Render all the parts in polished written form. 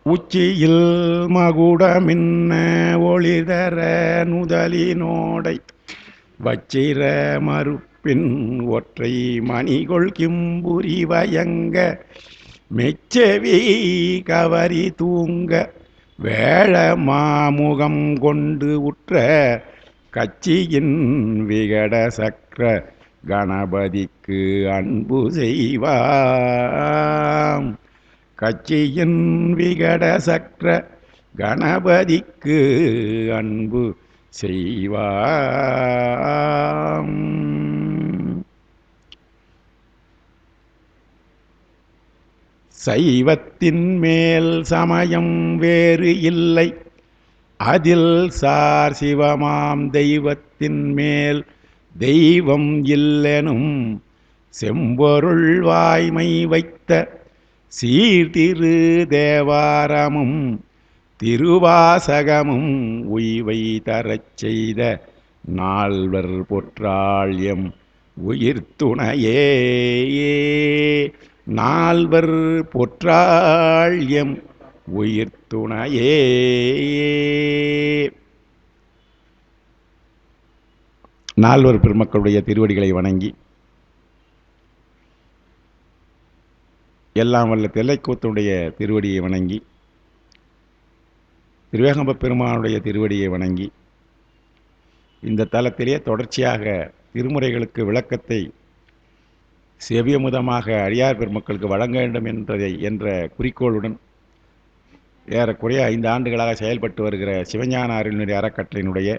உச்சியில் மகுடமின்ன ஒளிதர நுதலினோடை வச்சிர மறுப்பின் ஒற்றை மணிகொள் கிம்புரி வயங்க மெச்சவி கவரி தூங்க வேள மாமுகம் கொண்டு உற்ற கச்சியின் விகட சக்கர கணபதிக்கு அன்பு செய்வாம். கச்சியின் விகட சக்கர கணபதிக்கு அன்பு செய்வாம். சைவத்தின் மேல் சமயம் வேறு இல்லை, அதில் சார் சிவமாம் தெய்வத்தின் மேல் தெய்வம் இல்லெனும் செம்பொருள் வாய்மை வைத்த சீர்திரு தேவாரமும் திருவாசகமும் உய்வை தரச் செய்த நால்வர் பொற்றாள்யம் உயிர் துணையே. நால்வர் பொற்றாள்யம் உயிர் துணையே. நால்வர் பெருமக்களுடைய திருவடிகளை வணங்கி, எல்லாம் வல்ல தில்லைக்கூத்தனுடைய திருவடியை வணங்கி, திருவேகம்ப பெருமானுடைய திருவடியை வணங்கி, இந்த தலத்திலே தொடர்ச்சியாக திருமுறைகளுக்கு விளக்கத்தை செவியமுதமாக அடியார் பெருமக்களுக்கு வழங்க வேண்டும் என்ற குறிக்கோளுடன் ஏறக்குறைய 5 ஆண்டுகளாக செயல்பட்டு வருகிற சிவஞான அருள்நெறி அறக்கட்டளையினுடைய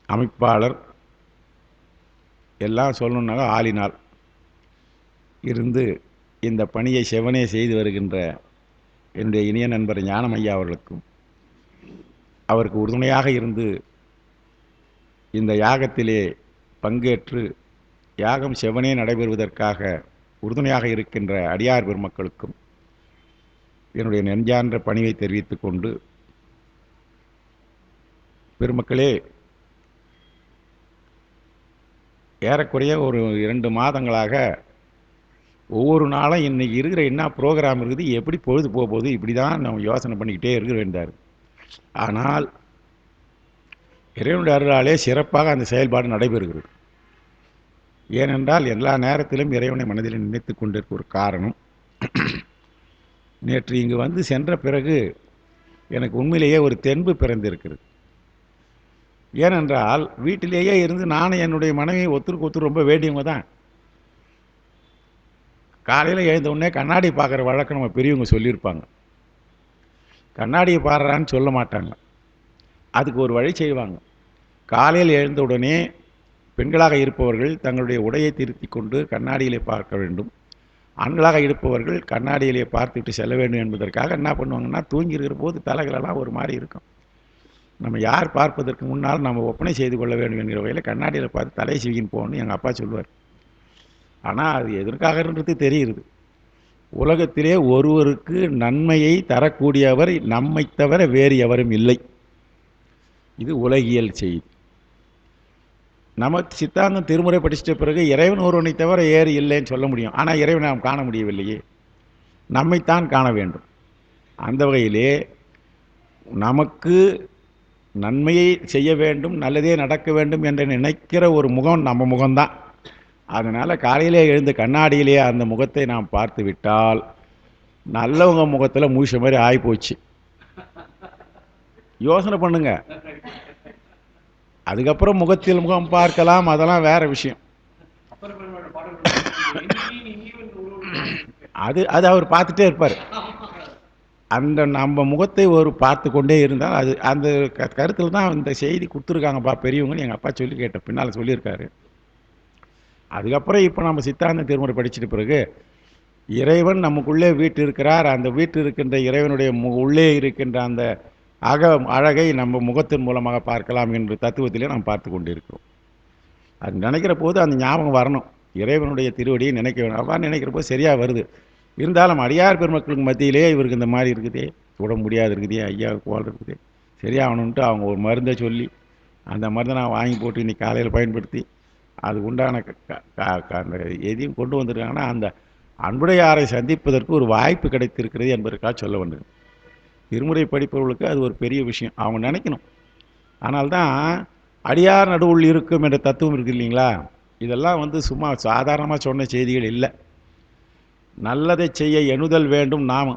அமைப்பாளர், எல்லாம் சொல்லணுன்னாக ஆளினால் இருந்து இந்த பணியை செவனே செய்து வருகின்ற என்னுடைய இனிய நண்பர் ஞானமையா அவர்களுக்கும், அவருக்கு உறுதுணையாக இருந்து இந்த யாகத்திலே பங்கேற்று யாகம் செவனே நடைபெறுவதற்காக உறுதுணையாக இருக்கின்ற அடியார் பெருமக்களுக்கும் என்னுடைய நெஞ்சார்ந்த பணிவை தெரிவித்துக் கொண்டு, பெருமக்களே, ஏறக்குறைய ஒரு 2 மாதங்களாக ஒவ்வொரு நாளும் இன்னைக்கு இருக்கிற என்ன ப்ரோக்ராம் இருக்குது, எப்படி பொழுது போகுது, இப்படி தான் நம்ம யோசனை பண்ணிக்கிட்டே இருக்க வேண்டார். ஆனால் இறைவனுடைய அருளாலே சிறப்பாக அந்த செயல்பாடு நடைபெறுகிறது. ஏனென்றால் எல்லா நேரத்திலும் இறைவனை மனதில் நினைத்து கொண்டிருக்க ஒரு காரணம், நேற்று இங்கு வந்து சென்ற பிறகு எனக்கு உண்மையிலேயே ஒரு தென்பு பிறந்திருக்கிறது. ஏனென்றால் வீட்டிலேயே இருந்து நானும் என்னுடைய மனைவி ஒத்துருக்கு ஒத்துரு ரொம்ப வேண்டியவங்க தான். காலையில் எழுந்த உடனே கண்ணாடி பார்க்குற வழக்கம் நம்ம பெரியவங்க சொல்லியிருப்பாங்க. கண்ணாடியை பாடுறான்னு சொல்ல மாட்டாங்க, அதுக்கு ஒரு வழி செய்வாங்க. காலையில் எழுந்த உடனே பெண்களாக இருப்பவர்கள் தங்களுடைய உடையை திருத்தி கொண்டு கண்ணாடியிலே பார்க்க வேண்டும். ஆண்களாக இருப்பவர்கள் கண்ணாடியிலே பார்த்துட்டு செல்ல வேண்டும் என்பதற்காக என்ன பண்ணுவாங்கன்னா, தூங்கி இருக்கிற போது தலைகளெல்லாம் ஒரு மாதிரி இருக்கும். நம்ம யார் பார்ப்பதற்கு முன்னால் நம்ம ஒப்பனை செய்து கொள்ள வேண்டும் என்கிற வகையில் கண்ணாடியில் பார்த்து தலை சீவின்னு போகணும்னு எங்கள் அப்பா சொல்லுவார். ஆனால் அது எதற்காகன்றது தெரிகிறது. உலகத்திலே ஒருவருக்கு நன்மையை தரக்கூடியவர் நம்மை தவிர வேறு எவரும் இல்லை. இது உலகியல் செய்தி. நம்ம சித்தாந்தம் திருமுறை படிச்சிட்ட பிறகு இறைவன் ஒருவனை தவிர ஏறு இல்லைன்னு சொல்ல முடியும். ஆனால் இறைவனை நாம் காண முடியவில்லையே, நம்மைத்தான் காண வேண்டும். அந்த வகையிலே நமக்கு நன்மையை செய்ய வேண்டும், நல்லதே நடக்க வேண்டும் என்று நினைக்கிற ஒரு முகம் நம்ம முகம்தான். அதனால் காலையிலே எழுந்து கண்ணாடியிலே அந்த முகத்தை நாம் பார்த்து விட்டால் நல்லவங்க முகத்தில் மூச மாதிரி ஆகிப்போச்சு. யோசனை பண்ணுங்க. அதுக்கப்புறம் முகத்தில் முகம் பார்க்கலாம், அதெல்லாம் வேற விஷயம். அது அது அவர் பார்த்துட்டே இருப்பார். அந்த நம்ம முகத்தை ஒரு பார்த்து கொண்டே இருந்தால் அது அந்த கருத்தில் தான் இந்த செய்தி கொடுத்துருக்காங்கப்பா பெரியவங்கன்னு எங்கள் அப்பா சொல்லி கேட்ட பின்னால் சொல்லியிருக்காரு. அதுக்கப்புறம் இப்போ நம்ம சித்தாந்த திருமுறை படிச்சிட்ட பிறகு இறைவன் நமக்குள்ளே வீட்டு இருக்கிறார். அந்த வீட்டு இருக்கின்ற இறைவனுடைய உள்ளே இருக்கின்ற அந்த அழகை நம்ம முகத்தின் மூலமாக பார்க்கலாம் என்ற தத்துவத்திலே நாம் பார்த்து கொண்டிருக்கிறோம். அது நினைக்கிற போது அந்த ஞாபகம் வரணும், இறைவனுடைய திருவடியை நினைக்க வேணும். அவ்வாறு நினைக்கிற போது சரியாக வருது. இருந்தாலும் அடியார் பெருமக்களுக்கு மத்தியிலே இவருக்கு இந்த மாதிரி இருக்குதே, சுட முடியாது இருக்குதே, ஐயாவுக்கு போல் இருக்குதே, சரியாகணுன்ட்டு அவங்க ஒரு மருந்தை சொல்லி அந்த மருந்தை நான் வாங்கி போட்டு இன்றைக்கி காலையில் பயன்படுத்தி அது உண்டான அந்த எதையும் கொண்டு வந்துருக்காங்கன்னா அன்புடையாரை சந்திப்பதற்கு ஒரு வாய்ப்பு கிடைத்திருக்கிறது என்பதற்காக சொல்ல வந்தது. திருமுறை படிப்பவர்களுக்கு அது ஒரு பெரிய விஷயம், அவங்க நினைக்கணும். ஆனால்தான் அடியார் நடுவுள் இருக்கும் என்ற தத்துவம் இருக்குது இல்லைங்களா, இதெல்லாம் வந்து சும்மா சாதாரணமாக சொன்ன செய்திகள் இல்லை. நல்லதை செய்ய எண்ணுதல் வேண்டும், நாம்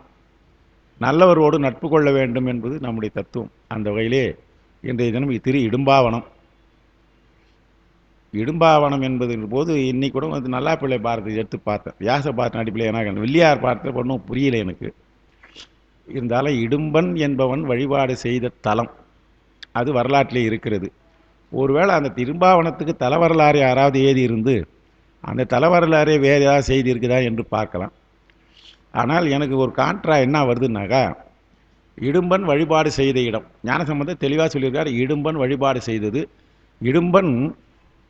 நல்லவரோடு நட்பு கொள்ள வேண்டும் என்பது நம்முடைய தத்துவம். அந்த வகையிலே இன்றைய தினம் திரு இடும்பாவனம். இடும்பாவனம் என்பது போது இன்னைக்கு கூட வந்து நல்லாப்பிள்ளை பாரதி எடுத்து பார்த்தேன், வியாச பாரத அடிப்பில். எனக்கு வில்லியார் பாரத்தில் ஒன்றும் புரியல எனக்கு. இருந்தாலும் இடும்பன் என்பவன் வழிபாடு செய்த தலம் அது வரலாற்றிலே இருக்கிறது. ஒருவேளை அந்த திரும்பாவனத்துக்கு தல வரலாறு யாராவது ஏதி இருந்து அந்த தல வரலாறே வேறு ஏதாவது செய்தி இருக்குதா என்று பார்க்கலாம். ஆனால் எனக்கு ஒரு கான்ட்ரா என்ன வருதுன்னாக்கா, இடும்பன் வழிபாடு செய்த இடம், ஞானசம்பந்தர் தெளிவாக சொல்லியிருக்கார். இடும்பன் வழிபாடு செய்தது. இடும்பன்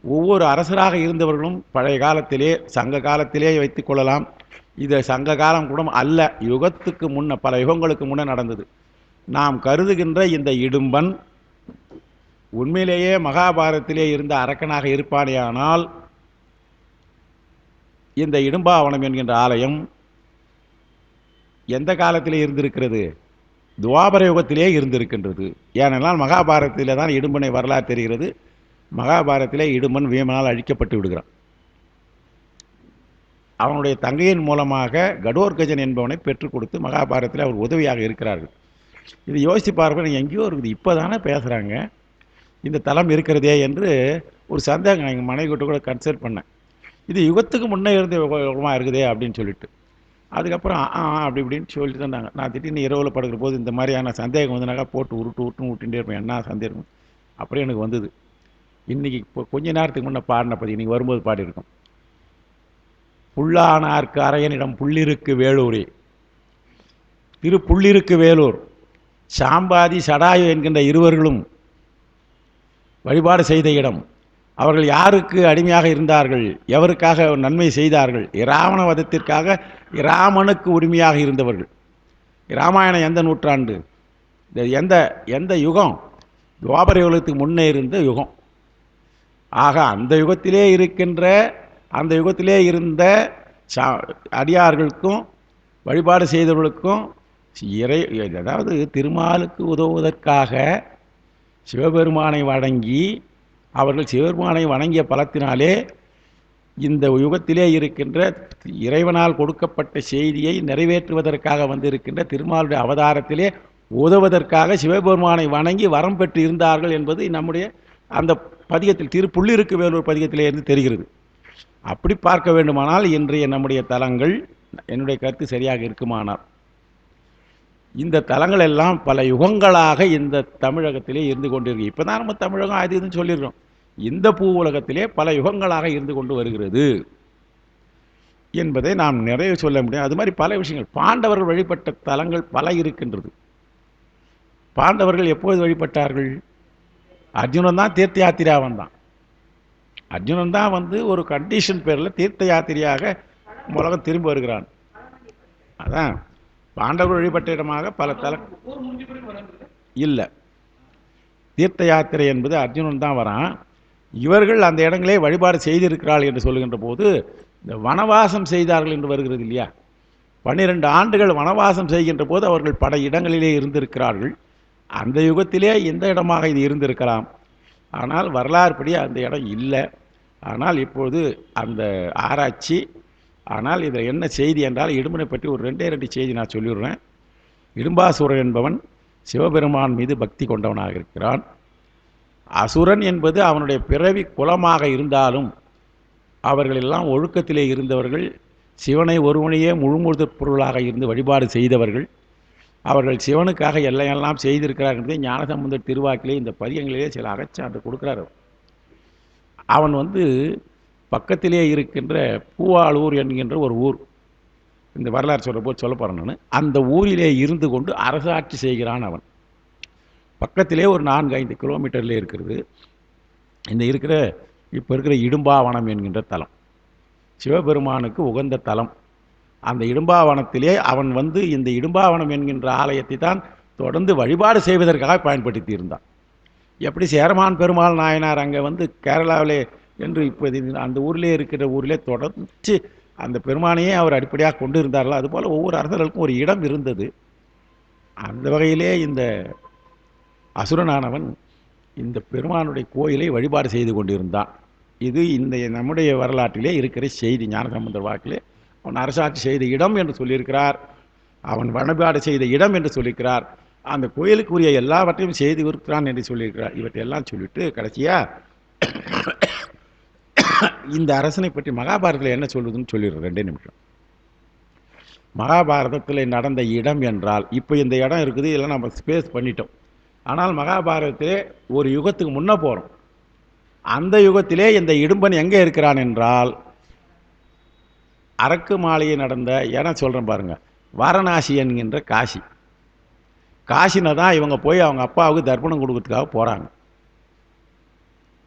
ஒவ்வொரு அரசராக இருந்தவர்களும் பழைய காலத்திலே சங்க காலத்திலே வைத்துக் கொள்ளலாம், இது சங்க காலம் கூட அல்ல, யுகத்துக்கு முன்ன பல யுகங்களுக்கு முன்ன நடந்தது. நாம் கருதுகின்ற இந்த இடும்பன் உண்மையிலேயே மகாபாரதத்திலே இருந்த அரக்கனாக இருப்பானேயானால் இந்த இடும்பாவனம் என்கின்ற ஆலயம் எந்த காலத்திலே இருந்திருக்கிறது? துவாபர யுகத்திலே இருந்திருக்கின்றது. ஏனென்றால் மகாபாரதத்திலே தான் இடும்பனை வரலாறு தெரிகிறது. மகாபாரதத்திலே இடும்பன் வீமனால் அழிக்கப்பட்டு விடுகிறான். அவனுடைய தங்கையின் மூலமாக கடோர்கஜன் என்பவனை பெற்றுக் கொடுத்து மகாபாரதத்தில் அவர் உதவியாக இருக்கிறார்கள். இது யோசித்து பார்ப்பேன், எங்கேயோ இருக்குது, இப்போ தானே பேசுகிறாங்க இந்த தலம் இருக்கிறதே என்று ஒரு சந்தேகம். எங்கள் மனைவி கிட்ட கூட கன்சல்ட் பண்ணேன், இது யுகத்துக்கு முன்னே இருந்த யுகமாக இருக்குதே அப்படின்னு சொல்லிட்டு. அதுக்கப்புறம் அப்படி இப்படின்னு சொல்லிட்டு இருந்தாங்க. நான் திடீர்னு இரவில் படுக்கிற போது இந்த மாதிரியான சந்தேகம் வந்தனாக்கா போட்டு விட்டுட்டே இருப்பேன், என்ன சந்தேகம் அப்படியே எனக்கு வந்தது. இன்றைக்கி இப்போ கொஞ்ச நேரத்துக்கு முன்னே பாடின பற்றி இன்றைக்கி வரும்போது பாடியிருக்கோம். புல்லானார்க்கு அரையனிடம் புள்ளிருக்கு வேலூரே, திரு புள்ளிருக்கு வேலூர் சாம்பாதி சடாயு என்கின்ற இருவர்களும் வழிபாடு செய்த இடம். அவர்கள் யாருக்கு அடிமையாக இருந்தார்கள், எவருக்காக நன்மை செய்தார்கள்? இராவண வதத்திற்காக இராமனுக்கு உரிமையாக இருந்தவர்கள். இராமாயணம் எந்த நூற்றாண்டு, எந்த எந்த யுகம்? துவாபர யுகத்துக்கு முன்னே இருந்த யுகம். ஆக அந்த யுகத்திலே இருந்த அடியார்களுக்கும் வழிபாடு செய்தவர்களுக்கும் அதாவது திருமாலுக்கு உதவுவதற்காக சிவபெருமானை வணங்கி அவர்கள் சிவபெருமானை வணங்கிய பலத்தினாலே இந்த யுகத்திலே இருக்கின்ற இறைவனால் கொடுக்கப்பட்ட செய்தியை நிறைவேற்றுவதற்காக வந்திருக்கின்ற திருமாலுடைய அவதாரத்திலே உதவுவதற்காக சிவபெருமானை வணங்கி வரம் பெற்று இருந்தார்கள் என்பது நம்முடைய அந்த பதிகத்தில் திரு புள்ளிருக்கு வேலூர் பதிகத்திலே இருந்து தெரிகிறது. அப்படி பார்க்க வேண்டுமானால் இன்றைய நம்முடைய தலங்கள், என்னுடைய கருத்து சரியாக இருக்குமானால், இந்த தலங்கள் எல்லாம் பல யுகங்களாக இந்த தமிழகத்திலே இருந்து கொண்டிருக்கு. இப்போ தான் நம்ம தமிழகம் அது இதுன்னு சொல்லிடுறோம். இந்த பூ உலகத்திலே பல யுகங்களாக இருந்து கொண்டு வருகிறது என்பதை நாம் நிறைய சொல்ல முடியும். அது மாதிரி பல விஷயங்கள், பாண்டவர்கள் வழிபட்ட தலங்கள் பல இருக்கின்றது. பாண்டவர்கள் எப்போது வழிபட்டார்கள்? அர்ஜுனன் தான் தீர்த்த யாத்திரையாக வந்தான். அர்ஜுனன் தான் வந்து ஒரு கண்டிஷன் பேரில் தீர்த்த யாத்திரையாக உலகம் திரும்பி வருகிறான். அதான் பாண்டவர்கள் வழிபட்ட இடமாக பல இல்லை. தீர்த்த யாத்திரை என்பது அர்ஜுனன் தான் வரான். இவர்கள் அந்த இடங்களே வழிபாடு செய்திருக்கிறார்கள் என்று சொல்லுகின்ற போது இந்த வனவாசம் செய்தார்கள் என்று வருகிறது இல்லையா? 12 ஆண்டுகள் வனவாசம் செய்கின்ற போது அவர்கள் பல இடங்களிலே இருந்திருக்கிறார்கள். அந்த யுகத்திலே எந்த இடமாக இது இருந்திருக்கலாம். ஆனால் வரலாறு படி அந்த இடம் இல்லை. ஆனால் இப்போது அந்த ஆராய்ச்சி. ஆனால் இதில் என்ன செய்தி என்றால், இடும்பனை பற்றி ஒரு 2 செய்தி நான் சொல்லிடுறேன். இடும்பாசுரன் என்பவன் சிவபெருமான் மீது பக்தி கொண்டவனாக இருக்கிறான். அசுரன் என்பது அவனுடைய பிறவி குலமாக இருந்தாலும் அவர்களெல்லாம் ஒழுக்கத்திலே இருந்தவர்கள், சிவனை ஒருவனையே முழுமுழுதுப் பொருளாக இருந்து வழிபாடு செய்தவர்கள். அவர்கள் சிவனுக்காக எல்லையெல்லாம் செய்திருக்கிறார்கள். ஞானசம்பந்தர் திருவாக்கிலே இந்த பதியங்களிலே சில அகச்சான்று கொடுக்கிறார். அவன் வந்து பக்கத்திலே இருக்கின்ற பூவாளூர் என்கின்ற ஒரு ஊர், இந்த வரலாறு சொல்கிற போது சொல்ல போகிறேன் நான். அந்த ஊரிலே இருந்து கொண்டு அரசாட்சி செய்கிறான் அவன். பக்கத்திலே ஒரு 4-5 கிலோமீட்டரில் இருக்கிறது இப்போ இருக்கிற இடும்பாவனம் என்கின்ற தலம். சிவபெருமானுக்கு உகந்த தலம். அந்த இடும்பாவனத்திலே அவன் வந்து இந்த இடும்பாவனம் என்கின்ற ஆலயத்தை தான் தொடர்ந்து வழிபாடு செய்வதற்காக பயன்படுத்தி இருந்தான். எப்படி சேரமான் பெருமாள் நாயனார் அங்கே வந்து கேரளாவிலே என்று இப்போ அந்த ஊரிலே இருக்கிற ஊரிலே தொடர்ந்து அந்த பெருமானையே அவர் அடிப்படையாக கொண்டு இருந்தார்களோ அதுபோல் ஒவ்வொரு அரசர்களுக்கும் ஒரு இடம் இருந்தது. அந்த வகையிலே இந்த அசுரனானவன் இந்த பெருமானுடைய கோயிலை வழிபாடு செய்து கொண்டிருந்தான். இது இந்த நம்முடைய வரலாற்றிலே இருக்கிற செய்தி. ஞானசம்பந்தர் வாக்கிலே அவன் அரசாட்சி செய்த இடம் என்று சொல்லியிருக்கிறார், அவன் வழிபாடு செய்த இடம் என்று சொல்லியிருக்கிறார், அந்த கோயிலுக்குரிய எல்லாவற்றையும் செய்து இருக்கிறான் என்று சொல்லியிருக்கிறார். இவற்றையெல்லாம் சொல்லிட்டு கடைசியா இந்த அரசனை பற்றி மகாபாரதத்தில் என்ன சொல்லுதுன்னு சொல்லிடுறேன். 2 நிமிஷம். மகாபாரதத்தில் நடந்த இடம் என்றால் இப்போ இந்த இடம் இருக்குது, இதெல்லாம் நம்ம ஸ்பேஸ் பண்ணிட்டோம். ஆனால் மகாபாரதத்திலே ஒரு யுகத்துக்கு முன்னே போகிறோம். அந்த யுகத்திலே இந்த இடும்பன் எங்கே இருக்கிறான் என்றால் அரக்கு மாளிகை நடந்த இடம் சொல்கிறேன் பாருங்கள், வாரணாசி என்கின்ற காசி. காசினை தான் இவங்க போய் அவங்க அப்பாவுக்கு தர்ப்பணம் கொடுக்கறதுக்காக போகிறாங்க.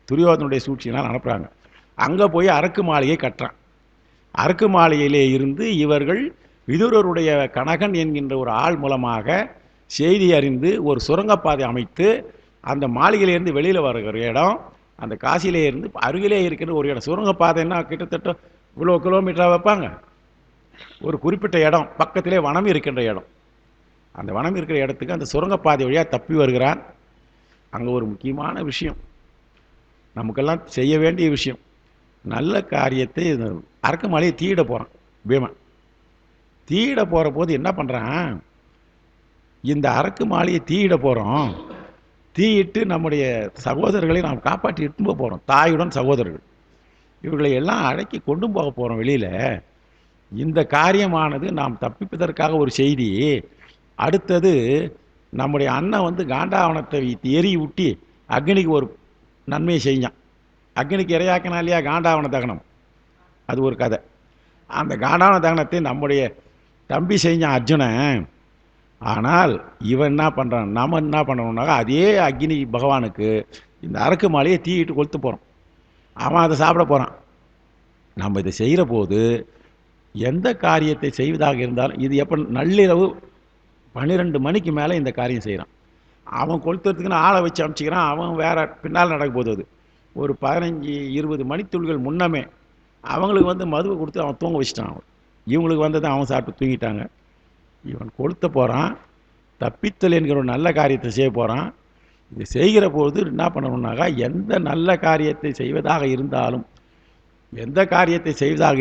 துரியோதனுடைய சூழ்ச்சியினால் அனுப்புகிறாங்க. அங்கே போய் அரக்கு மாளிகை கட்டுறான். அரக்கு மாளிகையிலே இருந்து இவர்கள் விதுரருடைய கனகன் என்கின்ற ஒரு ஆள் மூலமாக செய்தி அறிந்து ஒரு சுரங்கப்பாதை அமைத்து அந்த மாளிகையிலேருந்து வெளியில் வருகிற இடம் அந்த காசியிலே இருந்து அருகிலே இருக்கிற ஒரு இடம். சுரங்கப்பாதைன்னா கிட்டத்தட்ட இவ்வளோ கிலோமீட்டராக வைப்பாங்க. ஒரு குறிப்பிட்ட இடம் பக்கத்திலே வனம் இருக்கின்ற இடம். அந்த வனம் இருக்கிற இடத்துக்கு அந்த சுரங்கப்பாதை வழியாக தப்பி வருகிறான். அங்கே ஒரு முக்கியமான விஷயம், நமக்கெல்லாம் செய்ய வேண்டிய விஷயம், நல்ல காரியத்தை அரக்கு மாளிகையை தீயிட போகிறான் பீமன். தீயிட போகிற போது என்ன பண்ணுறான், இந்த அரக்கு மாளிகையை தீயிட போகிறோம், தீயிட்டு நம்முடைய சகோதரர்களை நாம் காப்பாற்றி இட்டுன்னு போகிறோம், தாயுடன் சகோதரர்கள் இவர்களை எல்லாம் அடக்கி கொண்டு போக போகிறோம் வெளியில். இந்த காரியமானது நாம் தப்பிப்பதற்காக ஒரு செய்தி. அடுத்தது நம்முடைய அண்ணன் வந்து காண்டாவனத்தை எரி ஊட்டி அக்னிக்கு ஒரு நன்மையை செஞ்சான். அக்னிக்கு இரையாக்கினா இல்லையா காண்டாவன தகனம், அது ஒரு கதை. அந்த காண்டாவன தகனத்தை நம்முடைய தம்பி செஞ்சான் அர்ஜுனன். ஆனால் இவன் என்ன பண்ணுறான், நம்ம என்ன பண்ணணும்னாக்கா அதே அக்னி பகவானுக்கு இந்த அரக்கு மாலையை தீயிட்டு கொளுத்து போகிறோம். அவன் அதை சாப்பிட போகிறான். நம்ம இதை செய்கிற போது எந்த காரியத்தை செய்வதாக இருந்தாலும் இது எப்போ நள்ளிரவு 12 மணிக்கு மேலே இந்த காரியம் செய்கிறான். அவன் கொளுத்துறதுக்குன்னு ஆளை வச்சு அனுப்பிச்சிக்கிறான். அவன் வேற பின்னால் நடக்க போகுது. அது ஒரு 15-20 மணித்துள்கள் முன்னமே அவங்களுக்கு வந்து மதுவை கொடுத்து அவன் தூங்க வச்சுட்டான். அவன் இவங்களுக்கு வந்ததை அவன் சாப்பிட்டு தூங்கிட்டாங்க. இவன் கொளுத்த போகிறான். தப்பித்தல் என்கிற ஒரு நல்ல காரியத்தை செய்ய போகிறான். இது செய்கிற போது என்ன பண்ணணும்னாக்கா எந்த நல்ல காரியத்தை செய்வதாக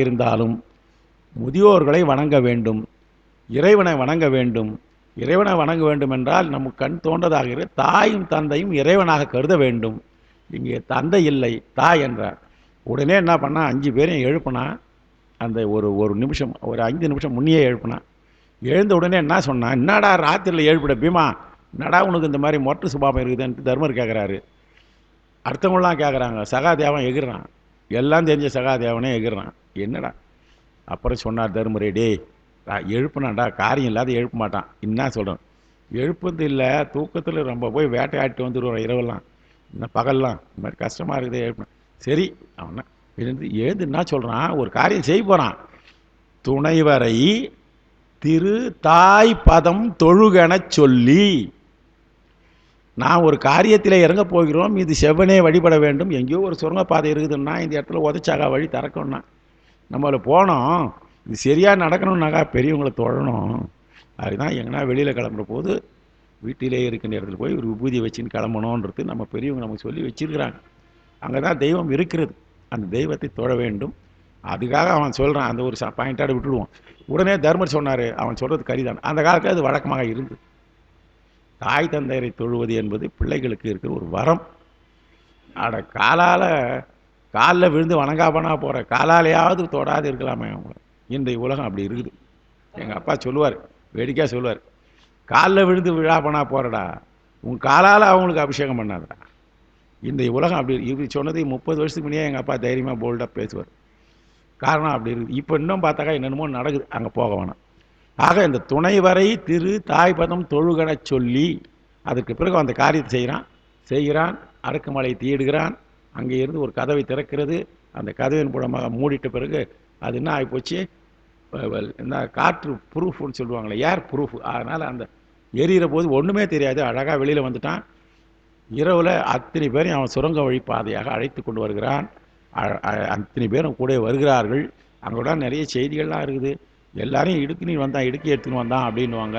இருந்தாலும் முதியோர்களை வணங்க வேண்டும், இறைவனை வணங்க வேண்டும். இறைவனை வணங்க வேண்டும் என்றால் நமக்கு கண் தோன்றதாக தாயும் தந்தையும் இறைவனாக கருத வேண்டும். இங்கே தந்தை இல்லை, தாய் என்றார். உடனே என்ன பண்ணா 5 பேரையும் எழுப்பினா. அந்த ஒரு நிமிஷம், ஒரு 5 நிமிஷம் முன்னையே எழுப்பினா. எழுந்த உடனே என்ன சொன்னான், என்னடா ராத்திரியில் எழுப்பிட பீமா, என்னடா உனக்கு இந்த மாதிரி மொட்டை சுபாவம் இருக்குதுன்ட்டு தர்மர் கேட்குறாரு. அடுத்தவங்களாம் கேட்குறாங்க. சகாதேவன் எகிர்றான், எல்லாம் தெரிஞ்ச சகாதேவனே எகிர்றான். என்னடா அப்புறம் சொன்னார் தர்மரே, டே எழுப்புனாண்டா, காரியம் இல்லாத எழுப்ப மாட்டான். என்ன சொல்கிறேன், எழுப்புறது இல்லை, தூக்கத்தில் ரொம்ப போய் வேட்டையாட்டு வந்துடுவோம் இரவெல்லாம், இன்னும் பகல்லாம் இந்த மாதிரி கஷ்டமாக இருக்குது எழுப்பின. சரி அவனை எழுந்து என்ன சொல்கிறான், ஒரு காரியம் செய்ய போகிறான். துணைவரை திரு தாய் பதம் தொழுகெனச் சொல்லி, நான் ஒரு காரியத்தில் இறங்க போகிறோம், இது செவ்வனே வழிபட வேண்டும், எங்கேயோ ஒரு சுரங்கப்பாதை இருக்குதுன்னா இந்த இடத்துல உதச்சாகா வழி திறக்கணும்னா நம்மளை போனோம், இது சரியாக நடக்கணும்னாக்கா பெரியவங்களை தொழணும். அதுதான் எங்கன்னா வெளியில் கிளம்புற போது வீட்டிலே இருக்கின்ற இடத்துல போய் ஒரு விபூதியை வச்சுன்னு கிளம்பணுன்றது நம்ம பெரியவங்க நமக்கு சொல்லி வச்சிருக்கிறாங்க. அங்கே தான் தெய்வம் இருக்கிறது, அந்த தெய்வத்தை தொழ வேண்டும். அதுக்காக அவன் சொல்கிறான். அந்த ஒரு பாயிண்டாக விட்டுடுவோம். உடனே தர்மர் சொன்னார், அவன் சொல்கிறது கரிதான். அந்த காலத்தில் அது வழக்கமாக இருந்தது. தாய் தந்தையரை தொழுவது என்பது பிள்ளைகளுக்கு இருக்கிற ஒரு வரம். காலில் விழுந்து வணங்காபனா போகிற காலாலேயாவது தொடாது இருக்கலாமே அவங்க. இன்றைய உலகம் அப்படி இருக்குது. எங்கள் அப்பா சொல்லுவார், வேடிக்கையாக சொல்லுவார், காலில் விழுந்து விழாபனா போகிறடா, உன் காலால் அவங்களுக்கு அபிஷேகம் பண்ணாதடா. இன்றைய உலகம் அப்படி இப்படி சொன்னது 30 வருஷத்துக்கு முன்னே எங்கள் அப்பா தைரியமாக போல்டாக பேசுவார். காரணம் அப்படி இருக்குது. இப்போ இன்னும் பார்த்தாக்கா என்னென்னமோ நடக்குது, அங்கே போக வேணாம். ஆக இந்த துணைவரை திரு தாய்பதம் தொழுகெனச் சொல்லி அதுக்கு பிறகு அந்த காரியத்தை செய்கிறான். அரக்குமலை தீடுகிறான். அங்கே இருந்து ஒரு கதவை திறக்கிறது. அந்த கதவின் மூலமாக மூடிட்ட பிறகு அது என்ன ஆகிப்போச்சு, இந்த காற்று ப்ரூஃப்னு சொல்லுவாங்களே, ஏர் ப்ரூஃப். அதனால் அந்த எரியிற போது ஒன்றுமே தெரியாது, அழகாக வெளியில் வந்துட்டான். இரவில் அத்தனை பேரையும் அவன் சுரங்க வழி பாதையாக அழைத்து கொண்டு வருகிறான். அத்தனை பேரும் கூட வருகிறார்கள். அங்கோட நிறைய செய்திகள்லாம் இருக்குது. எல்லாரையும் இடுக்கி வந்தான், இடுக்கி எடுத்துன்னு வந்தான் அப்படின்வாங்க.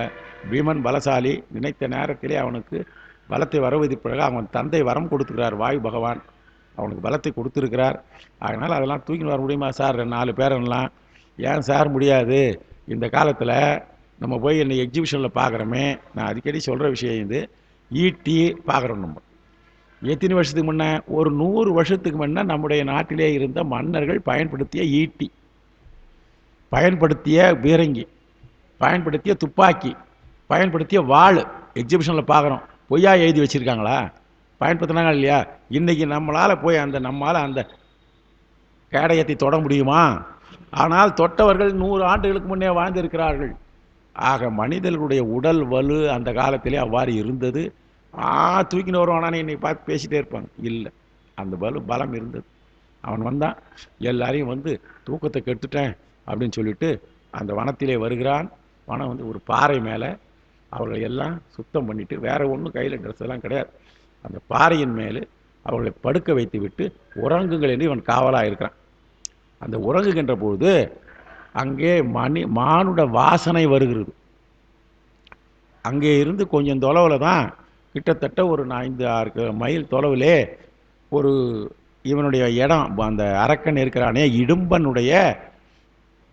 பீமன் பலசாலி, நினைத்த நேரத்திலே அவனுக்கு பலத்தை வரவழைப்பதாக அவன் தந்தை வரம் கொடுத்துக்கிறார். வாயு பகவான் அவனுக்கு பலத்தை கொடுத்துருக்கிறார். அதனால் அதெல்லாம் தூக்கின்னு வர முடியுமா சார்? 4 பேரெல்லாம் ஏன் சார் முடியாது? இந்த காலத்தில் நம்ம போய் என்ன எக்ஸிபிஷனில் பார்க்குறோமே, நான் அடிக்கடி சொல்கிற விஷயம் இது. ஈட்டி பார்க்குறோம். நம்ம எத்தனை வருஷத்துக்கு முன்னே, ஒரு 100 வருஷத்துக்கு முன்னே நம்முடைய நாட்டிலே இருந்த மன்னர்கள் பயன்படுத்திய ஈட்டி, பயன்படுத்திய பீரங்கி, பயன்படுத்திய துப்பாக்கி, பயன்படுத்திய வாள் எக்ஸிபிஷனில் பார்க்குறோம். பொய்யா எழுதி வச்சுருக்காங்களா? பயன்படுத்தினாங்க இல்லையா? இன்றைக்கி நம்மளால் அந்த கேடயத்தை தொட முடியுமா? ஆனால் தொட்டவர்கள் 100 ஆண்டுகளுக்கு முன்னே வாழ்ந்திருக்கிறார்கள். ஆக மனிதர்களுடைய உடல் வலு அந்த காலத்திலே அவ்வாறு இருந்தது. தூக்கின்னு வருவானானே இன்னைக்கு பார்த்து பேசிகிட்டே இருப்பாங்க. இல்லை, அந்த பலம் இருந்தது. அவன் வந்தான், எல்லாரையும் வந்து தூக்கத்தை கெடுத்துட்டேன் அப்படின்னு சொல்லிட்டு அந்த வனத்திலே வருகிறான். வனம் வந்து ஒரு பாறை மேலே அவர்களை எல்லாம் சுத்தம் பண்ணிவிட்டு, வேற ஒன்றும் கையில் ட்ரெஸ் எல்லாம் கிடையாது, அந்த பாறையின் மேலே அவர்களை படுக்க வைத்து விட்டு உறங்குங்கள் என்று இவன் காவலாக இருக்கிறான். அந்த உறங்குகின்ற பொழுது அங்கே மானுட வாசனை வருகிறது. அங்கே இருந்து கொஞ்சம் தொலைவில் தான், கிட்டத்தட்ட ஒரு 5-6 மைல் தொலைவிலே ஒரு இவனுடைய இடம், அந்த அரக்கன் இருக்கிறானே இடும்பனுடைய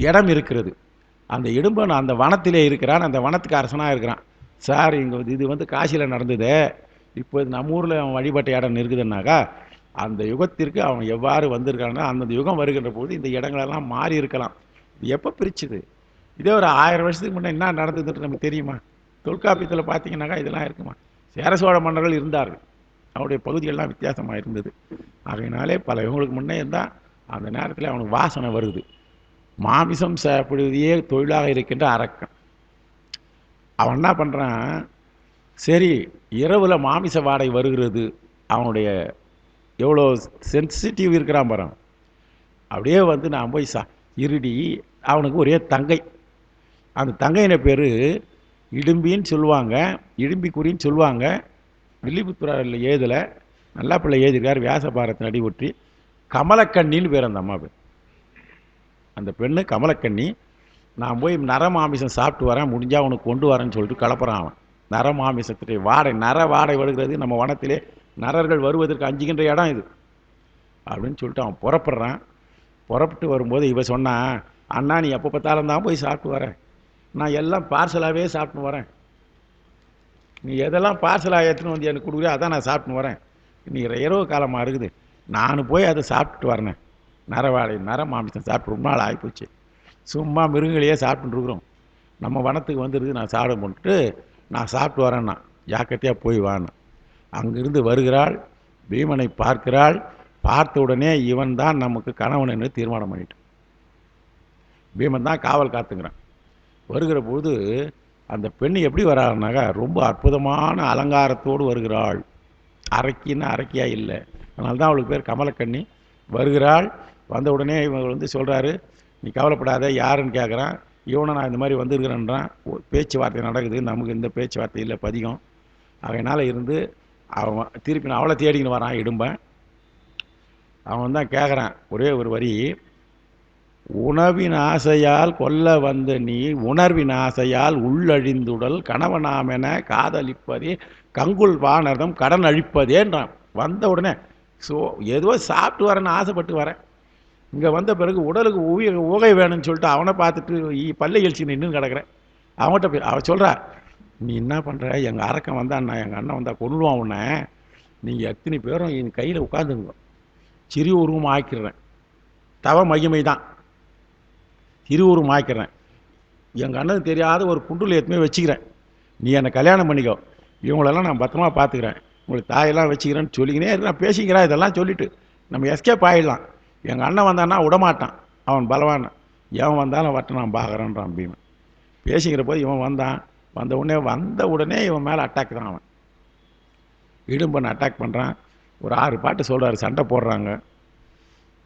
இடம் இருக்கிறது. அந்த இடும்பன் அந்த வனத்திலே இருக்கிறான், அந்த வனத்துக்கு அரசனாக இருக்கிறான். சார், இங்கே இது வந்து காசியில் நடந்தது, இப்போ நம்ம ஊரில் அவன் வழிபட்ட இடம் இருக்குதுன்னாக்கா, அந்த யுகத்திற்கு அவன் எவ்வாறு வந்திருக்கான்னா, அந்த யுகம் வருகின்ற போது இந்த இடங்களெல்லாம் மாறி இருக்கலாம். இது எப்போ பிரிச்சுது? இதே ஒரு 1000 வருஷத்துக்கு முன்னே என்ன நடந்ததுன்னு நமக்கு தெரியுமா? தொல்காப்பியத்தில் பார்த்தீங்கன்னாக்கா இதெல்லாம் இருக்குமா? சேர சோழ மன்னர்கள் இருந்தார்கள், அவருடைய பகுதிகள்லாம் வித்தியாசமாக இருந்தது. ஆகையினாலே பல யுகங்களுக்கு முன்னே இருந்தால் அந்த நேரத்தில் அவனுக்கு வாசனை வருது. மாமிசம் சாப்பிடுவதையே தொழிலாக இருக்கின்ற அரக்கன் அவன் என்ன பண்ணுறான்? சரி, இரவில் மாமிச வாடை வருகிறது. அவனுடைய எவ்வளோ சென்சிட்டிவ் இருக்கிறான் பாரு. அப்படியே வந்து நான் போய் இருடி. அவனுக்கு ஒரே தங்கை. அந்த தங்கையின பேர் இடும்பின்னு சொல்லுவாங்க, இடும்பிக்குறின்னு சொல்லுவாங்க. வில்லிபுத்தூரில் ஏதில் நல்லா பிள்ளை எழுதியிருக்கார், வியாசபாரத்தின் அடி ஒற்றி. கமலக்கண்ணின்னு பேர் அந்த அம்மா பேர். அந்த பெண்ணு கமலக்கண்ணி. நான் போய் நர மாமிசம் சாப்பிட்டு வரேன், முடிஞ்சால் அவனுக்கு கொண்டு வரேன்னு சொல்லிட்டு கலப்புறான் அவன். நர மாமிசத்துடைய வாடை, நர வாடை வருகிறது. நம்ம வனத்திலே நரர்கள் வருவதற்கு அஞ்சுகின்ற இடம் இது அப்படின்னு சொல்லிட்டு அவன் புறப்படுறான். புறப்பட்டு வரும்போது இவ சொன்னா, அண்ணா நீ எப்போ பார்த்தாலும் தான் போய் சாப்பிட்டு வரேன், நான் எல்லாம் பார்சலாகவே சாப்பிட்டு வரேன், நீ எதெல்லாம் பார்சலாக எடுத்துன்னு வந்து எனக்கு கொடுக்குறியோ அதான் நான் சாப்பிட்டு வரேன், நீ இரவு காலமாக இருக்குது, நான் போய் அதை சாப்பிட்டு வரேன். நரவாடை நர மாமிசம் சாப்பிட்டு ரொம்ப நாள் ஆகிப்போச்சு, சும்மா மிருகங்களையே சாப்பிட்டுட்டு இருக்கிறோம், நம்ம வனத்துக்கு வந்துருக்கு, நான் சாப்பிட போட்டு நான் சாப்பிட்டு வரேன்னா ஜாக்கிரதையாக போய் வான்னு. அங்கிருந்து வருகிறாள், பீமனை பார்க்கிறாள். பார்த்த உடனே இவன் தான் நமக்கு கணவன் என்று தீர்மானம் பண்ணிட்டான். பீமன் தான் காவல் காத்துங்கிறான். வருகிற போது அந்த பெண் எப்படி வராருனாக்கா, ரொம்ப அற்புதமான அலங்காரத்தோடு வருகிறாள். அரக்கின்னா அரக்கியா இல்லை, அதனால தான் அவளுக்கு பேர் கமலக்கண்ணி. வருகிறாள். வந்த உடனே இவங்க வந்து சொல்கிறாரு, நீ கவலைப்படாத, யாருன்னு கேட்குறான். இவனை நான் இந்த மாதிரி வந்திருக்கிறேன்றான். பேச்சுவார்த்தை நடக்குது, நமக்கு இந்த பேச்சுவார்த்தை இல்லை பதிகம். அதனால் இருந்து அவன் திருப்பி நான் அவளை தேடிக்கின்னு வரான் இடும்பன். அவன் தான் கேட்குறான் ஒரே ஒரு வரி, உணவின் ஆசையால் கொல்ல வந்த நீ உணர்வின் ஆசையால் உள்ளழிந்துடல் கணவனாமென காதலிப்பதே கங்குல் வானர்தம் கடன் அழிப்பதேன்றான். வந்த உடனே ஏதோ சாப்பிட்டு வரேன்னு ஆசைப்பட்டு வரேன், இங்கே வந்த பிறகு உடலுக்கு ஊகை வேணும்னு சொல்லிட்டு அவனை பார்த்துட்டு பல்லை எழுச்சி நின்று கிடக்கிறேன். அவன்கிட்ட அவன் சொல்கிறா, நீ என்ன பண்ணுற, எங்கள் அரக்கன் வந்தான்னா, எங்கள் அண்ணன் வந்தால் கொண்டுடுவான் உன்னை, நீங்கள் எத்தனை பேரும் என் கையில் உட்காந்துங்க, சிறிய உருவம் ஆக்கிடுறேன், தவ மகிமை தான், சிறு உருவம் ஆக்கிறேன், எங்கள் அண்ணனுக்கு தெரியாத ஒரு குண்டில் எத்தனை வச்சுக்கிறேன், நீ என்னை கல்யாணம் பண்ணிக்கோ, இவங்களெல்லாம் நான் பத்திரமா பார்த்துக்கிறேன், உங்களுக்கு தாயெல்லாம் வச்சுக்கிறேன்னு சொல்லிக்கினே நான் பேசிக்கிறேன். இதெல்லாம் சொல்லிவிட்டு நம்ம எஸ்கேப் ஆகிடலாம். எங்கள் அண்ணன் வந்தான்னா விடமாட்டான், அவன் பலவான், எவன் வந்தாலும் வட்ட நான் பார்க்குறேன்றான் பீமன். பேசிக்கிற போது இவன் வந்தான். வந்த உடனே இவன் மேலே அட்டாக் தான். அவன் இடும்பன் அட்டாக் பண்ணுறான். ஒரு 6 பாட்டு சொல்கிறாரு. சண்டை போடுறாங்க.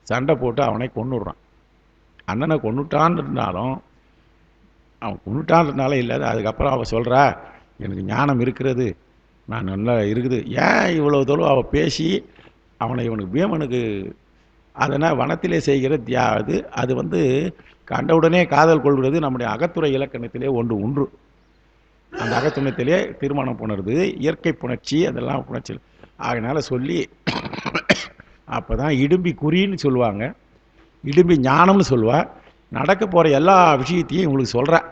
சண்டை போட்டு அவனை கொன்னுடுறான். அண்ணனை கொன்னுட்டான்னு இருந்தாலும் அவன் கொன்னுட்டான்றதுனால இல்லை, அதுக்கப்புறம் அவள் சொல்கிறா, எனக்கு ஞானம் இருக்கிறது, நான் நல்லா இருக்குது. ஏன் இவ்வளோ தூரம் அவள் பேசி அவனை இவனுக்கு பீமனுக்கு அதனால் வனத்திலே செய்கிற அது வந்து கண்டவுடனே காதல் கொள்வது நம்முடைய அகத்துறை இலக்கணத்திலே ஒன்று. அந்த அகத்துணத்திலே திருமணம் புணர்து, இயற்கை புணர்ச்சி, அதெல்லாம் புணர்ச்சி. அதனால் சொல்லி அப்போ தான் இடும்பி குறின்னு சொல்லுவாங்க, இடும்பி ஞானம்னு சொல்லுவா. நடக்க போகிற எல்லா விஷயத்தையும் உங்களுக்கு சொல்கிறேன்.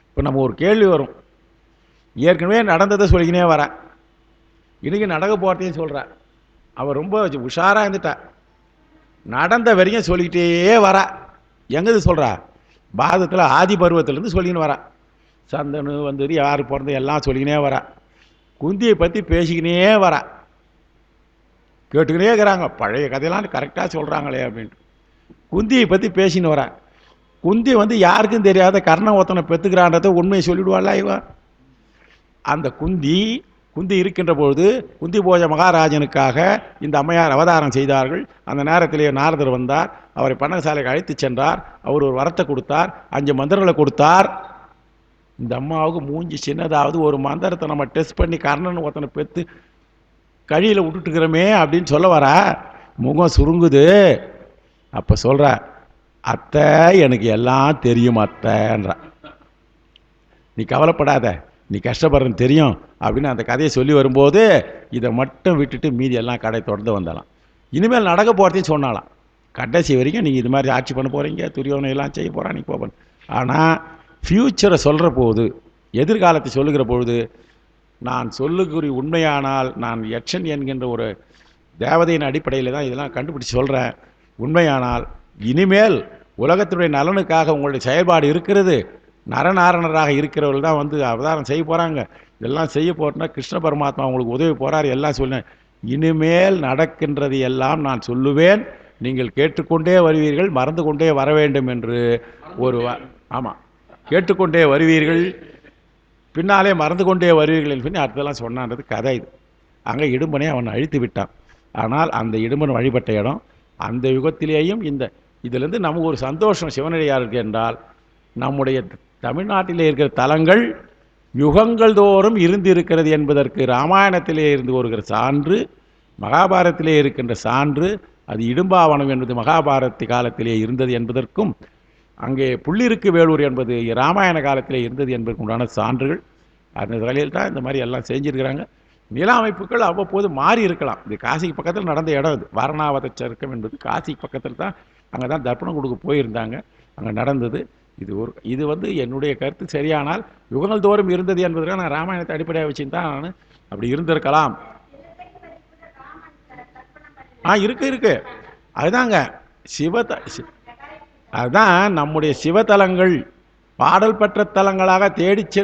இப்போ நம்ம ஒரு கேள்வி வரும், ஏற்கனவே நடந்ததை சொல்லிக்கினே வரேன், இன்றைக்கி நடக்க போகிறதையும் சொல்கிறேன். அவள் ரொம்ப உஷாராக இருந்துட்டா, நடந்த வரைக்கும் சொல்லிக்கிட்டே வரா. எங்கது சொல்கிறா? பாரதத்தில் ஆதி பருவத்திலேருந்து சொல்லிக்கின்னு வரா. சந்தனு வந்தது, யார் பிறந்தது எல்லாம் சொல்லிக்கினே வரா. குந்தியை பற்றி பேசிக்கினே வரா. கேட்டுக்கினே இருக்கிறாங்க, பழைய கதையெல்லாம் கரெக்டாக சொல்கிறாங்களே அப்படின்ட்டு. குந்தியை பற்றி பேசின்னு வரா. குந்தி வந்து யாருக்கும் தெரியாத கர்ணன் ஒருத்தனை பெற்றுக்கிறான்றதை உண்மையை சொல்லிவிடுவாள்ல இவ. அந்த குந்தி இருக்கின்ற பொழுது குந்தி போஜ மகாராஜனுக்காக இந்த அம்மையார் அவதாரம் செய்தார்கள். அந்த நேரத்திலே நாரதர் வந்தார், அவரை பண்டகசாலைக்கு அழைத்து சென்றார். அவர் ஒரு வரத்தை கொடுத்தார், 5 மந்திரங்களை கொடுத்தார். இந்த அம்மாவுக்கு மூஞ்சி சின்னதாவது, ஒரு மந்திரத்தை நம்ம டெஸ்ட் பண்ணி கர்ணன் ஒருத்தனை பெற்று கழியில் விட்டுட்டுக்கிறோமே அப்படின்னு சொல்ல வரா. முகம் சுருங்குது. அப்போ சொல்கிற, அத்தை எனக்கு எல்லாம் தெரியும் அத்தைன்றா. நீ கவலைப்படாத, நீ கஷ்டப்படுறன்னு தெரியும் அப்படின்னு அந்த கதையை சொல்லி வரும்போது இதை மட்டும் விட்டுட்டு மீதி எல்லாம் கடை தொடர்ந்து வந்தாலாம். இனிமேல் நடக்க போகிறதையும் சொன்னாலாம். கடைசி வரைக்கும் நீங்கள் இது மாதிரி ஆட்சி பண்ண போகிறீங்க, துரியோனை எல்லாம் செய்ய போகிறா, நீ போகணும். ஆனால் ஃப்யூச்சரை சொல்கிற போது, எதிர்காலத்தை சொல்லுகிற பொழுது, நான் சொல்லுக்குறி உண்மையானால், நான் யட்சன் என்கின்ற ஒரு தேவதையின் அடிப்படையில் தான் இதெல்லாம் கண்டுபிடிச்சி சொல்கிறேன். உண்மையானால் இனிமேல் உலகத்தினுடைய நலனுக்காக உங்களுடைய செயல்பாடு இருக்கிறது. நரநாரணராக இருக்கிறவர்கள் தான் வந்து அவதாரம் செய்ய போகிறாங்க. இதெல்லாம் செய்ய போகிறோன்னா கிருஷ்ண பரமாத்மா உங்களுக்கு உதவி போகிறார். எல்லாம் சொன்னேன். இனிமேல் நடக்கின்றது எல்லாம் நான் சொல்லுவேன், நீங்கள் கேட்டுக்கொண்டே வருவீர்கள், மறந்து கொண்டே வர வேண்டும் என்று ஒரு ஆமாம், கேட்டுக்கொண்டே வருவீர்கள், பின்னாலே மறந்து கொண்டே வருவீர்கள் சொல்லி அடுத்ததெல்லாம் சொன்னான்றது கதை. இது அங்கே இடும்பனை அவன் அழித்து விட்டான். ஆனால் அந்த இடும்பன் வழிபட்ட இடம் அந்த யுகத்திலேயும் இதிலிருந்து நமக்கு ஒரு சந்தோஷம் சிவனடியார் இருக்கு என்றால், நம்முடைய தமிழ்நாட்டிலே இருக்கிற தலங்கள் யுகங்கள் தோறும் இருந்து இருக்கிறது என்பதற்கு ராமாயணத்திலே இருந்து வருகிற சான்று, மகாபாரதத்திலே இருக்கின்ற சான்று, அது இடும்பாவனம் என்பது மகாபாரத காலத்திலே இருந்தது என்பதற்கும், அங்கே புள்ளிருக்கு வேலூர் என்பது ராமாயண காலத்திலே இருந்தது என்பதற்கு உண்டான சான்றுகள். அந்த வகையில் தான் இந்த மாதிரி எல்லாம் செஞ்சுருக்கிறாங்க. நில அமைப்புகள் அவ்வப்போது மாறி இருக்கலாம். இது காசிக்கு பக்கத்தில் நடந்த இடம். இது வாரணாவத சருக்கம் என்பது காசிக்கு பக்கத்தில் தான். அங்கே தான் தர்ப்பணம் கொடுக்க போயிருந்தாங்க, அங்கே நடந்தது. இது வந்து என்னுடைய கருத்து சரியானால் யுகங்கள் தோறும் இருந்தது என்பதற்காக நான் ராமாயணத்தை அடிப்படையாக வச்சு தான் நான் அப்படி இருந்திருக்கலாம். இருக்கு அதுதாங்க அதுதான் நம்முடைய சிவத்தலங்கள் பாடல் பெற்ற தலங்களாக தேடிச்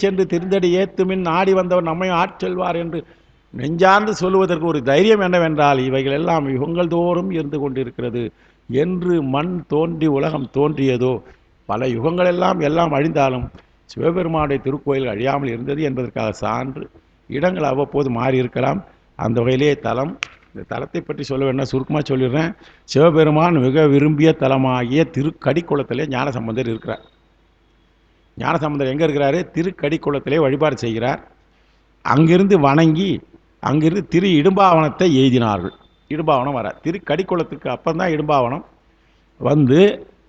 சென்று திருந்தடி ஏத்துமின் நாடி வந்தவர் நம்மை ஆட்செல்வார் என்று நெஞ்சார்ந்து சொல்லுவதற்கு ஒரு தைரியம் என்னவென்றால், இவைகள் எல்லாம் யுகங்கள் தோறும் இருந்து கொண்டிருக்கிறது. என்று மண் தோன்றி உலகம் தோன்றியதோ, பல யுகங்கள் எல்லாம் அழிந்தாலும் சிவபெருமானுடைய திருக்கோயில் அழியாமல் இருந்தது என்பதற்காக சான்று. இடங்கள் அவ்வப்போது மாறி இருக்கலாம். அந்த வகையிலே தலம், இந்த தலத்தை பற்றி சொல்ல வேண்டாம், சுருக்கமாக சொல்லிடுறேன். சிவபெருமான் மிக விரும்பிய தலமாகிய திருக்கடிக்குளத்திலே ஞானசம்பந்தர் இருக்கிறார். ஞானசம்பந்தர் எங்கே இருக்கிறாரு? திருக்கடிக்குளத்திலே வழிபாடு செய்கிறார். அங்கிருந்து வணங்கி அங்கிருந்து திரு இடும்பாவனத்தை எய்தினார்கள். இடும்பாவனம் வர திருக்கடிக்குளத்துக்கு அப்பந்தான் இடும்பாவனம் வந்து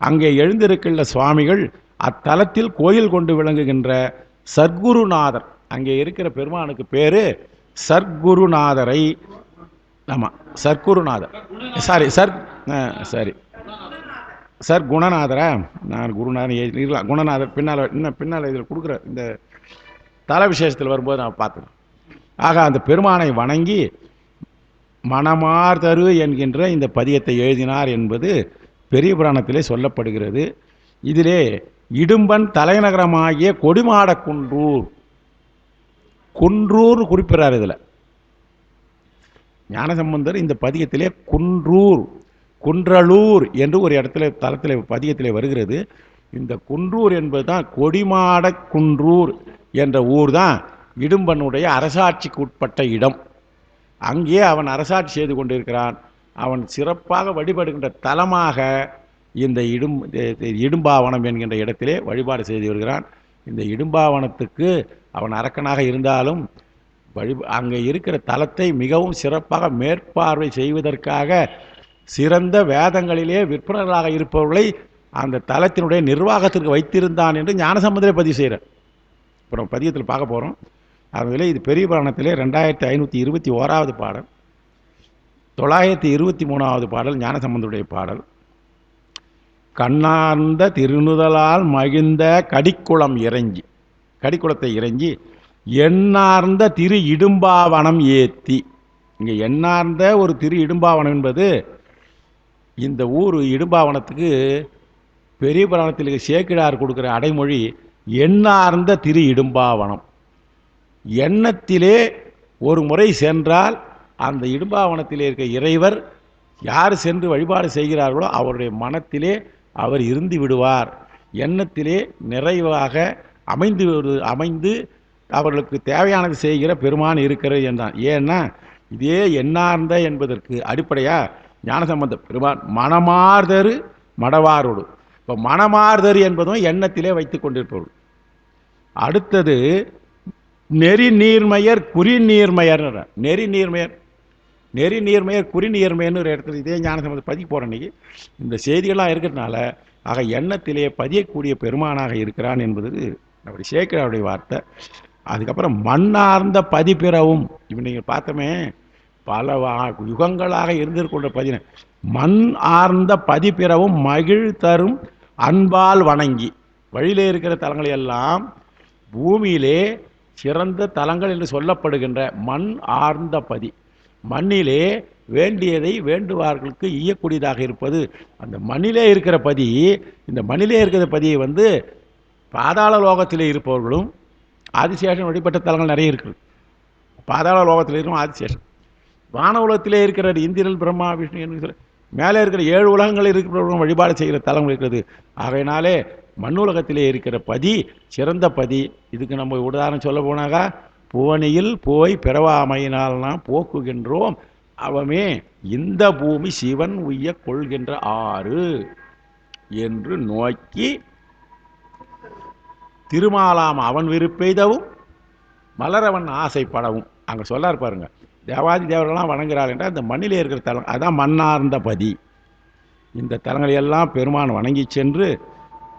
அங்கே எழுந்திருக்கின்ற சுவாமிகள் அத்தலத்தில் கோயில் கொண்டு விளங்குகின்ற சர்க்குருநாதர், அங்கே இருக்கிற பெருமானுக்கு பேரு சர்க்குருநாதரை, ஆமாம் சர்க்குருநாதர், சர் குணநாதரா, நான் குருநாதன் இருக்கலாம், குணநாதர் பின்னால் இதில் கொடுக்குற இந்த தல விசேஷத்தில் வரும்போது நான் பார்த்துக்கேன். ஆக அந்த பெருமானை வணங்கி மணமார்தரு என்கின்ற இந்த பதியத்தை எழுதினார் என்பது பெரிய புராணத்திலே சொல்லப்படுகிறது. இதிலே இடும்பன் தலைநகரமாகிய கொடிமாட குன்றூர் குறிப்பிடுறார். இதில் ஞானசம்பந்தர் இந்த பதியத்திலே குன்றலூர் என்று ஒரு இடத்துல தலத்திலே பதியத்திலே வருகிறது. இந்த குன்றூர் என்பது தான் கொடிமாட குன்றூர் என்ற ஊர் தான் இடும்பனுடைய அரசாட்சிக்கு உட்பட்ட இடம். அங்கே அவன் அரசாட்சி செய்து கொண்டிருக்கிறான். அவன் சிறப்பாக வழிபடுகின்ற தலமாக இந்த இடும்பாவனம் என்கின்ற இடத்திலே வழிபாடு செய்து வருகிறான். இந்த இடும்பாவனத்துக்கு அவன் அரக்கனாக இருந்தாலும் அங்கே இருக்கிற தலத்தை மிகவும் சிறப்பாக மேற்பார்வை செய்வதற்காக சிறந்த வேதங்களிலே விற்பனர்களாக இருப்பவர்களை அந்த தலத்தினுடைய நிர்வாகத்திற்கு வைத்திருந்தான் என்று ஞானசம்பந்தரே பதிவு செய்கிறார். இப்போ நம்ம பதியத்தில் பார்க்க போகிறோம். அதுவே இது பெரிய புராணத்திலே 2521வது பாடல், 923வது பாடல் ஞானசம்பந்தருடைய பாடல். கண்ணார்ந்த திருநுதலால் மகிழ்ந்த கடிக்குளம் இறங்கி, கடிக்குளத்தை இறங்கி எண்ணார்ந்த திரு இடும்பாவனம் ஏத்தி. இங்கே எண்ணார்ந்த ஒரு திரு இடும்பாவனம் என்பது இந்த ஊர் இடும்பாவனத்துக்கு பெரிய புராணத்தில் சேக்கிழார் கொடுக்குற அடைமொழி எண்ணார்ந்த திரு இடும்பாவனம். எண்ணத்திலே ஒரு முறை சென்றால் அந்த இடும்பாவனத்திலே இருக்க இறைவர் யார் சென்று வழிபாடு செய்கிறார்களோ அவருடைய மனத்திலே அவர் இருந்து விடுவார். எண்ணத்திலே நிறைவாக அமைந்து அவர்களுக்கு தேவையானது செய்கிற பெருமான் இருக்கிறது என்றான். ஏன்னா இதே எண்ணார்ந்த என்பதற்கு அடிப்படையா ஞானசம்பந்த பெருமான் மனமார்தரு மடவாரோடு. இப்போ மனமார்தரு என்பதும் எண்ணத்திலே வைத்துக் கொண்டிருப்பவர்கள். அடுத்தது நெறி நீர்மையர் குறி நீர்மையர். நெறி நீர்மையர் குறி நீர்மையர்னு ஒரு இடத்துல இதே ஞானசம்பந்த பதிக்க போகிற அன்றைக்கி இந்த செய்திகள்லாம் இருக்கிறதுனால ஆக எண்ணத்திலே பதியக்கூடிய பெருமானாக இருக்கிறான் என்பது அப்படி சேக்கிழாருடைய வார்த்தை. அதுக்கப்புறம் மண்ணார்ந்த பதிப்பிறவும், இப்போ நீங்கள் பார்த்தோமே பல யுகங்களாக இருந்திருக்கின்ற பதின மண் ஆர்ந்த பதிப்பிறவும் மகிழ் தரும் அன்பால் வணங்கி. வழியிலே இருக்கிற தலங்களை எல்லாம் பூமியிலே சிறந்த தலங்கள் என்று சொல்லப்படுகின்ற மண் ஆர்ந்த பதி, மண்ணிலே வேண்டியதை வேண்டுவார்களுக்கு ஈயக்கூடியதாக இருப்பது அந்த மண்ணிலே இருக்கிற பதி. இந்த மண்ணிலே இருக்கிற பதியை பாதாள லோகத்திலே இருப்பவர்களும் ஆதிசேஷன் வழிபட்ட தலங்கள் நிறைய இருக்குது. பாதாள லோகத்தில் இருக்கும் ஆதிசேஷன், வானவுலகத்திலே இருக்கிற இந்திரன் பிரம்மா விஷ்ணு என்று மேலே இருக்கிற 7 உலகங்களில் இருக்கிறவர்களும் வழிபாடு செய்கிற தலங்கள் இருக்கிறது. ஆகையினாலே மண்ணுலகத்திலே இருக்கிற பதி சிறந்த பதி. இதுக்கு நம்ம உதாரணம் சொல்ல போனாக்கா புவனியில் போய் பிறவாமையினால் நாம் போக்குகின்றோம் அவமே இந்த பூமி சிவன் உய்ய கொள்கின்ற ஆறு என்று நோக்கி திருமாலாம் அவன் விருப்பெய்தவும் மலரவன் ஆசைப்படவும். அங்கே சொல்லார் பாருங்க, தேவாதி தேவர்கள்லாம் வணங்குகிறாள் என்றால் இந்த மண்ணிலே இருக்கிற தலம், அதான் மண்ணார்ந்த பதி. இந்த தலங்களையெல்லாம் பெருமான் வணங்கி சென்று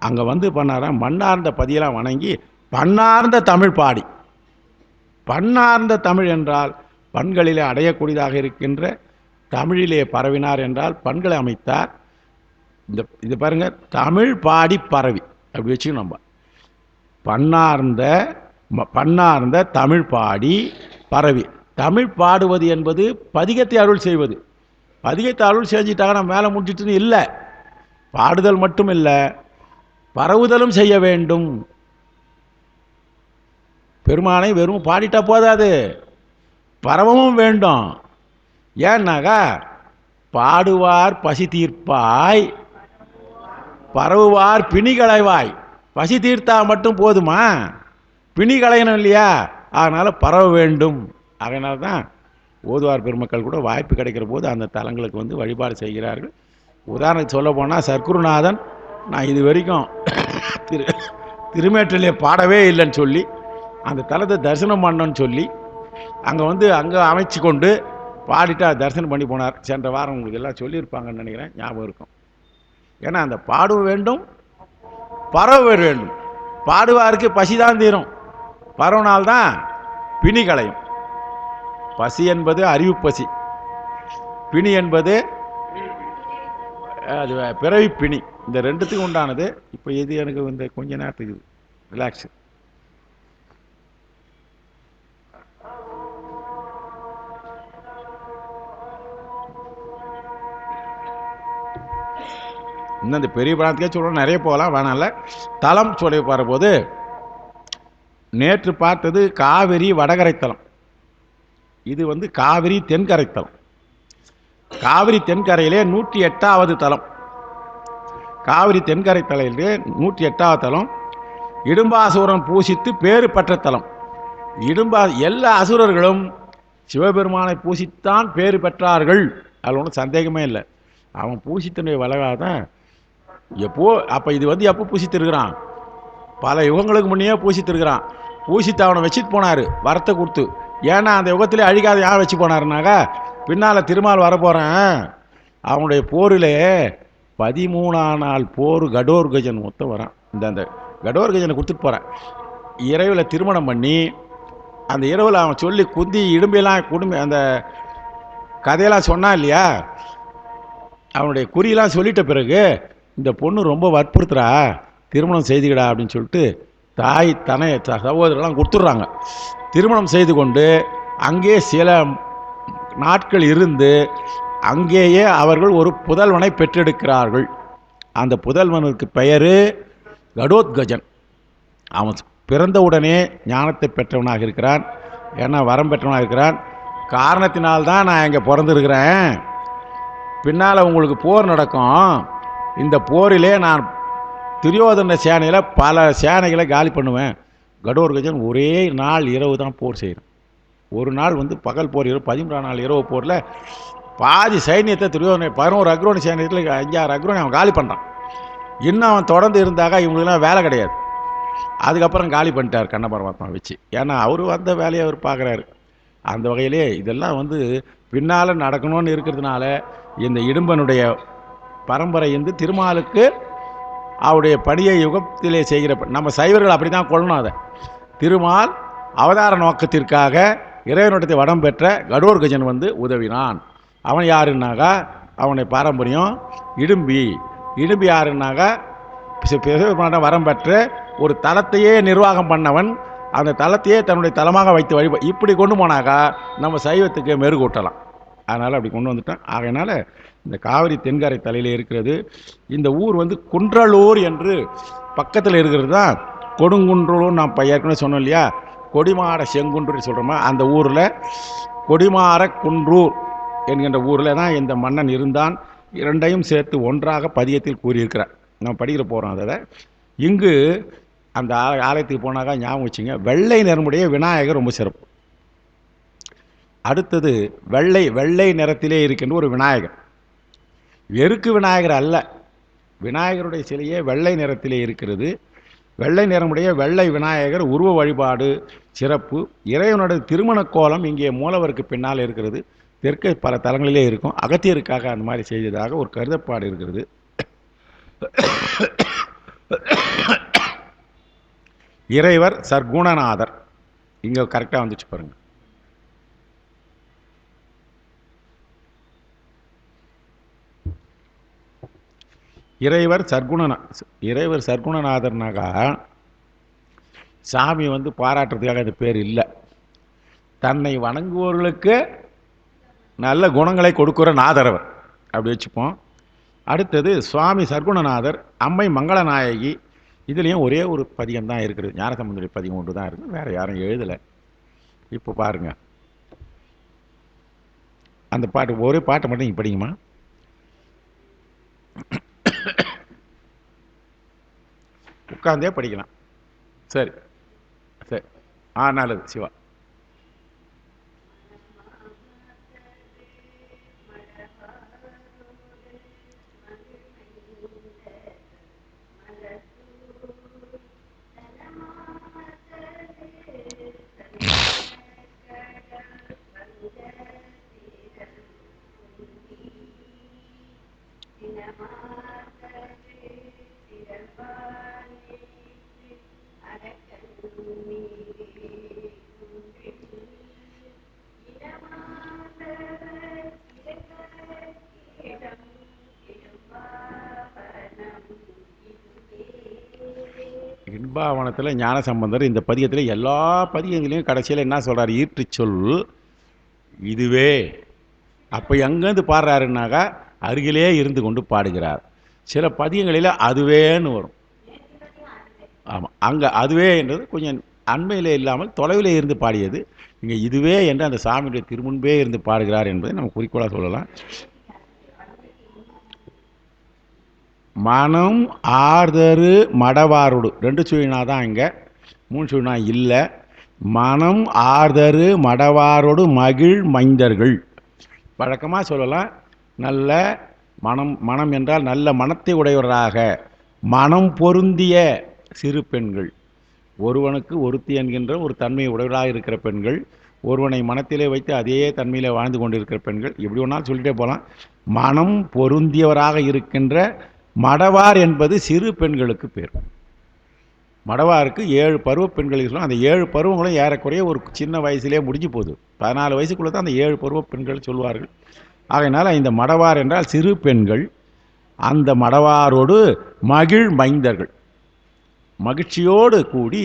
அங்கே பண்ணாராம் மண்ணார்ந்த பதியெல்லாம் வணங்கி பண்ணார்ந்த தமிழ் பாடி. பண்ணார்ந்த தமிழ் என்றால் பண்களிலே அடையக்கூடியதாக இருக்கின்ற தமிழிலே பரவினார் என்றால் பண்களை அமைத்தார். இது பாருங்க, தமிழ் பாடி பரவி அப்படி வச்சு நம்ம பண்ணார்ந்த தமிழ் பாடி பரவி. தமிழ் பாடுவது என்பது பதிகத்தை அருள் செய்வது. பதிகத்தை அருள் செஞ்சிட்டாங்க நம்ம மேலே முடிச்சிட்டுன்னு இல்லை, பாடுதல் மட்டும் இல்லை பரவுதலும் செய்ய வேண்டும். பெருமானை வெறும் பாடிட்டா போதாது, பரவவும் வேண்டும். ஏன்னாக்கா பாடுவார் பசி தீர்ப்பாய் பரவுவார் பிணி களைவாய். பசி தீர்த்தா மட்டும் போதுமா, பிணி களையணும் இல்லையா? அதனால் பரவ வேண்டும். அதனால தான் ஓதுவார் பெருமக்கள் கூட வாய்ப்பு கிடைக்கிற போது அந்த தலங்களுக்கு வழிபாடு செய்கிறார்கள். உதாரணத்துக்கு சொல்ல போனால் சர்க்குருநாதன் நான் இது வரைக்கும் திருமேற்றிலே பாடவே இல்லைன்னு சொல்லி அந்த தலத்தை தரிசனம் பண்ணணும்னு சொல்லி அங்கே அமைச்சு கொண்டு பாடிட்டு தரிசனம் பண்ணி போனார். சென்ற வாரம் உங்களுக்கு எல்லாம் சொல்லியிருப்பாங்கன்னு நினைக்கிறேன், ஞாபகம் இருக்கும். ஏன்னா அந்த பாட வேண்டும் பரவ வேண்டும். பாடுவாருக்கு பசி தான் தீரும், பரவனால்தான் பிணி களையும். பசி என்பது அறிவு பசி, பிணி என்பது அது பிறவி பிணி. இந்த ரெண்டுத்துக்கும் உண்டானது. இப்போ இது எனக்கு கொஞ்ச நேரத்துக்கு ரிலாக்ஸ். இன்னும் இந்த பெரிய படத்துக்கே சொல்ல நிறைய போகலாம், வேணாம்ல. தலம் சொல்ல போகிறபோது நேற்று பார்த்தது காவிரி வடகரைத்தலம், இது காவிரி தென்கரைத்தலம். காவிரி தென்கரையிலே 108வது தலம். காவிரி தென்கரை தலையிலே 108வது தலம் இடும்பாசூரன் பூசித்து பேறு பெற்ற தலம். எல்லா அசுரர்களும் சிவபெருமானை பூசித்தான் பேறு பெற்றார்கள், அதில் ஒன்றும் சந்தேகமே இல்லை. அவன் பூசித்தனுடைய வளகாதான் எப்போ. அப்போ இது எப்போ பூசித்திருக்கிறான்? பல யுகங்களுக்கு முன்னே பூசித்திருக்கிறான். பூசித்து அவனை வச்சுட்டு போனார் வரத்தை கொடுத்து. ஏன்னா அந்த யுகத்திலே அழிக்காத யார் வச்சு போனாருனாக்கா பின்னால் திருமால் வரப்போகிறேன், அவனுடைய போரிலே 13ஆம் நாள் போர் கடோர்கஜன் மொத்தம் வரான். அந்த கடோர்கஜனை கொடுத்துட்டு போகிறான். இரவில் திருமணம் பண்ணி அந்த இரவில் அவன் சொல்லி குந்தி இடும்பெல்லாம் குடும்ப அந்த கதையெல்லாம் சொன்னான் இல்லையா, அவனுடைய குறியெல்லாம் சொல்லிட்ட பிறகு இந்த பொண்ணு ரொம்ப வற்புறுத்துறா, திருமணம் செய்துக்கிடா அப்படின்னு சொல்லிட்டு தாய் தனைய சகோதரெல்லாம் கொடுத்துட்றாங்க. திருமணம் செய்து கொண்டு அங்கே சில நாட்கள் இருந்து அங்கேயே அவர்கள் ஒரு புதல்வனை பெற்றெடுக்கிறார்கள். அந்த புதல்வனுக்கு பெயர் கடோத்கஜன். அவன் பிறந்தவுடனே ஞானத்தை பெற்றவனாக இருக்கிறான். ஏன்னா வரம் பெற்றவனாக இருக்கிறான். காரணத்தினால்தான் நான் இங்கே பிறந்திருக்கிறேன். பின்னால் உங்களுக்கு போர் நடக்கும். இந்த போரிலே நான் துரியோதன சேனையில் பல சேனைகளை காலி பண்ணுவேன். கடோர்கஜன் ஒரே நாள் இரவு தான் போர் செய்யணும். ஒரு நாள் பகல் போர், 13ஆம் நாள் இரவு போரில் பாதி சைன்யத்தை துரியோதனை 11 அக்ரோனி சைன்யத்தில் 5-6 அக்ரோனி அவன் காலி பண்ணுறான். இன்னும் அவன் தொடர்ந்து இருந்தாக இவங்களுக்குலாம் வேலை கிடையாது. அதுக்கப்புறம் காலி பண்ணிட்டார் கண்ண பரமாத்மா வச்சு. ஏன்னா அவர் வந்த வேலையை அவர் பார்க்குறாரு. அந்த வகையிலே இதெல்லாம் பின்னால் நடக்கணும்னு இருக்கிறதுனால இந்த இடும்பனுடைய பரம்பரை திருமாலுக்கு அவருடைய பணியை யுகத்திலே செய்கிற நம்ம சைவர்கள் அப்படி தான் கொள்ளணும். அதை திருமால் அவதார நோக்கத்திற்காக இறைவனுடைய வடம் பெற்ற கடோர்கஜன் உதவினான். அவன் யாருன்னாக்கா அவனுடைய பாரம்பரியம் இடும்பி. இடும்பி யாருன்னாக்கா வரம் பெற்ற ஒரு தலத்தையே நிர்வாகம் பண்ணவன். அந்த தலத்தையே தன்னுடைய தலமாக வைத்து வழிப இப்படி கொண்டு போனாக்கா நம்ம சைவத்துக்கு மெருகூட்டலாம். அதனால் அப்படி கொண்டு வந்துட்டான். ஆகையினால இந்த காவிரி தென்கரை தலையில் இருக்கிறது. இந்த ஊர் குன்றலூர் என்று பக்கத்தில் இருக்கிறது தான் கொடுங்குன்றலூர். நான் ஏற்கனவே சொன்னோம் இல்லையா, கொடிமாட செங்குன்று சொல்கிறோமா, அந்த ஊரில் கொடிமாற குன்றூர் என்கின்ற ஊரில் தான் இந்த மன்னன் இருந்தான். இரண்டையும் சேர்த்து ஒன்றாக பதியத்தில் கூறியிருக்கிறார். நம்ம படிக்கிற போகிறோம். அதை இங்கு அந்த ஆலயத்துக்கு போனாக்கா ஞாபகம் வச்சுங்க, வெள்ளை நிறமுடைய விநாயகர் ரொம்ப சிறப்பு. அடுத்தது வெள்ளை நிறத்திலே இருக்கின்ற ஒரு விநாயகர். எருக்கு விநாயகர் அல்ல, விநாயகருடைய சிலையே வெள்ளை நிறத்திலே இருக்கிறது. வெள்ளை நிறமுடைய வெள்ளை விநாயகர் உருவ வழிபாடு சிறப்பு. இறைவனுடைய திருமண கோலம் இங்கே மூலவருக்கு பின்னால் இருக்கிறது. தெற்கு பல தலங்களிலே இருக்கும். அகத்தியருக்காக அந்த மாதிரி செய்ததாக ஒரு கருதப்பாடு இருக்கிறது. இறைவர் சர்க்குணநாதர். இங்கே கரெக்டாக வந்துச்சு பாருங்க. இறைவர் சர்க்குணநாதர்னாக்கா சாமி பாராட்டுறதுக்காக அது பேர் இல்லை. தன்னை வணங்குவோர்களுக்கு நல்ல குணங்களை கொடுக்குற நாதரவர் அப்படி வச்சுப்போம். அடுத்தது சுவாமி சர்க்குணநாதர், அம்மை மங்களநாயகி. இதுலேயும் ஒரே ஒரு பதிகம் தான் இருக்கிறது. ஞானசம்பந்தருடைய பதிகம் ஒன்று தான் இருக்குது, வேறு யாரும் எழுதலை. இப்போ பாருங்கள், அந்த பாட்டு ஒரே பாட்டை மட்டும் நீங்கள் படிங்கம்மா. உட்கார்ந்தே படிக்கலாம். சரி சரி, நல்லது. சிவா. இன்பாவனத்தில் ஞானசம்பந்தர் இந்த பதியத்தில் எல்லா பதியங்களையும் கடைசியில் என்ன சொல்கிறார்? ஈற்று சொல் இதுவே. அப்போ எங்கேருந்து பாடுறாருன்னாக்கா அருகிலே இருந்து கொண்டு பாடுகிறார். சில பதியங்களில் அதுவேன்னு வரும். ஆமாம், அங்கே அதுவே என்றது கொஞ்சம் அண்மையில் இல்லாமல் தொலைவில் இருந்து பாடியது. இங்கே இதுவே என்று அந்த சாமியுடைய திருமுன்பே இருந்து பாடுகிறார் என்பதை நம்ம குறிக்கோளாக சொல்லலாம். மனம் ஆர்தரு மடவாரோடு 2 சுழினா தான் இங்கே, 3 சுழினா இல்லை. மனம் ஆர்தரு மடவாரோடு மகிழ் மைந்தர்கள். வழக்கமாக சொல்லலாம், நல்ல மனம் என்றால் நல்ல மனத்தை உடையவராக, மனம் பொருந்திய சிறு பெண்கள். ஒருவனுக்கு ஒருத்தி என்கின்ற ஒரு தன்மை உடையவராக இருக்கிற பெண்கள் ஒருவனை மனத்திலே வைத்து அதே தன்மையில் வாழ்ந்து கொண்டிருக்கிற பெண்கள், இப்படி ஒன்றால் சொல்லிட்டே போகலாம். மனம் பொருந்தியவராக இருக்கின்ற மடவார் என்பது சிறு பெண்களுக்கு பேர். மடவாருக்கு 7 பருவ பெண்கள் சொல்லலாம். அந்த 7 பருவங்களும் ஏறக்குறைய ஒரு சின்ன வயசுலேயே முடிஞ்சு போகுது. 14 வயசுக்குள்ளே தான் அந்த 7 பருவ பெண்கள் சொல்வார்கள். ஆகையினால் இந்த மடவார் என்றால் சிறு பெண்கள். அந்த மடவாரோடு மகிழ் மைந்தர்கள், மகிழ்ச்சியோடு கூடி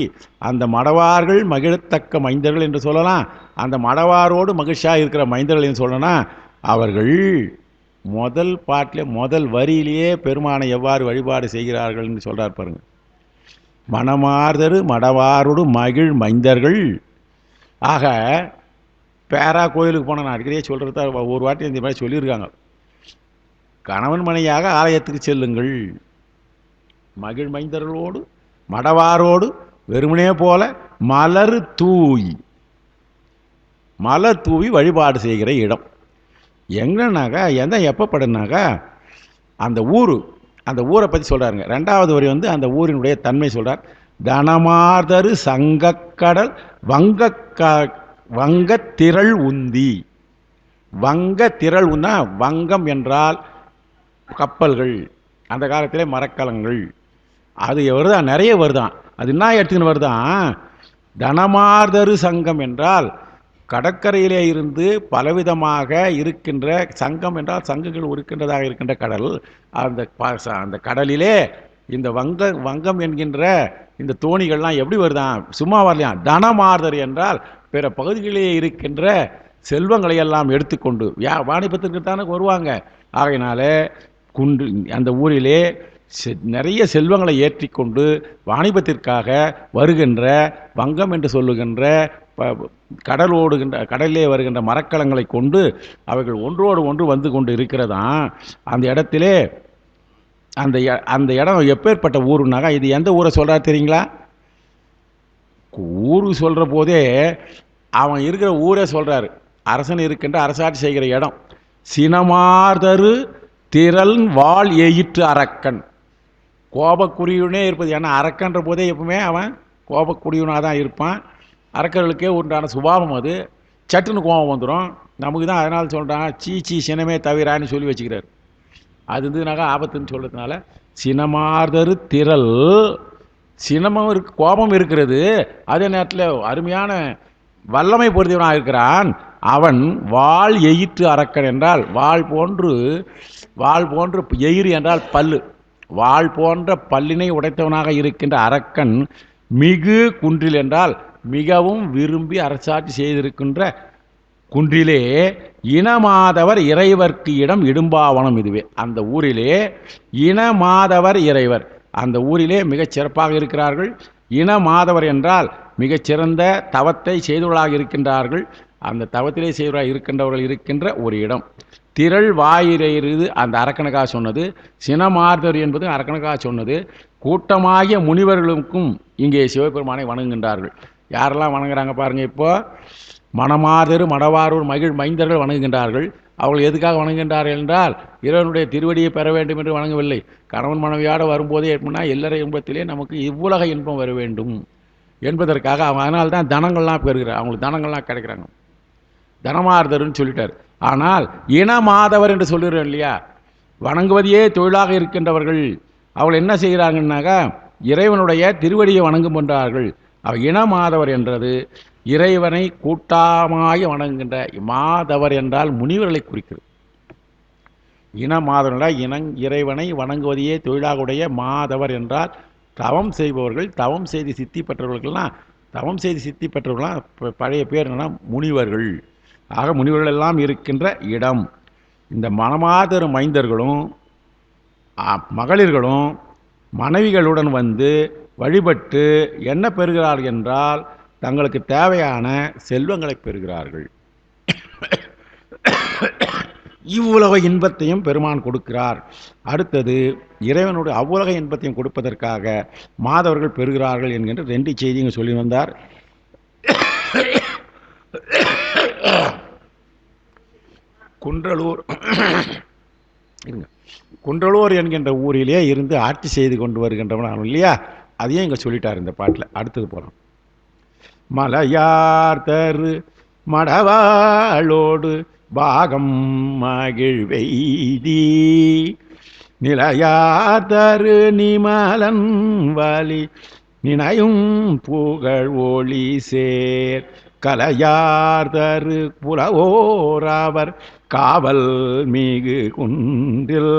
அந்த மடவார்கள் மகிழத்தக்க மைந்தர்கள் என்று சொல்லலாம். அந்த மடவாரோடு மகிழ்ச்சியாக இருக்கிற மைந்தர்கள் என்று சொல்லலாம். அவர்கள் முதல் பாட்டில் முதல் வரியிலேயே பெருமானை எவ்வாறு வழிபாடு செய்கிறார்கள் என்று சொல்கிறார் பாருங்க. மணமார்தரு மடவாரோடு மகிழ் மைந்தர்கள். ஆக பேரா கோயிலுக்கு போனால் நான் அடிக்கடியே சொல்கிறது தான், ஒரு வாட்டி இந்த மாதிரி சொல்லியிருக்காங்க. கணவன் மனையாக ஆலயத்துக்கு செல்லுங்கள், மகிழ் மைந்தர்களோடு மடவாரோடு வெறுமனே போல மலர் தூவி வழிபாடு செய்கிற இடம் எங்கன்னாக்கா எந்த எப்பப்படுனாக்கா அந்த ஊரை பற்றி சொல்கிறாருங்க. 2வது வரி அந்த ஊரினுடைய தன்மை சொல்கிறார். தனமார்தரு சங்கக்கடல் வங்கத்திரள் உந்தி. வங்கத்திரள் உன்னா வங்கம் என்றால் கப்பல்கள், அந்த காலத்திலே மரக்கலங்கள், அது வருதான், நிறைய வருதான். அது என்ன எடுத்துன்னு வருதான், தனமார்தரு சங்கம் என்றால் கடற்கரையிலே இருந்து பலவிதமாக இருக்கின்ற, சங்கம் என்றால் சங்கங்கள் இருக்கின்றதாக இருக்கின்ற கடல். அந்த கடலிலே இந்த வங்கம் என்கின்ற இந்த தோணிகள்லாம் எப்படி வருதான், சும்மா வரலையா. தனமார்தர் என்றால் பிற பகுதிகளிலே இருக்கின்ற செல்வங்களை எல்லாம் எடுத்துக்கொண்டு வாணிபத்திற்கு தானே வருவாங்க. ஆகையினால அந்த ஊரிலே நிறைய செல்வங்களை ஏற்றிக்கொண்டு வாணிபத்திற்காக வருகின்ற வங்கம் என்று சொல்லுகின்ற கடலிலே வருகின்ற மரக்கலங்களை கொண்டு அவைகள் ஒன்றோடு ஒன்று வந்து கொண்டு இருக்கிறதாம். அந்த இடத்திலே அந்த இடம் எப்பேற்பட்ட ஊருனாக்கா, இது எந்த ஊரை சொல்கிறா தெரியுங்களா? ஊரு சொல்கிற போதே அவன் இருக்கிற ஊரே சொல்கிறாரு. அரசன் இருக்கின்ற அரசாட்சி செய்கிற இடம். சினமார்தரு திரள் வாழ் எயிற்று அரக்கன். கோபக்குடியுனே இருப்பது. ஏன்னா அரக்கன்ற போதே எப்பவுமே அவன் கோபக்குடியுனாக தான் இருப்பான். அரக்கர்களுக்கே உண்டான சுபாவம் அது. சட்டுன்னு கோபம் வந்துடும். நமக்கு தான் அதனால் சொல்கிறான் சீச்சி சினமே தவிரான்னு சொல்லி வச்சுக்கிறார். அது இருந்ததுனாக்கா ஆபத்துன்னு சொல்கிறதுனால சினமார்தரு திரள், சினமும் இருக்கு, கோபம் இருக்கிறது, அதே நேரத்தில் அருமையான வல்லமை பொருந்தியவனாக இருக்கிறான். அவன் வாழ் எயிற்று அரக்கன் என்றால் வாள் போன்று எயிறு என்றால் பல்லு, வாள் போன்ற பல்லினை உடைத்தவனாக இருக்கின்ற அரக்கன். மிகு குன்றில் என்றால் மிகவும் விரும்பி அரசாட்சி செய்திருக்கின்ற குன்றிலே இனமாதவர் இறைவர்க்கு இடம் இடும்பாவனம். இதுவே அந்த ஊரிலே இனமாதவர் இறைவர், அந்த ஊரிலே மிகச் சிறப்பாக இருக்கிறார்கள். இனமாதவர் என்றால் மிகச்சிறந்த தவத்தை செய்தவர்களாக இருக்கின்றார்கள். அந்த தவத்திலே செய்தவர்களாக இருக்கின்றவர்கள் இருக்கின்ற ஒரு இடம். திரள் வாயிலிருந்து அந்த அரக்கனுக்காக சொன்னது. சினமார்தர் என்பது அரக்கனுக்காக சொன்னது. கூட்டமாகிய முனிவர்களுக்கும் இங்கே சிவபெருமானை வணங்குகின்றார்கள். யாரெல்லாம் வணங்குறாங்க பாருங்க. இப்போ மணமார்தரு மடவாரூர் மகிழ் மைந்தர்கள் வணங்குகின்றார்கள். அவர்கள் எதுக்காக வணங்குகின்றார்கள் என்றால் இறைவனுடைய திருவடியை பெற வேண்டும் என்று வணங்கவில்லை. கணவன் மனைவியோடு வரும்போதே எப்படின்னா எல்லார இன்பத்திலே நமக்கு இவ்வுலக இன்பம் வர வேண்டும் என்பதற்காக. அதனால தான் தனங்கள்லாம் பெறுகிறார், அவங்களுக்கு தனங்கள்லாம் கிடைக்கிறாங்க. தனமார்தருன்னு சொல்லிட்டார். ஆனால் இனமாதவர் என்று சொல்லுகிறோம் இல்லையா, வணங்குவதையே தொழிலாக இருக்கின்றவர்கள் அவர்கள் என்ன செய்கிறாங்கன்னாக்கா இறைவனுடைய திருவடியை வணங்குகின்றார்கள். இனமாதவர் என்றது இறைவனை கூட்டமாய் வணங்குகின்ற. மாதவர் என்றால் முனிவர்களை குறிக்கிறது. இனமாதவர் இறைவனை வணங்குவதையே தொழிலாக உடைய மாதவர் என்றால் தவம் செய்பவர்கள், தவம் செய்து சித்தி பெற்றவர்கள்லாம், தவம் செய்து சித்தி பெற்றவர்கள்லாம் பழைய பேர் என்னன்னா முனிவர்கள். ஆக முனிவர்கள் எல்லாம் இருக்கின்ற இடம். இந்த மணமாதரு மைந்தர்களும் மகளிர்களும் மனைவிகளுடன் வந்து வழிபட்டு என்ன பெறுகிறார்கள் என்றால் தங்களுக்கு தேவையான செல்வங்களை பெறுகிறார்கள். இவ்வுலக இன்பத்தையும் பெருமான் கொடுக்கிறார். அடுத்தது இறைவனுடைய அவ்வுலக இன்பத்தையும் கொடுப்பதற்காக மாதவர்கள் பெறுகிறார்கள் என்கின்ற 2 செய்திங்க சொல்லி வந்தார். குன்றலூர் என்கின்ற ஊரிலே இருந்து ஆட்சி செய்து கொண்டு வருகின்றவன் இல்லையா, அதையும் இங்கே சொல்லிட்டார் இந்த பாட்டில். அடுத்தது போகிறோம். மலையார் தரு மடவாளோடு பாகம் மகிழ்வெய்தி நிலையாதரு நிமலன் வலி நினையும் புகழ் ஒளி சேர் கலையார்தரு புலவோராவர் காவல் மிகு குன்றில்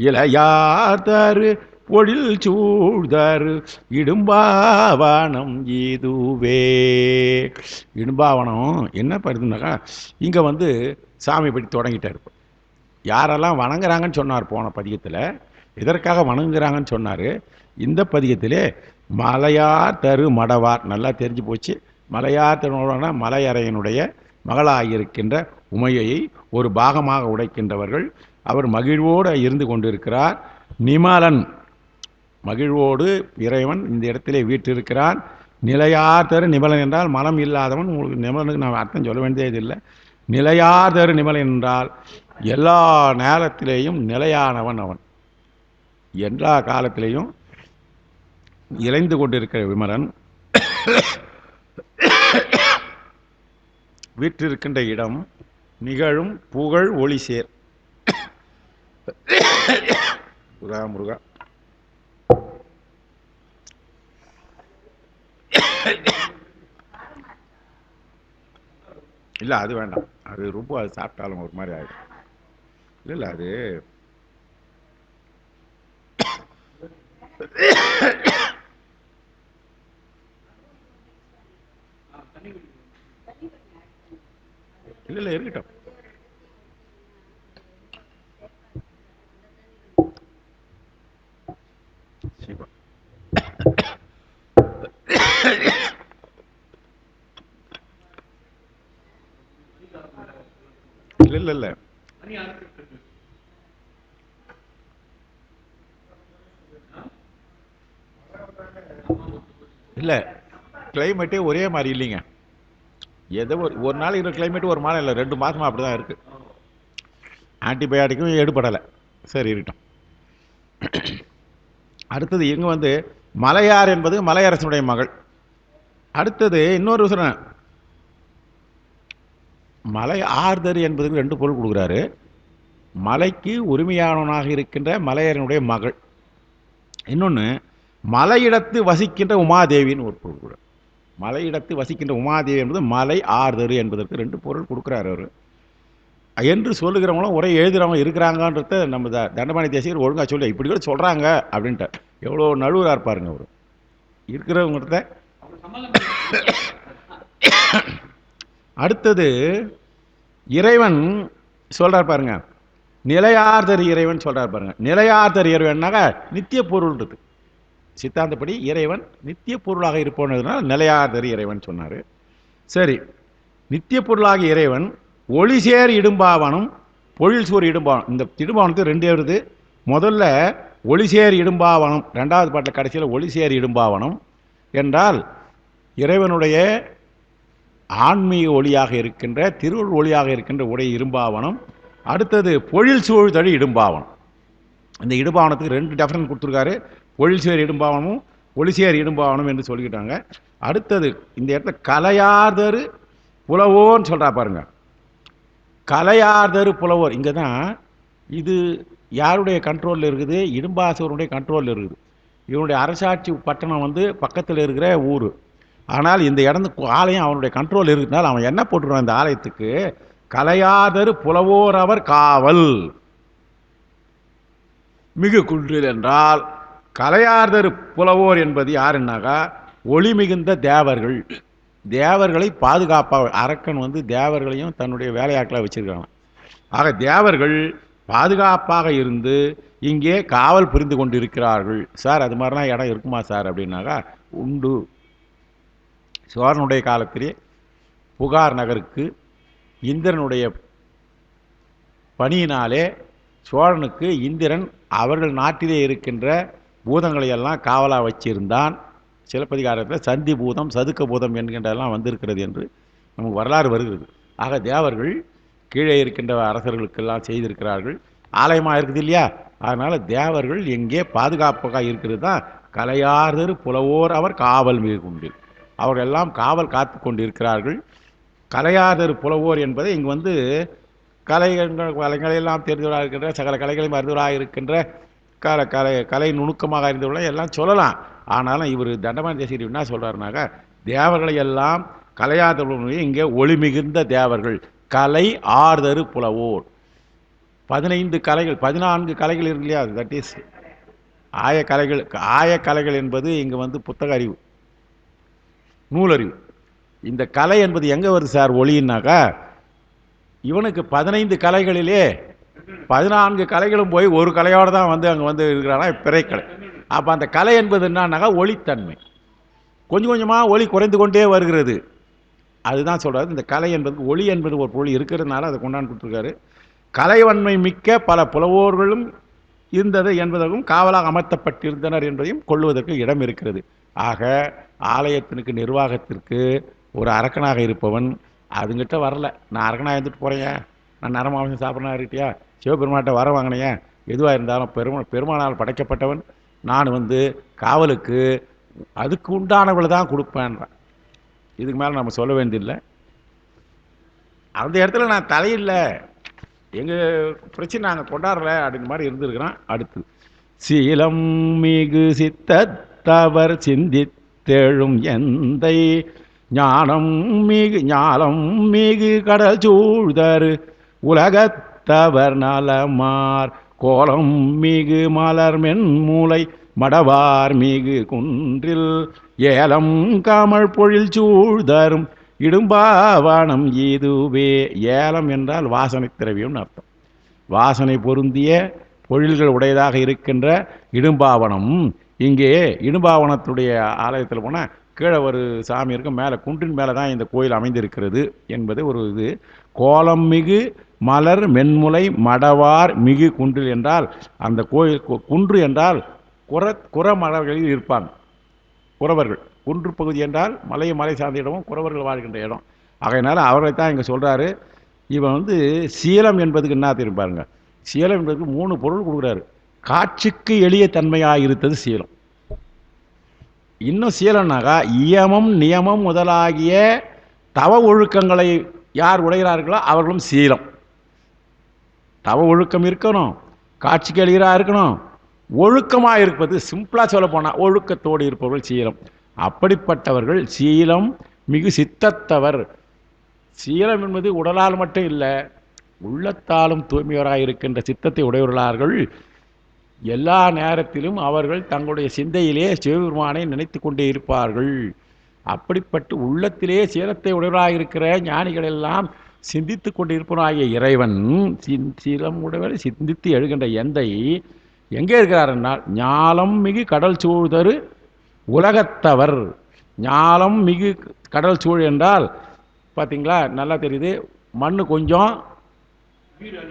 இளையார்தரு பொழில் சூழ்தரு இடும்பாவனம் இதுவே. இடும்பாவனம் என்ன படுதுனாக்கா, இங்கே வந்து சாமி படி தொடங்கிட்டார். யாரெல்லாம் வணங்குறாங்கன்னு சொன்னார் போன பதிகத்தில், எதற்காக வணங்குறாங்கன்னு சொன்னார். இந்த பதிகத்திலே மலையார் தரு மடவார் நல்லா தெரிஞ்சு போச்சு. மலையார் தருனா மலையறையனுடைய மகளாகியிருக்கின்ற உமையை ஒரு பாகமாக உடைக்கின்றவர்கள். அவர் மகிழ்வோடு இருந்து கொண்டிருக்கிறார். நிமலன் மகிழ்வோடு இறைவன் இந்த இடத்திலே வீற்றிருக்கிறான். நிலையார் தரு நிமலன் என்றால் மலம் இல்லாதவன். உங்களுக்கு நிமலனுக்கு நான் அர்த்தம் சொல்ல வேண்டியதில்லை. நிலையார் தரு நிமலன் என்றால் எல்லா நேரத்திலேயும் நிலையானவன் அவன், எல்லா காலத்திலேயும் இறைந்து கொண்டிருக்கிற விமலன் வீற்றிருக்கின்ற இடம் நிகழும் புகழ் ஒளி சேர். முருகா முருகா. இல்லை அது வேண்டாம், அது ரொம்ப அது சாப்பிட்டாலும் ஒரு மாதிரி ஆகிடும். இல்லை அது இல்லை இருக்கட்டும். இல்லை இல்லை இல்லை கிளைமேட்டே ஒரே மாதிரி இல்லைங்க. ஏதோ ஒரு நாள் இருக்கிற கிளைமேட் ஒரு மாதம் இல்லை, 2 மாதமாக அப்படி தான் இருக்குது. ஆன்டிபயாட்டிக்கும் எடுபடலை. சரி இருக்கட்டும். அடுத்தது இங்கே வந்து மலையார் என்பது மலையரசனுடைய மகள். அடுத்தது இன்னொரு சொன்ன மலை ஆர்தர் என்பதுக்கு 2 பொருள் கொடுக்குறாரு. மலைக்கு உரிமையானவனாக இருக்கின்ற மலையரனுடைய மகள், இன்னொன்று மலையிடத்து வசிக்கின்ற உமாதேவின்னு ஒரு பொருள் கொடுக்குறார். மலையிடத்து வசிக்கின்ற உமாதேவி என்பது மலை ஆர்தரு என்பதற்கு 2 பொருள் கொடுக்குறாரு அவர். என்று சொல்லுகிறவங்களும் ஒரே எழுதுகிறவங்க இருக்கிறாங்கன்றத நம்ம தண்டபாணி தேசிகர் ஒழுங்காக சொல்லி இப்படி கூட சொல்கிறாங்க அப்படின்ட்டு எவ்வளோ நழுவராக இருப்பாருங்க அவர் இருக்கிறவங்கிறத. அடுத்தது இறைவன் சொல்கிறார் பாருங்க, நிலையார்தர் இறைவன் சொல்கிறார் பாருங்க. நிலையார்தர் இறைவன்னாக நித்திய பொருள்ன்றது சித்தாந்தப்படி இறைவன் நித்திய பொருளாக இருப்போன்றதுனால நிலையார்தர் இறைவன் சொன்னார். சரி, நித்திய பொருளாக இறைவன் ஒளிசேர் இடும்பாவனம் பொழில் சூர் இடும்பாவனம். இந்த இடும்பாவனத்துக்கு 2 வருது. முதல்ல ஒளிசேர் இடும்பாவனம், 2வது பாட்டில் கடைசியில் ஒளிசேர் இடும்பாவனம் என்றால் இறைவனுடைய ஆன்மீக ஒளியாக இருக்கின்ற திருவுள் ஒளியாக இருக்கின்ற உடைய இரும்பாவனம். அடுத்தது பொழில் சூழ்தழி இடும்பாவனம். இந்த இடும்பாவனத்துக்கு 2 டெஃபரன்ஸ் கொடுத்துருக்காரு. பொழில்சேர் இடும்பாவனமும் ஒளிசேர் இடும்பாவனம் என்று சொல்லிக்கிட்டாங்க. அடுத்தது இந்த இடத்துல கலையார்தரு புலவோன்னு சொல்கிறா பாருங்க. கலையார்தரு புலவோர் இங்கே தான் இது யாருடைய கண்ட்ரோலில் இருக்குது? இடும்பாசூருடைய கண்ட்ரோலில் இருக்குது. இவனுடைய அரசாட்சி பட்டணம் வந்து பக்கத்தில் இருக்கிற ஊர். ஆனால் இந்த இடம் ஆலயம் அவனுடைய கண்ட்ரோல் இருக்கிறதுனால அவன் என்ன போட்டுருவான் இந்த ஆலயத்துக்கு? கலையாதரு புலவோர் அவர் காவல் மிகு குன்றில் என்றால் கலையார்தரு புலவோர் என்பது யாருன்னாக்கா ஒளி மிகுந்த தேவர்கள். தேவர்களை பாதுகாப்பாக அரக்கன் வந்து தேவர்களையும் தன்னுடைய வேலையாட்களை வச்சிருக்காங்க. ஆக தேவர்கள் பாதுகாப்பாக இருந்து இங்கே காவல் புரிந்து கொண்டு இருக்கிறார்கள். சார் அது மாதிரிலாம் இடம் இருக்குமா சார் அப்படின்னாக்கா உண்டு. சோழனுடைய காலத்திலே புகார் நகருக்கு இந்திரனுடைய பணியினாலே சோழனுக்கு இந்திரன் அவர்கள் நாட்டிலே இருக்கின்ற பூதங்களை எல்லாம் காவலாக வச்சிருந்தான். சிலப்பதிகாரத்தில் சந்தி பூதம் சதுக்க பூதம் என்கின்றதெல்லாம் வந்திருக்கிறது என்று நமக்கு வரலாறு வருகிறது. ஆக தேவர்கள் கீழே இருக்கின்ற அரசர்களுக்கெல்லாம் செய்திருக்கிறார்கள். ஆலயமாக இருக்குது இல்லையா? அதனால் தேவர்கள் எங்கே பாதுகாப்பாக இருக்கிறது தான் கலையார்தரு புலவோர் அவர் காவல் மிகு குன்றில். அவர்கள் எல்லாம் காவல் காத்து கொண்டு இருக்கிறார்கள். கலையாதர் புலவோர் என்பதை இங்கு வந்து கலைகளெல்லாம் தெரிந்தவராக இருக்கின்ற சகல கலைகளையும் அறிந்தவராக இருக்கின்ற கலை நுணுக்கமாக அறிந்தவர்களாக எல்லாம் சொல்லலாம். ஆனாலும் இவர் தண்டபாணி தேசிகர் என்ன சொல்றாருனாக்கா, தேவர்களை எல்லாம் கலையாதவர்கள் இங்கே ஒளி மிகுந்த தேவர்கள் கலை ஆர்தரு புலவோர். 15 கலைகள் 14 கலைகள் இருக்கு இல்லையா, தட் இஸ் ஆயக்கலைகள். ஆயக்கலைகள் என்பது இங்கே வந்து புத்தக அறிவு, நூலறிவு. இந்த கலை என்பது எங்கே வருது சார் ஒளின்னாக்கா, இவனுக்கு 15 கலைகளிலே 14 கலைகளும் போய் ஒரு கலையோடு தான் வந்து அங்கே வந்து இருக்கிறானா பிறைக்கலை. அப்போ அந்த கலை என்பது என்னன்னாக்கா ஒளித்தன்மை. கொஞ்சம் கொஞ்சமாக ஒளி குறைந்து கொண்டே வருகிறது. அதுதான் சொல்கிறாரு, இந்த கலை என்பது ஒளி என்பது ஒரு பொருள் இருக்கிறதுனால அதை கொண்டாந்து கொடுத்துருக்காரு. கலைவன்மை மிக்க பல புலவோர்களும் இருந்தது என்பதற்கும் காவலாக அமர்த்தப்பட்டிருந்தனர் என்பதையும் கொள்வதற்கு இடம் இருக்கிறது. ஆக ஆலயத்திற்கு நிர்வாகத்திற்கு ஒரு அரக்கனாக இருப்பவன் அதுங்கிட்ட வரல, நான் அரக்கனாக இருந்துட்டு போகிறேன், நான் நரமாவசம் சாப்பிட்றனா இருக்கிட்டியா, சிவபெருமான்கிட்ட வர வாங்கினேன், எதுவாக இருந்தாலும் பெருமானால் படைக்கப்பட்டவன் நான் வந்து காவலுக்கு அதுக்கு உண்டானவளை தான் கொடுப்பேன்றான். இதுக்கு மேலே நம்ம சொல்ல வேண்டியதில்லை. அந்த இடத்துல நான் தலையில்லை, எங்கள் பிரச்சனை நாங்கள் கொண்டாடல அப்படின்ற மாதிரி இருந்திருக்கிறான். அடுத்து சீலம் மிகு சித்தத்தவர் சிந்தித்தெழும் எந்தை ஞானம் மிகு கடல் சூழ்தரு உலகத்தவர் நலமார் கோலம் மிகு மலர் மென்மூலை மடவார் மிகு குன்றில் ஏலம் கமழ் பொழில் சூழ்தரும் இடும்பாவனம் இதுவே. ஏலம் என்றால் வாசனை திரவியம்னு அர்த்தம். வாசனை பொருந்திய பொழில்கள் உடையதாக இருக்கின்ற இடும்பாவனம். இங்கே இடும்பாவனத்துடைய ஆலயத்தில் போனால் கீழே ஒரு சாமி இருக்கும், மேலே குன்றின் மேலே தான் இந்த கோயில் அமைந்திருக்கிறது என்பது ஒரு இது. கோலம் மிகு மலர் மென்முலை மடவார் மிகு குன்றில் என்றால் அந்த கோயில் குன்று என்றால் குறமலர்களில் இருப்பாங்க குறவர்கள். குன்று பகுதி என்றால் மலை சார்ந்த இடமும் குறவர்கள் வாழ்கின்ற இடம். ஆகையினால அவரை தான் இங்கே சொல்கிறாரு. இவன் வந்து சீலம் என்பதுக்கு என்ன தெரியுப்பாருங்க, சீலம் என்பதுக்கு 3 பொருள் கொடுக்குறாரு. காட்சிக்கு எளிய தன்மையாக இருந்தது சீலம். இன்னும் சீலம்னாக்கா இயமம் நியமம் முதலாகிய தவ ஒழுக்கங்களை யார் உடைகிறார்களோ அவர்களும் சீலம். தவ ஒழுக்கம் இருக்கணும், காட்சிக்கு எளியராக இருக்கணும், ஒழுக்கமாக இருப்பது, சிம்பிளாக சொல்ல போனால் ஒழுக்கத்தோடு இருப்பவர்கள் சீலம். அப்படிப்பட்டவர்கள் சீலம் மிகு சித்தத்தவர். சீலம் என்பது உடலால் மட்டும் இல்லை, உள்ளத்தாலும் தூய்மையவராக இருக்கின்ற சித்தத்தை உடையவர்களார்கள். எல்லா நேரத்திலும் அவர்கள் தங்களுடைய சிந்தையிலே சிவபெருமானை நினைத்து கொண்டே இருப்பார்கள். அப்படிப்பட்டு உள்ளத்திலே சீலத்தை உடையவராக இருக்கிற ஞானிகள் எல்லாம் சிந்தித்து கொண்டு இருப்பவனாகிய இறைவன் சீலம் உடையவரை சிந்தித்து எழுகின்ற எந்தை எங்கே இருக்கிறார்? ஞாலம் மிகு கடல் சூழ்தரு உலகத்தவர். ஞாலம் மிகு கடல் சூழ் என்றால் பார்த்தீங்களா, நல்லா தெரியுது. மண் கொஞ்சம்,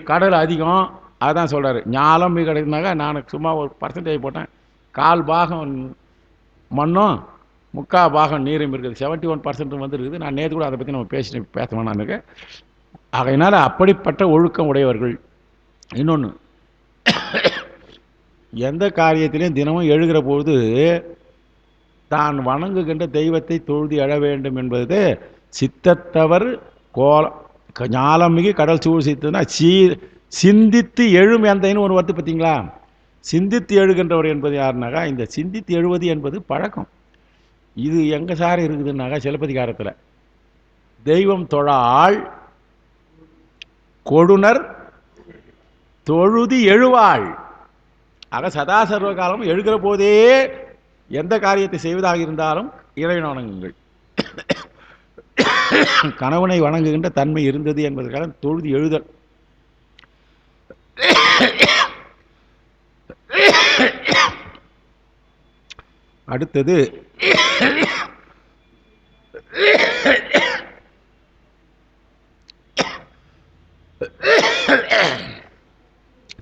கடல் அதிகம், அதுதான் சொல்கிறாரு. ஞாலம் மிகு கிடைக்குனாக்கா நான் சும்மா ஒரு பர்சன்டேஜ் போட்டேன். 1/4 பாகம் மண்ணும் 3/4 பாகம் நீரும் இருக்குது. 71% வந்து இருக்குது. நான் நேற்று கூட அதை பற்றி நம்ம பேச நான் இருக்கேன். ஆகையினால அப்படிப்பட்ட ஒழுக்கம் உடையவர்கள். இன்னொன்று, எந்த காரியத்திலையும் தினமும் எழுகிற போது தான் வணங்குகின்ற தெய்வத்தை தொழுதி எழ வேண்டும் என்பது சித்தத்தவர் ஞாலம் மிகு கடல் சூழ் சித்தனா சிந்தித்து எழும் எந்தைன்னு ஒரு வருது பார்த்தீங்களா. சிந்தித்து எழுகின்றவர் என்பது யாருனாக்கா, இந்த சிந்தித்து எழுவது என்பது பழக்கம். இது எங்கே சார் இருக்குதுன்னாக்கா சிலப்பதிகாரத்தில் தெய்வம் தொழாள் கொடுனர் தொழுதி எழுவாள். ஆக சதா சர்வ காலம் எழுகிற போதே எந்த காரியத்தை செய்வதாக இருந்தாலும் இறைவனை வணங்குங்கள். கணவனை வணங்குகின்ற தன்மை இருந்தது என்பதற்காக தொழுது எழுதல். அடுத்தது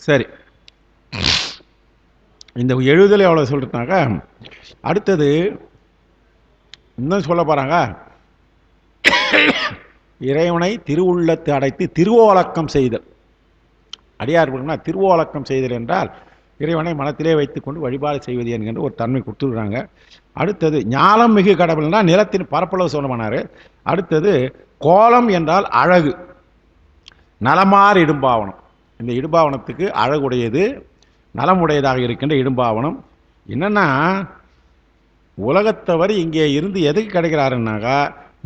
சரி, இந்த எழுதலை எவ்வளோ சொல்லிட்டாங்க. அடுத்தது இன்னும் சொல்ல போகிறாங்க, இறைவனை திருவுள்ளத்தை அடைத்து திருவோலக்கம் செய்தல். அடியார் திருவோலக்கம் செய்தல் என்றால் இறைவனை மனத்திலே வைத்துக்கொண்டு வழிபாடு செய்வது என்கின்ற ஒரு தன்மை கொடுத்துருக்காங்க. அடுத்தது ஞானம் மிகு கடவுள்னா நிலத்தின் பரப்பளவு சொல்லமானார். அடுத்தது கோலம் என்றால் அழகு. நலமார் இடும்பாவனம், இந்த இடும்பாவனத்துக்கு அழகுடையது, நலமுடையதாக இருக்கின்ற இடும்பாவனம். என்னன்னா, உலகத்தவர் இங்கே இருந்து எதுக்கு கிடைக்கிறாருன்னாக்கா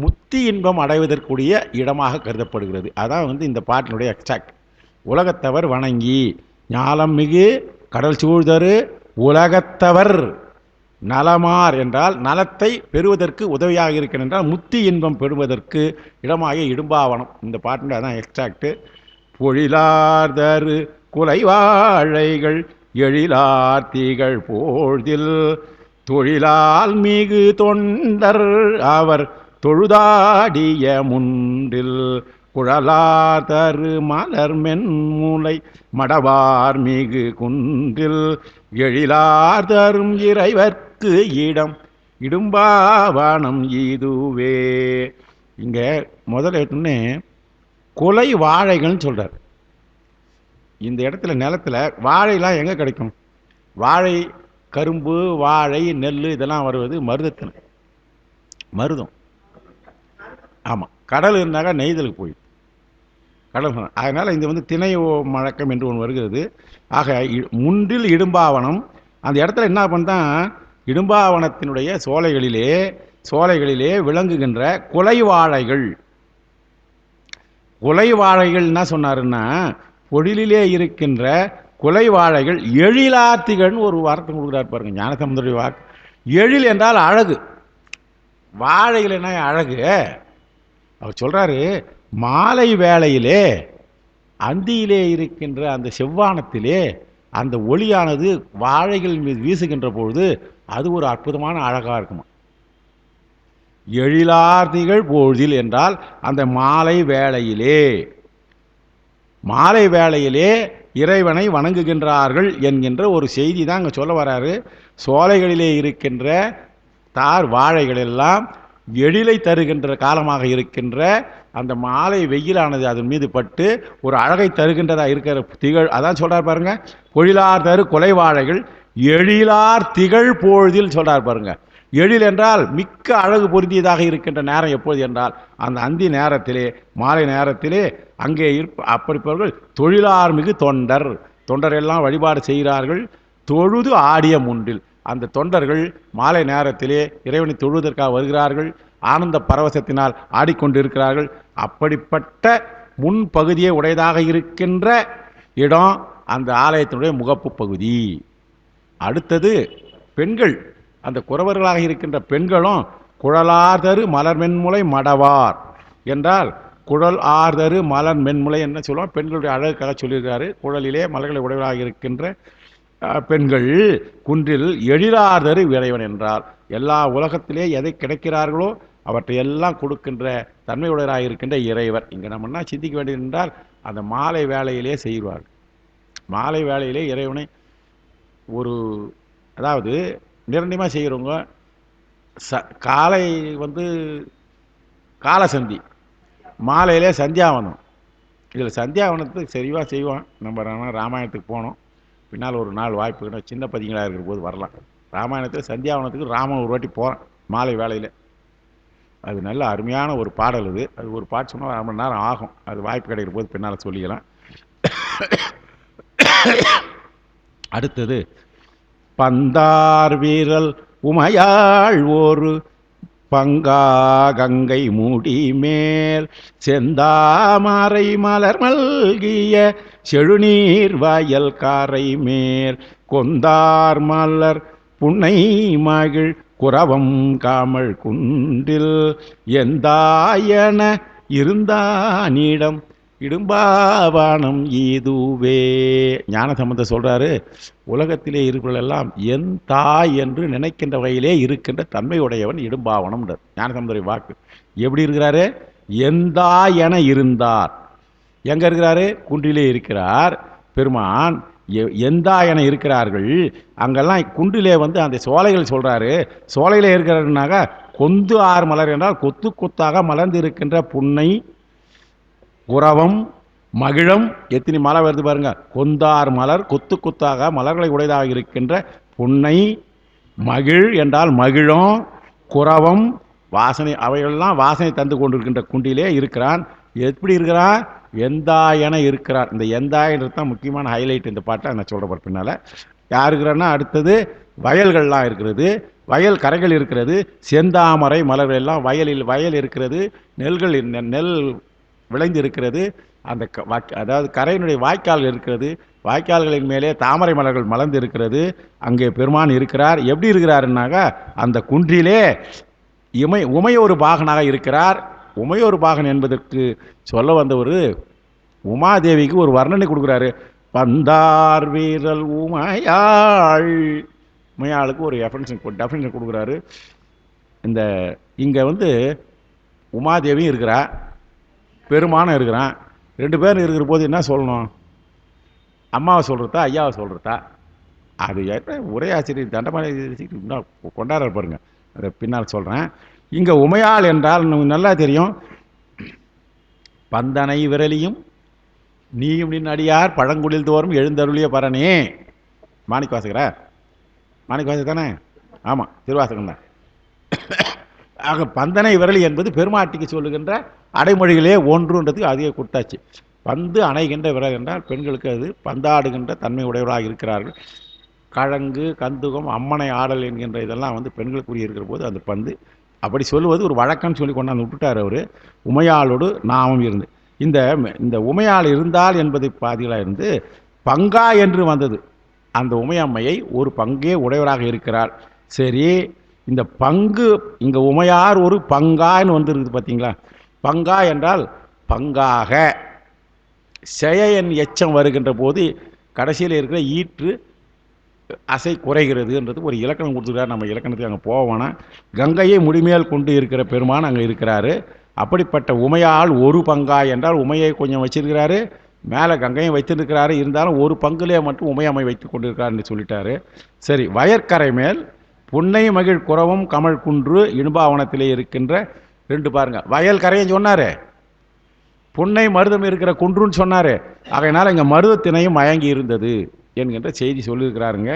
முத்தி இன்பம் அடைவதற்குரிய இடமாக கருதப்படுகிறது. அதான் இந்த பாட்டினுடைய எக்ஸ்ட்ராக்ட். உலகத்தவர் வணங்கி ஞாலம் மிகு கடல் சூழ்தரு உலகத்தவர் நலமார் என்றால் நலத்தை பெறுவதற்கு உதவியாக இருக்கிறது என்றால் முத்தி இன்பம் பெறுவதற்கு இடமாக இடும்பாவனம். இந்த பாட்டினுடைய அதான் எக்ஸ்ட்ராக்ட். பொழிலார்தரு குலைவாழைகள் எழிலார் தீகள் போழ்தில் தொழிலால் மிகு தொண்டர் அவர் தொழுதாடிய முன்றில் குழலார் தரு மலர் மென்முலை மடவார் மிகு குன்றில் எழிலார் தரும் இறைவர்க்கு இடம் இடும்பாவனம் இதுவே. இங்க முதல்ல எடுத்தோன்னே கொலை வாழைகள்னு சொல்றார். இந்த இடத்துல நிலத்துல வாழைலாம் எங்க கிடைக்கும்? வாழை, கரும்பு, வாழை, நெல் இதெல்லாம் வருவது மருதத்தின மருதம். ஆமாம், கடல் இருந்தாக்கா நெய்தலுக்கு போய் கடல். அதனால் இந்த திணை மழக்கம் என்று ஒன்று வருகிறது. ஆக முன்றில் இடும்பாவனம். அந்த இடத்துல என்ன பண்ணால் இடும்பாவனத்தினுடைய சோலைகளிலே விளங்குகின்ற கொலை வாழைகள். கொலை வாழைகள் என்ன சொன்னாருன்னா, பொழிலே இருக்கின்ற கொலை வாழைகள் எழிலார்த்திகள்னு ஒரு வார்த்தை கொடுக்குறாரு பாருங்க ஞானசம்பந்தருடைய வாக்கு. எழில் என்றால் அழகு, வாழைகள் என்ன அழகு. அவர் சொல்றாரு, மாலை வேளையிலே அந்தியிலே இருக்கின்ற அந்த செவ்வானத்திலே அந்த ஒளியானது வாழைகள் மீது வீசுகின்ற பொழுது அது ஒரு அற்புதமான அழகா இருக்குமா. எழிலார்த்திகள் பொழுதில் என்றால் அந்த மாலை வேளையிலே இறைவனை வணங்குகின்றார்கள் என்கின்ற ஒரு செய்தி தான் அங்கே சொல்ல வராரு. சோலைகளிலே இருக்கின்ற தார் வாழைகள் எல்லாம் எழிலை தருகின்ற காலமாக இருக்கின்ற அந்த மாலை வெயிலானது அதன் மீது பட்டு ஒரு அழகை தருகின்றதா இருக்கிற திகழ். அதான் சொல்றார் பாருங்க, பொழிலார் தரு கொலை வாழைகள் எழிலார் திகழ் பொழுதில் சொல்றார் பாருங்க. எழில் என்றால் மிக்க அழகு பொருந்தியதாக இருக்கின்ற நேரம் எப்போது என்றால் அந்த அந்தி நேரத்திலே, மாலை நேரத்திலே. அங்கே அப்படிப்பவர்கள் தொழிலார் மிகு தொண்டர் எல்லாம் வழிபாடு செய்கிறார்கள். தொழுது ஆடிய முன்றில் அந்த தொண்டர்கள் மாலை நேரத்திலே இறைவனை தொழுவதற்காக வருகிறார்கள். ஆனந்த பரவசத்தினால் ஆடிக்கொண்டிருக்கிறார்கள். அப்படிப்பட்ட முன்பகுதியை உடையதாக இருக்கின்ற இடம் அந்த ஆலயத்தினுடைய முகப்பு பகுதி. அடுத்தது பெண்கள், அந்த குறவர்களாக இருக்கின்ற பெண்களும் குழலார்தரு மலர் மென்முலை மடவார் என்றால் குழல் ஆர்தரு மலர் மென்முலை என்ன சொல்லுவோம், பெண்களுடைய அழகுக்காக சொல்லியிருக்காரு. குழலிலே மலர்களை உடையவராக இருக்கின்ற பெண்கள் குன்றில் எழிலார்தரு இறைவன் என்றால் எல்லா உலகத்திலே எதை கிடைக்கிறார்களோ அவற்றை எல்லாம் கொடுக்கின்ற தன்மையுடையராக இருக்கின்ற இறைவர். இங்கே நம்ம என்ன சிந்திக்க வேண்டியது என்றால் அந்த மாலை வேளையிலே செய்வார்கள். மாலை வேளையிலே இறைவனை அதாவது நிரந்தரமாக செய்கிறவங்க காலை காலசந்தி, மாலையிலே சந்தியாவனம். இதில் சந்தியாவனத்துக்கு சரிவாக செய்வோம். நம்ம ராமாயணத்துக்கு போனோம், பின்னால் ஒரு நாள் வாய்ப்பு சின்ன பதிங்களாக இருக்கிற போது வரலாம். ராமாயணத்தில் சந்தியாவனத்துக்கு ராமன் ஒரு வாட்டி போகிறேன் மாலை வேளையில். அது நல்ல அருமையான ஒரு பாடல். அது ஒரு பாட்டு சொன்னால் 1 மணி நேரம் ஆகும். அது வாய்ப்பு கிடைக்கிற போது பின்னால் சொல்லிக்கலாம். அடுத்தது பந்தார் வீரல் உமையாள் ஒரு பங்கா கங்கை மூடி மேல் செந்தாமரை மலர் மல்கிய செழுநீர் வயல் காரை மேல் கொந்தார் மலர் புன்னை மகிழ் குரவம் காமல் குன்றில் எந்தாயன இருந்தானிடம் இடும்பாவனம் இதுவே. ஞானசம்பந்தர் சொல்றாரு, உலகத்திலே இருக்கிறவர்களெல்லாம் என் தாய் என்று நினைக்கின்ற வகையிலே இருக்கின்ற தன்மையுடையவன் இடும்பாவனம். ஞானசம்பந்தரை வாக்கு எப்படி இருக்கிறாரு? எந்தாய் என இருந்தார். எங்க இருக்கிறாரு? குன்றிலே இருக்கிறார் பெருமான். எந்தா என இருக்கிறார்கள். அங்கெல்லாம் குன்றிலே அந்த சோலைகள் சொல்றாரு. சோலையிலே இருக்கிறாருனாக்கா கொந்து ஆறு மலர் என்றால் கொத்து கொத்தாக மலர்ந்து இருக்கின்ற புன்னை, குரவம், மகிழம். எத்தனை மலை வருது பாருங்க. கொந்தார் மலர், கொத்து கொத்தாக மலர்களை உடையதாக இருக்கின்ற புன்னை, மகிழ் என்றால் மகிழம், குரவம், வாசனை அவைகளெல்லாம் வாசனை தந்து கொண்டிருக்கின்ற குண்டிலே இருக்கிறான். எப்படி இருக்கிறான்? எந்தாயன இருக்கிறார். இந்த எந்தாயன்றது தான் முக்கியமான ஹைலைட் இந்த பாட்டை நான் சொல்கிறேன் பின்னால். யார் இருக்கிறான்னா அடுத்தது வயல்கள்லாம் இருக்கிறது, வயல் கரைகள் இருக்கிறது, செந்தாமரை மலர்கள் எல்லாம் வயல் இருக்கிறது, நெல் விளைந்து இருக்கிறது, அந்த அதாவது கரையினுடைய வாய்க்கால் இருக்கிறது, வாய்க்கால்களின் மேலே தாமரை மலர்கள் மலர்ந்து இருக்கிறது. அங்கே பெருமான் இருக்கிறார். எப்படி இருக்கிறாருன்னாக்கா அந்த குன்றிலே உமையொரு பாகனாக இருக்கிறார். உமையொரு பாகன் என்பதற்கு சொல்ல வந்தவர் உமாதேவிக்கு ஒரு வர்ணனை கொடுக்குறாரு. பந்தார் வீரல் உமையாள், உமையாளுக்கு ஒரு டெஃபினேஷன் கொடுக்குறாரு. இந்த இங்கே உமாதேவியும் இருக்கிறா, பெருமானும் இருக்கிறான். ரெண்டு பேரும் இருக்கிற போது என்ன சொல்லணும்? அம்மாவை சொல்கிறதா ஐயாவை சொல்கிறதா? அது உரையாசிரியர் தண்டமான கொண்டாட பாருங்க, அதை பின்னால் சொல்கிறேன். இங்கே உமையாள் என்றால் நல்லா தெரியும். பந்தனை விரலியும் நீயும் நின் அடியார் பழங்குடில் தோறும் எழுந்தருளிய பரனே. மாணிக்கவாசகரா? மாணிக்கவாசகர் தானே? ஆமாம், திருவாசகம் தான். ஆக பந்தனை விரலி என்பது பெருமாட்டிக்கு சொல்லுகின்ற அடைமொழிகளே ஒன்றுன்றதுக்கு அதிக கொடுத்தாச்சு. பந்து அணைகின்ற விரல் என்றால் பெண்களுக்கு அது பந்தாடுகின்ற தன்மை உடையவராக இருக்கிறார்கள். கழங்கு கந்துகம் அம்மனை ஆடல் என்கின்ற இதெல்லாம் பெண்களுக்குரிய இருக்கிற போது அந்த பந்து அப்படி சொல்லுவது ஒரு வழக்கம்னு சொல்லி கொண்டாந்து விட்டுட்டார் அவர். உமையாளோடு நாமும் இருந்து இந்த உமையாள் இருந்தால் என்பதை பாதிகளாக இருந்து பங்கா என்று வந்தது. அந்த உமையம்மையை ஒரு பங்கே உடையவராக இருக்கிறார். சரி, இந்த பங்கு இங்கே உமையார் ஒரு பங்கான்னு வந்துருக்குது பார்த்தீங்களா? பங்கா என்றால் பங்காக செயன் எச்சம் வருகின்ற போது கடைசியில் இருக்கிற ஈற்று அசை குறைகிறதுன்றது ஒரு இலக்கணம் கொடுத்துருக்காரு. நம்ம இலக்கணத்துக்கு அங்கே போவோம்னா கங்கையை முடிமேல் கொண்டு இருக்கிற பெருமான் அங்கே இருக்கிறாரு. அப்படிப்பட்ட உமையால் ஒரு பங்கா என்றால் உமையை கொஞ்சம் வச்சிருக்கிறாரு, மேலே கங்கையும் வைத்திருக்கிறாரு. இருந்தாலும் ஒரு பங்குலே மட்டும் உமையம்மை வைத்து கொண்டிருக்கிறாருன்னு சொல்லிட்டாரு. சரி, வயற்கரை மேல் புன்னை மகிழ் குறவும் கமல் குன்று இனுபாவனத்திலே இருக்கின்ற ரெண்டு பாருங்க. வயல் கரையும் சொன்னாரு, புன்னை மருதம் இருக்கிற குன்றுன்னு சொன்னாரு. அதனால் இங்கே மருதத்தினையும் மயங்கி இருந்தது என்கின்ற செய்தி சொல்லியிருக்கிறாருங்க.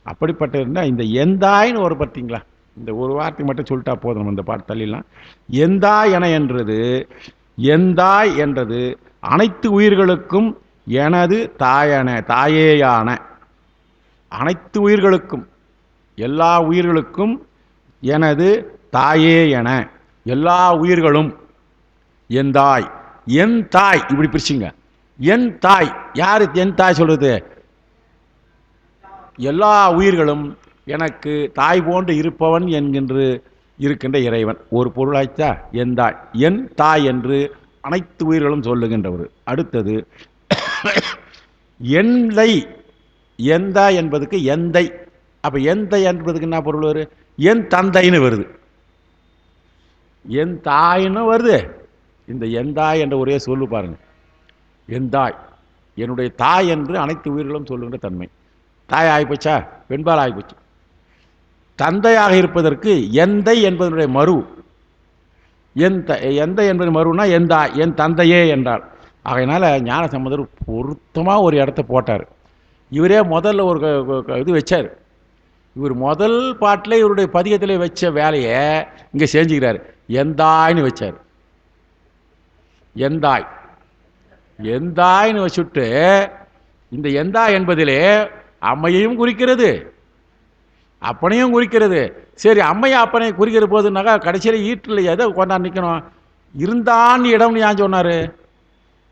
அப்படிப்பட்ட இருந்தால் இந்த எந்தாய்னு ஒரு பார்த்தீங்களா, இந்த ஒரு வார்த்தை மட்டும் சொல்லிட்டா போதும், இந்த பாட்டு தள்ளிடலாம். எந்தாய் என என்றது, எந்தாய் என்றது அனைத்து உயிர்களுக்கும் எனது தாயேயான, அனைத்து உயிர்களுக்கும் எல்லா உயிர்களுக்கும் எனது தாயே என, எல்லா உயிர்களும் எந்தாய், என் தாய். இப்படி பிரிச்சுங்க. என் தாய் யாரு? என் தாய் சொல்றது எல்லா உயிர்களும் எனக்கு தாய் போன்று இருப்பவன் என்கின்ற இருக்கின்ற இறைவன் ஒரு பொருளாய்ச்சா எந்தாய். என் தாய் என்று அனைத்து உயிர்களும் சொல்லுகின்றவர். அடுத்தது எந்தை. எந்தா என்பதுக்கு எந்தை. அப்ப எந்தை என்பதுக்கு என்ன பொருள் வருது? என் தந்தைன்னு வருது, என் தாயின்னு வருது. இந்த எந்தாய் என்ற ஒரே சொல்லு பாருங்க. எந்தாய் என்னுடைய தாய் என்று அனைத்து உயிர்களும் சொல்லுகின்ற தன்மை. தாய் ஆகிப்போச்சா? பெண்பால் ஆகிப்போச்சு. தந்தையாக இருப்பதற்கு எந்தை என்பதனுடைய மறு. எந்தை என்பது மறுனா எந்தாய், என் தந்தையே என்றார். ஆகையினால ஞானசம்பந்தர் பொருத்தமாக ஒரு இடத்த போட்டார். இவரே முதல்ல ஒரு இது வச்சார். இவர் முதல் பாட்டில் இவருடைய பதிகத்தில் வச்ச வேலையை இங்கே செஞ்சுக்கிறார். எந்தாய்னு வச்சார். எந்தாய் எந்தாய்னு வச்சுட்டு இந்த எந்தாய் என்பதிலே அம்மையையும் குறிக்கிறது, அப்பனையும் குறிக்கிறது. சரி, அம்மையை அப்பனை குறிக்கிற போதுனாக்கா கடைசியில் ஈட்டில் எதை கொண்டாந்து நிற்கணும்? இருந்தான் இடம்னு ஏன் சொன்னார்?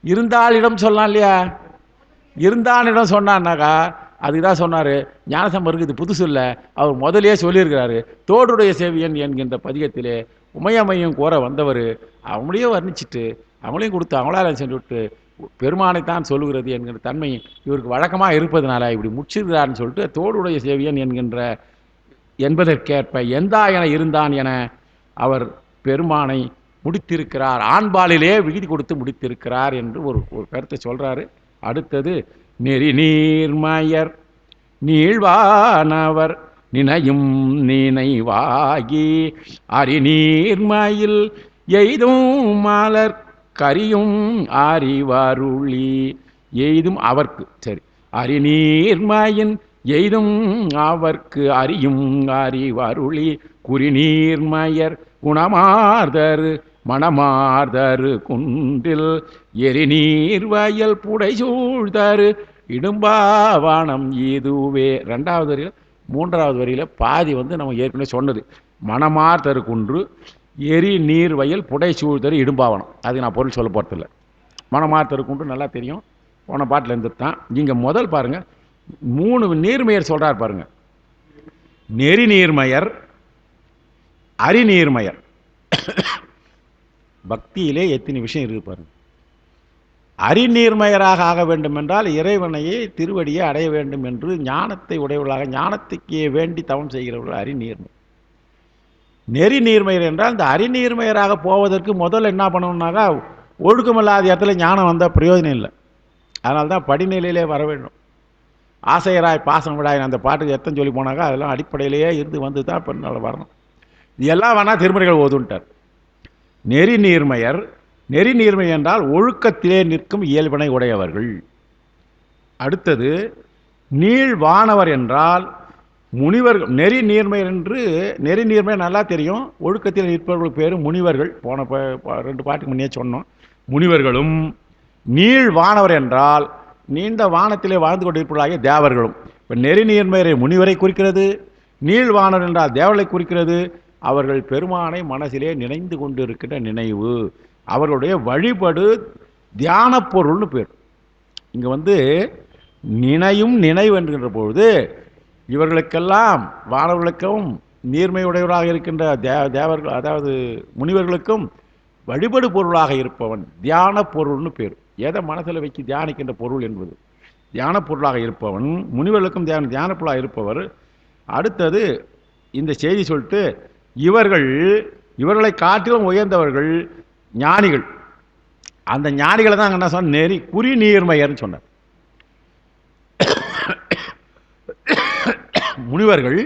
இருந்தால் இடம் சொல்லலாம் இல்லையா? இருந்தான் இடம் சொன்னான்னாக்கா அதுதான் சொன்னார். ஞானசம்பருக்கு இது புதுசு இல்லை, அவர் முதலே சொல்லியிருக்கிறாரு. தோடுடைய சேவியன் என்கின்ற பதிகத்திலே உமையம்மையும் கோர வந்தவர் அவங்களையும் வர்ணிச்சுட்டு அவங்களையும் கொடுத்து அவங்களால சொல்லிவிட்டு பெருமானைத்தான் சொல்லுகிறது என்கின்ற தன்மை இவருக்கு வழக்கமாக இருப்பதனால இப்படி முடிச்சிருக்கிறார்னு சொல்லிட்டு தோடுடைய சேவியன் என்பதற்கேற்ப எந்தா என இருந்தான் என அவர் பெருமானை முடித்திருக்கிறார். ஆண்பாலிலே விகுதி கொடுத்து முடித்திருக்கிறார் என்று ஒரு கருத்தை சொல்றாரு. அடுத்தது நெறி நீர்மயர் நீழ்வானவர் நினையும் நினைவாகி அரி நீர்மயில் எய்தும் மலர் கரியும் அறிவருளி எய்தும் அவர்க்கு. சரி, அரி நீர்மயின் எய்தும் அவர்க்கு அறியும் அறிவருளி குறிநீர்மயர் குணமார்தரு மணமார்தரு குன்றில் எரிநீர் வயல் புடை சூழ்தரு இடும்பாவானம் இதுவே. ரெண்டாவது வரியில் மூன்றாவது வரியில் பாதி நம்ம ஏற்கனவே சொன்னது. மணமார்தரு குன்று எரி நீர் வயல் புடை சூழ்தரு இடும்பாவனம். அதுக்கு நான் பொருள் சொல்ல போகிறதில்லை. மணமார்தரு குன்று நல்லா தெரியும், போன பாட்டில் இருந்து தான். இங்கே முதல் பாருங்க, 3 நீர்மையர் சொல்றார் பாருங்க. நெறி நீர்மையர், அறிநீர்மையர். பக்தியிலே எத்தனை விஷயம் இருக்கு பாருங்க. அறிநீர்மையராக ஆக வேண்டும் என்றால் இறைவனையே திருவடியை அடைய வேண்டும் என்று ஞானத்தை உடையவர்களாக, ஞானத்துக்கே வேண்டி தவம் செய்கிறவர்கள் அறிநீர்மை. நெறி நீர்மையர் என்றால் இந்த அறிநீர்மையராக போவதற்கு முதல்ல என்ன பண்ணணும்னாக்கா, ஒழுக்கமில்லாத இடத்துல ஞானம் வந்தால் பிரயோஜனம் இல்லை. அதனால தான் படிநிலையிலே வர வேண்டும். ஆசையராய் பாசம் விடாய் அந்த பாட்டுக்கு எத்தனை சொல்லி போனாக்கா அதெல்லாம் அடிப்படையிலேயே இருந்து வந்து தான் இப்போ வரணும். இதெல்லாம் வேணால் திருமுறைகள் ஓதுன்ட்டார். நெறி நீர்மையர். நெறி நீர்மை என்றால் ஒழுக்கத்திலே நிற்கும் இயல்பினை உடையவர்கள். அடுத்தது நீள்வானவர் என்றால் முனிவர்கள். நெறி நீர்மையர் என்று, நெறி நீர்மை நல்லா தெரியும், ஒழுக்கத்தில் நிற்பவர்கள் பேர் முனிவர்கள். போன 2 பாட்டுக்கு முன்னே சொன்னோம். முனிவர்களும். நீள்வானவர் என்றால் நீண்ட வானத்திலே வாழ்ந்து கொண்டிருப்பவர்களாகிய தேவர்களும். இப்போ நெறி நீர்மையரை முனிவரை குறிக்கிறது, நீள்வானர் என்றால் தேவர்களை குறிக்கிறது. அவர்கள் பெருமானை மனசிலே நினைந்து கொண்டிருக்கின்ற நினைவு, அவர்களுடைய வழிபடு தியான பொருள்னு பேர். இங்கே நினையும் நினைவு என்கின்ற பொழுது இவர்களுக்கெல்லாம், வானவர்களுக்கும் நீர்மையுடையவராக இருக்கின்ற தேவர்கள், அதாவது முனிவர்களுக்கும் வழிபடு பொருளாக இருப்பவன் தியான பொருள்னு பேர். எதை மனசில் வைக்கி தியானிக்கின்ற பொருள் என்பது தியான பொருளாக இருப்பவன். முனிவர்களுக்கும் தியான பொருளாக இருப்பவர். அடுத்தது இந்த செய்தி சொல்லிட்டு, இவர்களை காட்டிலும் உயர்ந்தவர்கள் ஞானிகள். அந்த ஞானிகளை தான் என்ன சொன்ன, நெறி குறி நீர்மையர்னு சொன்னார். முனிவர்கள்,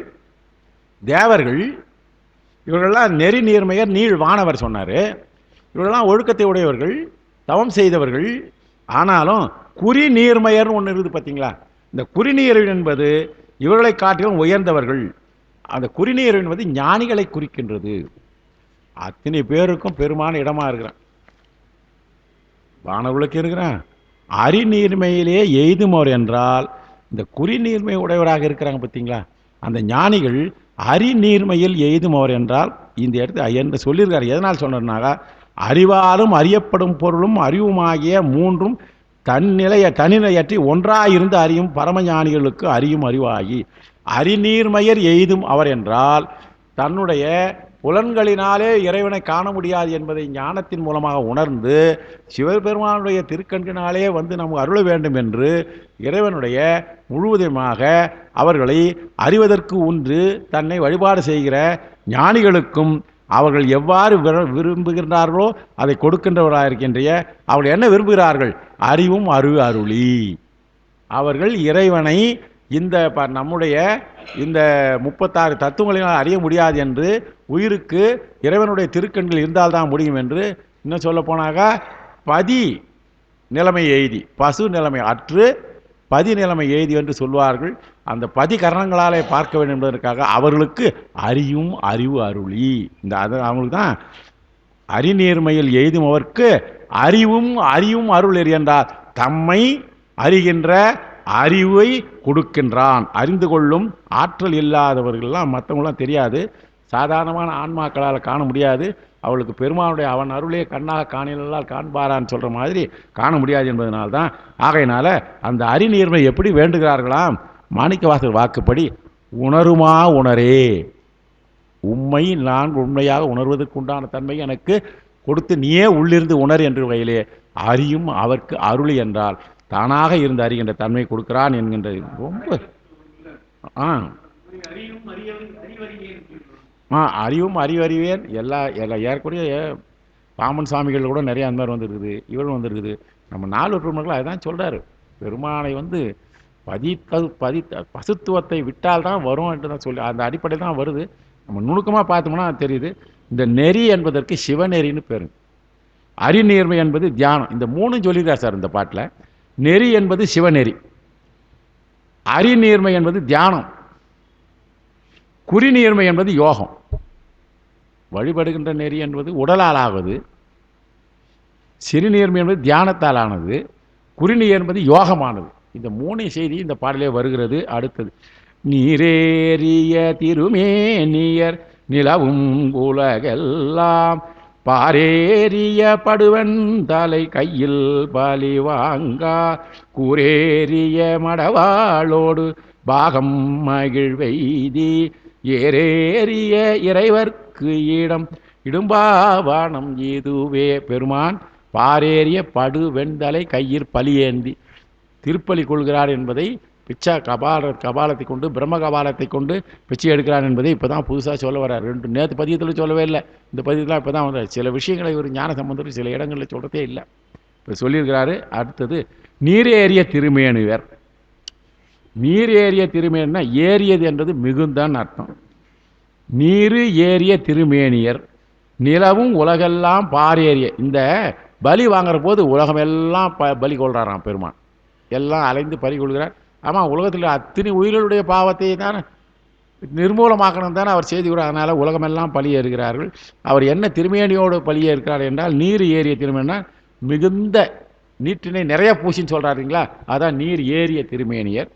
தேவர்கள், இவர்களெல்லாம் நெறி நீர்மையர், நீள்வானவர் சொன்னார். இவர்களெல்லாம் ஒழுக்கத்தை உடையவர்கள், தவம் செய்தவர்கள். ஆனாலும் குறி நீர்மையர்னு ஒன்று இருக்குது பார்த்தீங்களா. இந்த குறிநீர் என்பது இவர்களை காட்டிலும் உயர்ந்தவர்கள். அந்த குறிநீர் என்பது ஞானிகளை குறிக்கின்றது. அத்தனை பேருக்கும் பெருமான இடமா இருக்கிறான், வானவர்களுக்கு இருக்கிறான். அறிநீர்மையிலே எய்துமோர் என்றால் இந்த குறிநீர்மை உடையவராக இருக்கிறாங்க பார்த்தீங்களா, அந்த ஞானிகள் அறிநீர்மையில் எய்துமோர் என்றால் இந்த இடத்துல என்று சொல்லியிருக்காரு. எதனால் சொன்னார்னாக்கா, அறிவாலும் அறியப்படும் பொருளும் அறிவுமாகிய மூன்றும் தனிநிலையற்றி ஒன்றாயிருந்து அறியும் பரமஞானிகளுக்கு அறியும் அறிவாகி அறிநீர்மையர் எய்தும் அவர் என்றால் தன்னுடைய புலன்களினாலே இறைவனை காண முடியாது என்பதை ஞானத்தின் மூலமாக உணர்ந்து சிவபெருமானுடைய திருக்கண்களினாலே நமக்கு அருள வேண்டும் என்று இறைவனுடைய முழுவதுமாக அவர்களை அறிவதற்கு ஒன்று தன்னை வழிபாடு செய்கிற ஞானிகளுக்கும் அவர்கள் எவ்வாறு விரும்புகின்றார்களோ அதை கொடுக்கின்றவராக இருக்கின்ற அவர்கள் என்ன விரும்புகிறார்கள், அறிவும் அருளி. அவர்கள் இறைவனை நம்முடைய இந்த 36 தத்துவங்களினால் அறிய முடியாது என்று, உயிருக்கு இறைவனுடைய திருக்கண்கள் இருந்தால்தான் முடியும் என்று, இன்னும் சொல்ல போனாக்கா பதி நிலைமை எய்தி, பசு நிலைமை அற்று பதி நிலைமை எய்தி என்று சொல்வார்கள். அந்த பதி கரணங்களாலே பார்க்க வேண்டும் என்பதற்காக அவர்களுக்கு அறியும் அறிவு அருளி. அவங்களுக்கு தான் அறிநீர்மையில் எய்தும் அவருக்கு அறியும் அருள் என்றால் தம்மை அறிகின்ற அறிவை கொடுக்கின்றான். அறிந்து கொள்ளும் ஆற்றல் இல்லாதவர்கள்லாம், மற்றவங்களாம் தெரியாது, சாதாரணமான ஆன்மாக்களால் காண முடியாது. அவளுக்கு பெருமானுடைய அவன் அருளே கண்ணாக காணிலால் காண்பாரான்னு சொல்கிற மாதிரி காண முடியாது என்பதனால்தான். ஆகையினால அந்த அறிநீர்மை எப்படி வேண்டுகிறார்களாம், மாணிக்கவாசகர் வாக்குப்படி உணருமா உணரே, உண்மை நான் உண்மையாக உணர்வதற்கு உண்டான தன்மை எனக்கு கொடுத்து நீயே உள்ளிருந்து உணர் என்று வகையிலே அறியும் அவருக்கு அருளி என்றால் தானாக இருந்து அறிகின்ற தன்மை கொடுக்கிறான் என்கின்ற ரொம்ப அறிவும் அறிவறிவேன் எல்லா ஏற்கக்கூடிய பாமன் சாமிகள் கூட நிறைய அந்த மாதிரி வந்துருக்குது, இவரும் வந்துருக்குது. நம்ம 4 பெருமக்கள் அதுதான் சொல்கிறாரு. பெருமானை பசுத்துவத்தை விட்டால் தான் வரும் என்று தான் சொல்லி அந்த அடிப்படை தான் வருது. நம்ம நுணுக்கமாக பார்த்தோம்னா தெரியுது. இந்த நெறி என்பதற்கு சிவநெறின்னு பேருங்க. அறிநீர்மை என்பது தியானம். இந்த 3 சொல்லியிருக்கார் சார் இந்த பாட்டில். நெறி என்பது சிவநெறி, அறிநீர்மை என்பது தியானம், குறிநீர்மை என்பது யோகம். வழிபடுகின்ற நெறி என்பது உடலால் ஆவது, சிறுநீர்மை என்பது தியானத்தால் ஆனது, குறிநீர் என்பது யோகமானது. இந்த 3 செய்தி இந்த பாடலே வருகிறது. அடுத்தது, நீரேறிய திருமேனியர் நிலவும் உலகெல்லாம் பாரேறிய படுவன் தலை கையில் பலி வாங்கா கூரேறிய மடவாளோடு பாகம் மகிழ்வெய்தி ஏரேறிய இறைவர்க்கு இடம் இடும்பாவானம் இதுவே. பெருமான் பாரேறிய படு வெண்தலை கையில் பலியேந்தி திருப்பலி கொள்கிறார் என்பதை பிச்சா கபாலத்தை கொண்டு பிரம்ம கபாலத்தை கொண்டு பிச்சை எடுக்கிறார் என்பதை இப்போ தான் புதுசாக சொல்ல வர்றார். நேற்று பதியத்தில் சொல்லவே இல்லை, இந்த பதியத்தில் இப்போ தான் வர்றார். சில விஷயங்களை ஒரு ஞான சம்பந்தர் சில இடங்களில் சொல்கிறதே இல்லை, இப்போ சொல்லியிருக்கிறாரு. அடுத்தது, நீரேறிய திருமேனியர். நீர் ஏறிய திருமேனினா ஏறியது என்றது மிகுந்தான்னு அர்த்தம். நீரு ஏறிய திருமேனியர் நிலவும் உலகெல்லாம் பாரேறிய. இந்த பலி வாங்குற போது உலகமெல்லாம் பலி கொள்கிறாராம் பெருமான். எல்லாம் அலைந்து பலி கொள்கிறார். ஆமாம், உலகத்தில் அத்தனை உயிர்களுடைய பாவத்தை தான் நிர்மூலமாக்கணும் தானே அவர் செய்து விடுறார். அதனால் உலகமெல்லாம் பலி ஏறுகிறார்கள். அவர் என்ன திருமேனியோடு பலி ஏற்கிறார் என்றால், நீர் ஏறிய திருமேனா மிகுந்த நீட்டினை நிறைய பூசின்னு சொல்கிறாருங்களா, அதான் நீர் ஏறிய திருமேனியர்.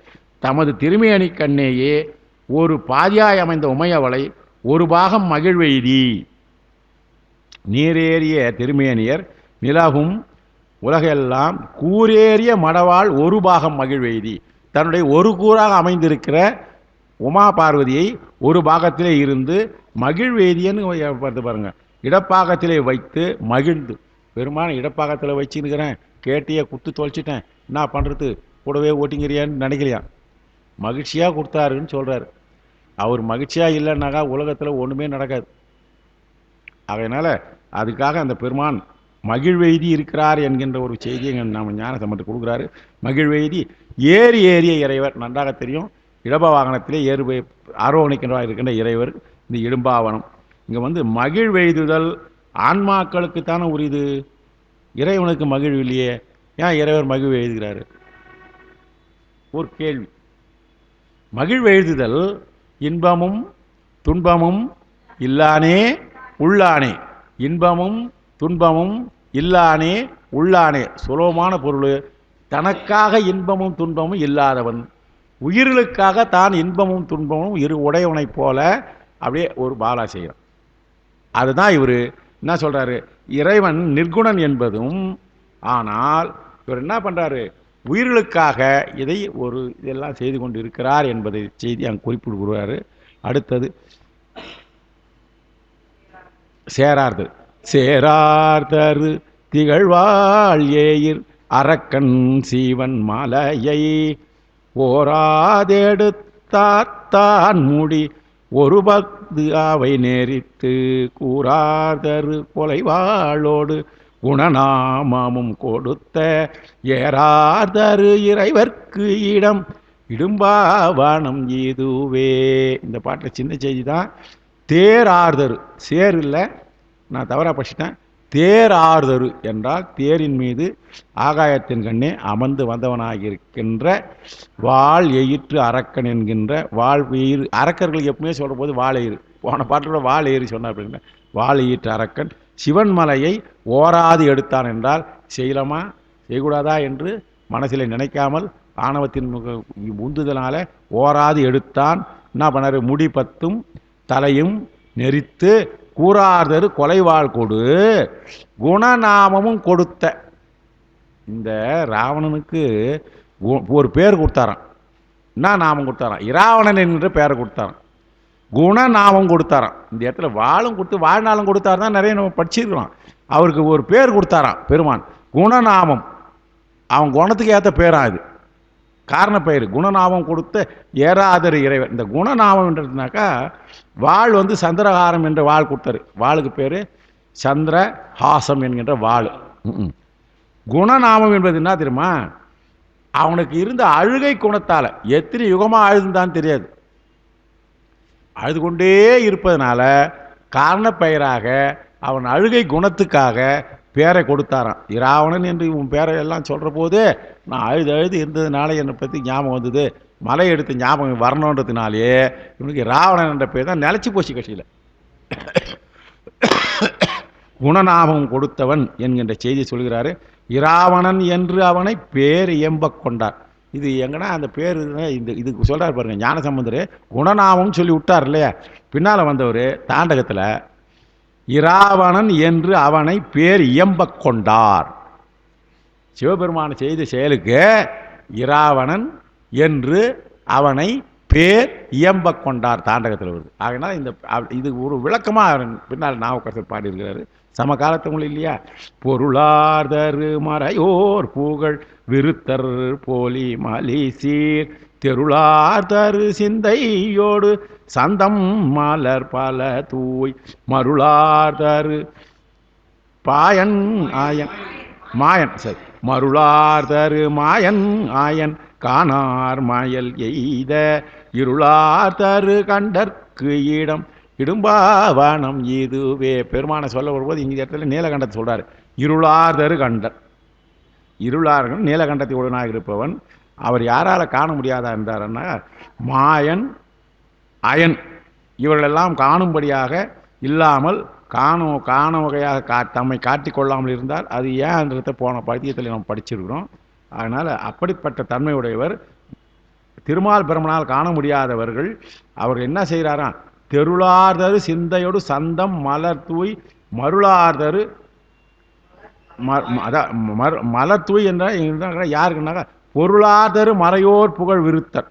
தமது திருமேனி கண்ணேயே ஒரு பாதியாய் அமைந்த உமையவளை ஒரு பாகம் மகிழ்வெய்தி. நீரேறிய திருமேனியர் நிலவும் உலகெல்லாம் கூரேறிய மடவாள் ஒரு பாகம் மகிழ்வெய்தி. தன்னுடைய ஒரு கூறாக அமைந்திருக்கிற உமா பார்வதியை ஒரு பாகத்திலே இருந்து மகிழ்வெய்தியன்னு பார்த்து பாருங்க. இடப்பாகத்திலே வைத்து மகிழ்ந்து, பெருமான இடப்பாகத்தில் வச்சுருக்கிறேன், கேட்டிய குத்து தொலைச்சிட்டேன், என்ன பண்ணுறது, கூடவே ஓட்டிங்கிறியான்னு நினைக்கலையா, மகிழ்ச்சியாக கொடுத்தாருன்னு சொல்கிறார். அவர் மகிழ்ச்சியாக இல்லைன்னாக்கா உலகத்தில் ஒன்றுமே நடக்காது. அதனால் அதுக்காக அந்த பெருமான் மகிழ்வெய்தி இருக்கிறார் என்கின்ற ஒரு செய்தியை நம்ம ஞான சம்பந்தம் கொடுக்குறாரு. மகிழ்வெய்தி ஏறிய இறைவர் நன்றாக தெரியும். இடப வாகனத்திலே ஆரோகணிக்கின்றவா இருக்கின்ற இறைவர் இந்த இடும்பாவனம். இங்கே மகிழ்வெய்துதல் ஆன்மாக்களுக்குத்தானே உரிது, இறைவனுக்கு மகிழ்வு இல்லையே, ஏன் இறைவர் மகிழ்வு எழுதுகிறாரு? ஒரு கேள்வி. மகிழ்வு எழுதுதல் இன்பமும் துன்பமும் இல்லானே உள்ளானே, இன்பமும் துன்பமும் இல்லானே உள்ளானே. சுலபமான பொருள். தனக்காக இன்பமும் துன்பமும் இல்லாதவன், உயிர்களுக்காக தான் இன்பமும் துன்பமும் உடையவனைப் போல அப்படியே ஒரு பாலா செய்கிறான். அதுதான் இவர் என்ன சொல்றாரு, இறைவன் நிர்குணன் என்பதும், ஆனால் இவர் என்ன பண்றாரு, உயிர்களுக்காக இதெல்லாம் செய்து கொண்டு இருக்கிறார் என்பதை செய்தி அங்கே குறிப்பிடுகிறாரு. அடுத்தது, சேரார்தரு திகழ்வாள் ஏயிர் அரக்கன் சீவன் மாலையை ஓராதெடுத்தான் முடி ஒரு பக்து அவை நேரித்து கூறார்தரு கொலைவாளோடு குணநாமமும் கொடுத்த ஏறார்தரு இறைவர்க்கு இடம் இடும்பாவனம் இதுவே. இந்த பாட்டில் சின்ன செய்தி தான். தேரார்தரு, சேர் இல்லை, நான் தவறாக படிச்சிட்டேன். தேரார்தரு என்றால் தேரின் மீது ஆகாயத்தின் கண்ணே அமர்ந்து வந்தவனாகியிருக்கின்ற வாள் எயிற்று அரக்கன் என்கின்ற வாள் எயிறு. அரக்கர்களுக்கு எப்பவுமே சொல்கிற போது வாள் எயிறு, போன பாட்டோட வாள் ஏறி சொன்னார் அப்படின்னா, வாள் எயிற்று அரக்கன் சிவன்மலையை ஓராது எடுத்தான் என்றால் செய்யலாமா செய்யக்கூடாதா என்று மனசில் நினைக்காமல் ஆணவத்தின் உந்துதலால் ஓராது எடுத்தான். என்ன பண்ணார், முடி 10 தலையும் நெறித்து கூறார்தரு கொலைவாள் கொடு குணநாமமும் கொடுத்த. இந்த ராவணனுக்கு ஒரு பேர் கொடுத்தாராம். என்ன நாமம் கொடுத்தாராம்? இராவணன் என்கின்ற பேரை கொடுத்தாராம். குணநாமம் கொடுத்தாராம். இந்த இடத்துல வாழும் கொடுத்து வாழ்நாளும் கொடுத்தாரு தான் நிறைய நம்ம படிச்சிருக்கலாம். அவருக்கு ஒரு பேர் கொடுத்தாராம் பெருமான், குணநாமம். அவன் குணத்துக்கு ஏற்ற பேரா இது, காரண பெயர். குணநாமம் கொடுத்த ஏறாதரு இறைவர். இந்த குணநாமம் என்றதுனாக்கா வாழ் சந்திரஹாரம் என்ற வாழ் கொடுத்தாரு. வாளுக்கு பேர் சந்திரஹாசம் என்கின்ற வாழ். குணநாமம் என்பது என்ன தெரியுமா, அவனுக்கு இருந்த அழுகை குணத்தால் எத்தனை யுகமாக அழுதுதான் தெரியாது, அழுது கொண்டே இருப்பதனால காரண பெயராக அவன் அழுகை குணத்துக்காக பேரை கொடுத்தாராம். இராவணன் என்று இவன் பேரை எல்லாம் சொல்கிற போது நான் அழுது இருந்ததுனால என்னை பற்றி ஞாபகம் வந்தது, மலை எடுத்து ஞாபகம் வரணுன்றதுனாலே இவனுக்கு ராவணன் என்ற பேர் தான் நிலச்சி போச்சு கட்சியில். குணநாமம் கொடுத்தவன் என்கின்ற செய்தி சொல்கிறாரு. இராவணன் என்று அவனை பேர் இயம்ப கொண்டார். இது எங்கன்னா அந்த பேர் இதுக்கு சொல்றாரு பாருங்க ஞானசம்பந்தர். குணநாமம் சொல்லி விட்டார் இல்லையா, பின்னால வந்தவர் தாண்டகத்தில் இராவணன் என்று அவனை பேர் இயம்ப கொண்டார். சிவபெருமான செய்த செயலுக்கு இராவணன் என்று அவனை பேர் இயம்ப கொண்டார் தாண்டகத்தில் வருது. ஆகினால் இது ஒரு விளக்கமாக பின்னால் நாவுக்கரசர் பாடியிருக்கிறாரு. சமகாலத்தவங்களும் இல்லையா, பொருளாதரு மறையோர் புகழ் விருத்தர் போலி மலி சீர் தெருளாதரு சிந்தையோடு சந்தம் மலர் பல தூய் மருளாதரு பாயன் ஆயன் மாயன் சரி மருளாதரு மாயன் ஆயன் காணார் மயல் எய்த இருளாதரு கண்டற்கு இடம் இடும்பாவனம் இதுவே. பெருமான சொல்ல வரும்போது இந்த இடத்துல நீலகண்டத்தை சொல்றாரு. இருளார்தரு கண்டர், இருளார்கள் நீலகண்டத்தை உடனாக இருப்பவன். அவர் யாரால காண முடியாதா என்றார்னா மாயன் அயன் இவர்களெல்லாம் காணும்படியாக இல்லாமல் காண வகையாக தம்மை காட்டிக் கொள்ளாமல் இருந்தால் அது ஏன்றதை போன பத்தியத்தில் நம்ம படிச்சிருக்கிறோம். அதனால் அப்படிப்பட்ட தன்மையுடையவர் திருமால் பெருமனால் காண முடியாதவர்கள் அவர் என்ன செய்கிறாராம், தெருளார்தரு சிந்தையோடு சந்தம் மலர் தூய் மருளார்தரு மலர் தூய் என்ற யாருக்குன்னாக்கா பொருளாதரு மறையோர் புகழ் விருத்தர்.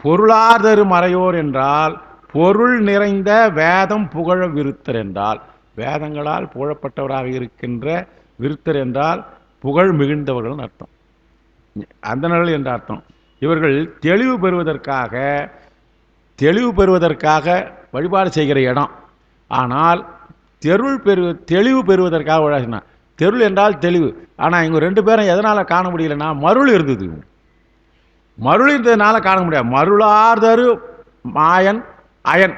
பொருளாதரு மறையோர் என்றால் பொருள் நிறைந்த வேதம் புகழ விருத்தர் என்றால் வேதங்களால் புகழப்பட்டவராக இருக்கின்ற விருத்தர் என்றால் புகழ் மிகுந்தவர்கள் அர்த்தம், அந்தணர்கள் என்ற அர்த்தம். இவர்கள் தெளிவு பெறுவதற்காக வழிபாடு செய்கிற இடம். ஆனால் தெளிவு பெறுவதற்காக வழிபாடு. தெருள் என்றால் தெளிவு. ஆனால் இவங்க ரெண்டு பேரும் எதனால் காண முடியலன்னா மருள் இருந்தது. மருள் இருந்ததுனால காண முடியாது. மருளார்தரு மாயன் அயன்.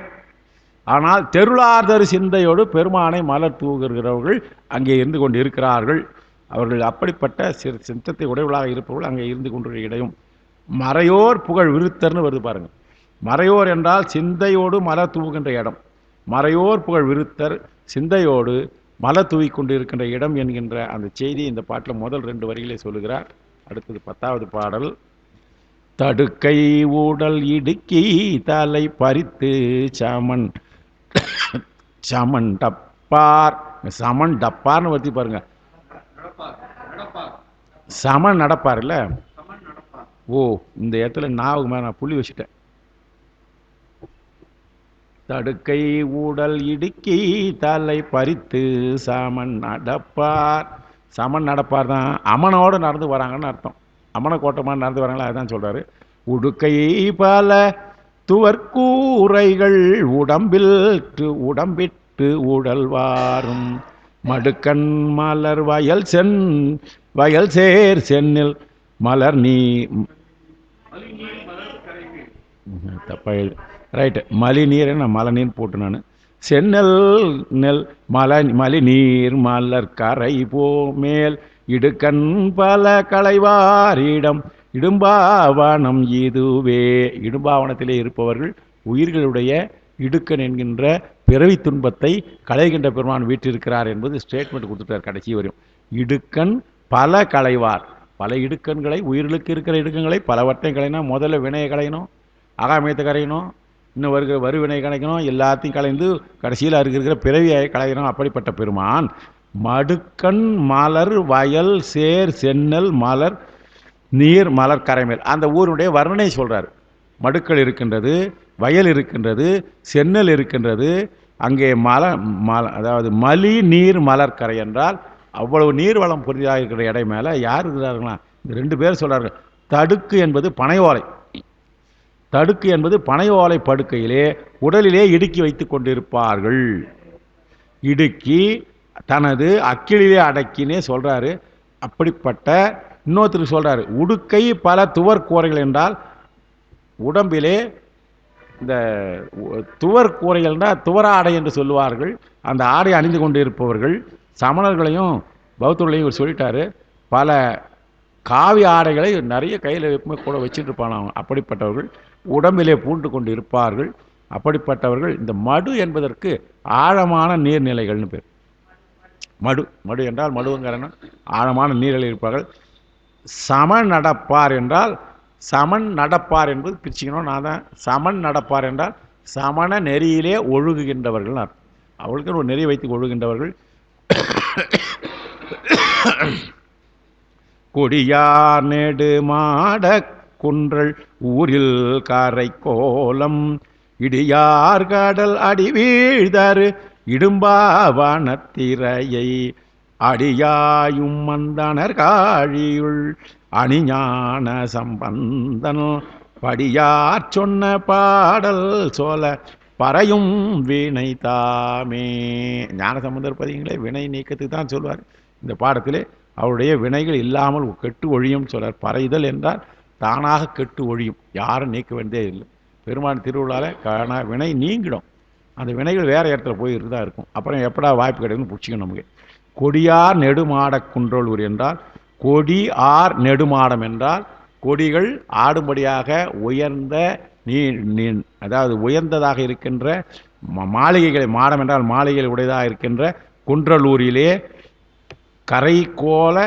ஆனால் தெருளார்தரு சிந்தையோடு பெருமானை மலர் தூங்குகிறவர்கள் அங்கே இருந்து கொண்டு இருக்கிறார்கள். அவர்கள் அப்படிப்பட்ட சித்தத்தை உடையவர்களாக இருப்பவர்கள் அங்கே இருந்து கொண்டிருக்கிற இடையும் மறையோர் புகழ் விருத்தர்னு வருது பாருங்க. மறையோர் என்றால் சிந்தையோடு மலர் தூவுகின்ற இடம். மறையோர் புகழ் விருத்தர் சிந்தையோடு மலர் தூவி கொண்டு இருக்கின்ற இடம் என்கின்ற அந்த செய்தி இந்த பாட்டில் முதல் 2 வரிகளை சொல்லுகிறார். அடுத்தது 10வது பாடல். தடுக்கை ஊடல் இடுக்கி தலை பறித்து சமன் சமன் டப்பார். சமன் டப்பார்னு வருத்தி பாருங்க. சமன் நடப்பார் இல்ல. ஓ, இந்த இடத்துல நான் புள்ளி வச்சுட்டேன். தடுக்கை ஊடல் இடுக்கி தலை பறித்து சமன் நடப்பார். சமன் நடப்பார் தான் அமனோடு நடந்து வராங்கன்னு அர்த்தம். அமன கோட்டமாக நடந்து வராங்களா, அதுதான் சொல்றாரு. உடுக்கை பல துவர்கூரைகள் உடம்பிட்டு உடல்வாரும் மடுக்கண் மலர் வயல் சேர் சென்னில் மலர் நீ தப்பா ரைட்டு மலி நீர் நான் மலை நீர் போட்டு நான் சென்னல் நெல் மலி நீர் மலர் கரை மேல் இடுக்கண் பல களைவாரிடம் இடும்பாவனம் இதுவே. இடும்பாவனத்திலே இருப்பவர்கள் உயிர்களுடைய இடுக்கன் என்கின்ற பிறவி துன்பத்தை களைகின்ற பெருமான் வீட்டிருக்கிறார் என்பது ஸ்டேட்மெண்ட் கொடுத்துட்டார் கடைசி வரையும். இடுக்கண் பல களைவார். பல இடுக்கண்களை உயிர்களுக்கு இருக்கிற இடுக்கங்களை பலவற்றையும் களைனா முதல்ல வினையை களையணும், ஆகாமியத்தை களையணும், இன்னும் வருவினை களைக்கணும், எல்லாத்தையும் களைந்து கடைசியில் இருக்கிற பிறவியை களையணும். அப்படிப்பட்ட பெருமான் மடுக்கண் மலர் வயல் சேர் சென்னல் மலர் நீர் மலர் கரைமேல் அந்த ஊருடைய வர்ணனை சொல்றார். மடுக்கள் இருக்கின்றது, வயல் இருக்கின்றது, சென்னல் இருக்கின்றது. அங்கே அதாவது மலி நீர் மலர் கரை என்றால் அவ்வளவு நீர்வளம் பொருளாக இருக்கிற இடம் மேலே யார் இருக்கிறார்களா, இந்த 2 பேர் சொல்றார்கள். தடுக்கு என்பது பனையோலை. தடுக்கு என்பது பனையோலை படுக்கையிலே உடலிலே இடுக்கி வைத்து கொண்டிருப்பார்கள். இடுக்கி தனது அக்கிலே அடக்கினே சொல்றாரு. அப்படிப்பட்ட இன்னொருத்தருக்கு சொல்றாரு உடுக்கை பல துவர் கூரைகள் என்றால் உடம்பிலே இந்த துவர் கூரைகள்னால் துவர ஆடை என்று சொல்லுவார்கள். அந்த ஆடை அணிந்து கொண்டு இருப்பவர்கள் சமணர்களையும் பௌத்தர்களையும் இவர் சொல்லிட்டாரு. பல காவி ஆடைகளை நிறைய கையில் கூட வச்சுட்டு இருப்பாங்க. அப்படிப்பட்டவர்கள் உடம்பிலே பூண்டு கொண்டு இருப்பார்கள். அப்படிப்பட்டவர்கள் இந்த மடு என்பதற்கு ஆழமான நீர்நிலைகள்னு பேர். மடு மடு என்றால் மடுங்கிறன ஆழமான நீரில் இருப்பார்கள். சமன் நடப்பார் என்றால் சமன் நடப்பார் என்பது பிரிச்சுக்கணும். நான் தான் சமன் நடப்பார் என்றால் சமண நெறியிலே ஒழுகுகின்றவர்கள் அர்த்தம். அவர்களுக்கு ஒரு நெறி வைத்து ஒழுகின்றவர்கள். கொடியார் நெடு மாட குன்றல் ஊரில் கரை கோலம் இடியார் கடல் அடி வீழ்தரு இடும்பாவனத்திரையை அடியாயும் மந்தனர் காழியுள் அணிஞான சம்பந்தன் படியார் சொன்ன பாடல் சோல பறையும் வினை தாமே. ஞான சம்பந்தர் பதிங்களே வினை நீக்கத்துக்கு தான் சொல்வார். இந்த பாடத்திலே அவருடைய வினைகள் இல்லாமல் கெட்டு ஒழியும் சொல்றார். பறைதல் என்றால் தானாக கெட்டு ஒழியும், யாரும் நீக்க வேண்டியதே இல்லை. பெருமான் திருவிழாவில் வினை நீங்கிடும். அந்த வினைகள் வேறு இடத்துல போய் இருந்தால் இருக்கும். அப்புறம் எப்படா வாய்ப்பு கிடைக்குன்னு பிடிச்சிக்கணும் நமக்கு. கொடியார் நெடுமாட குன்றலூர் என்றால் கொடி ஆர் நெடுமாடம் என்றால் கொடிகள் ஆடும்படியாக உயர்ந்த அதாவது உயர்ந்ததாக இருக்கின்ற மாளிகைகளை, மாடம் என்றால் மாளிகைகள் உடையதாக இருக்கின்ற குன்றலூரிலே கரை கோல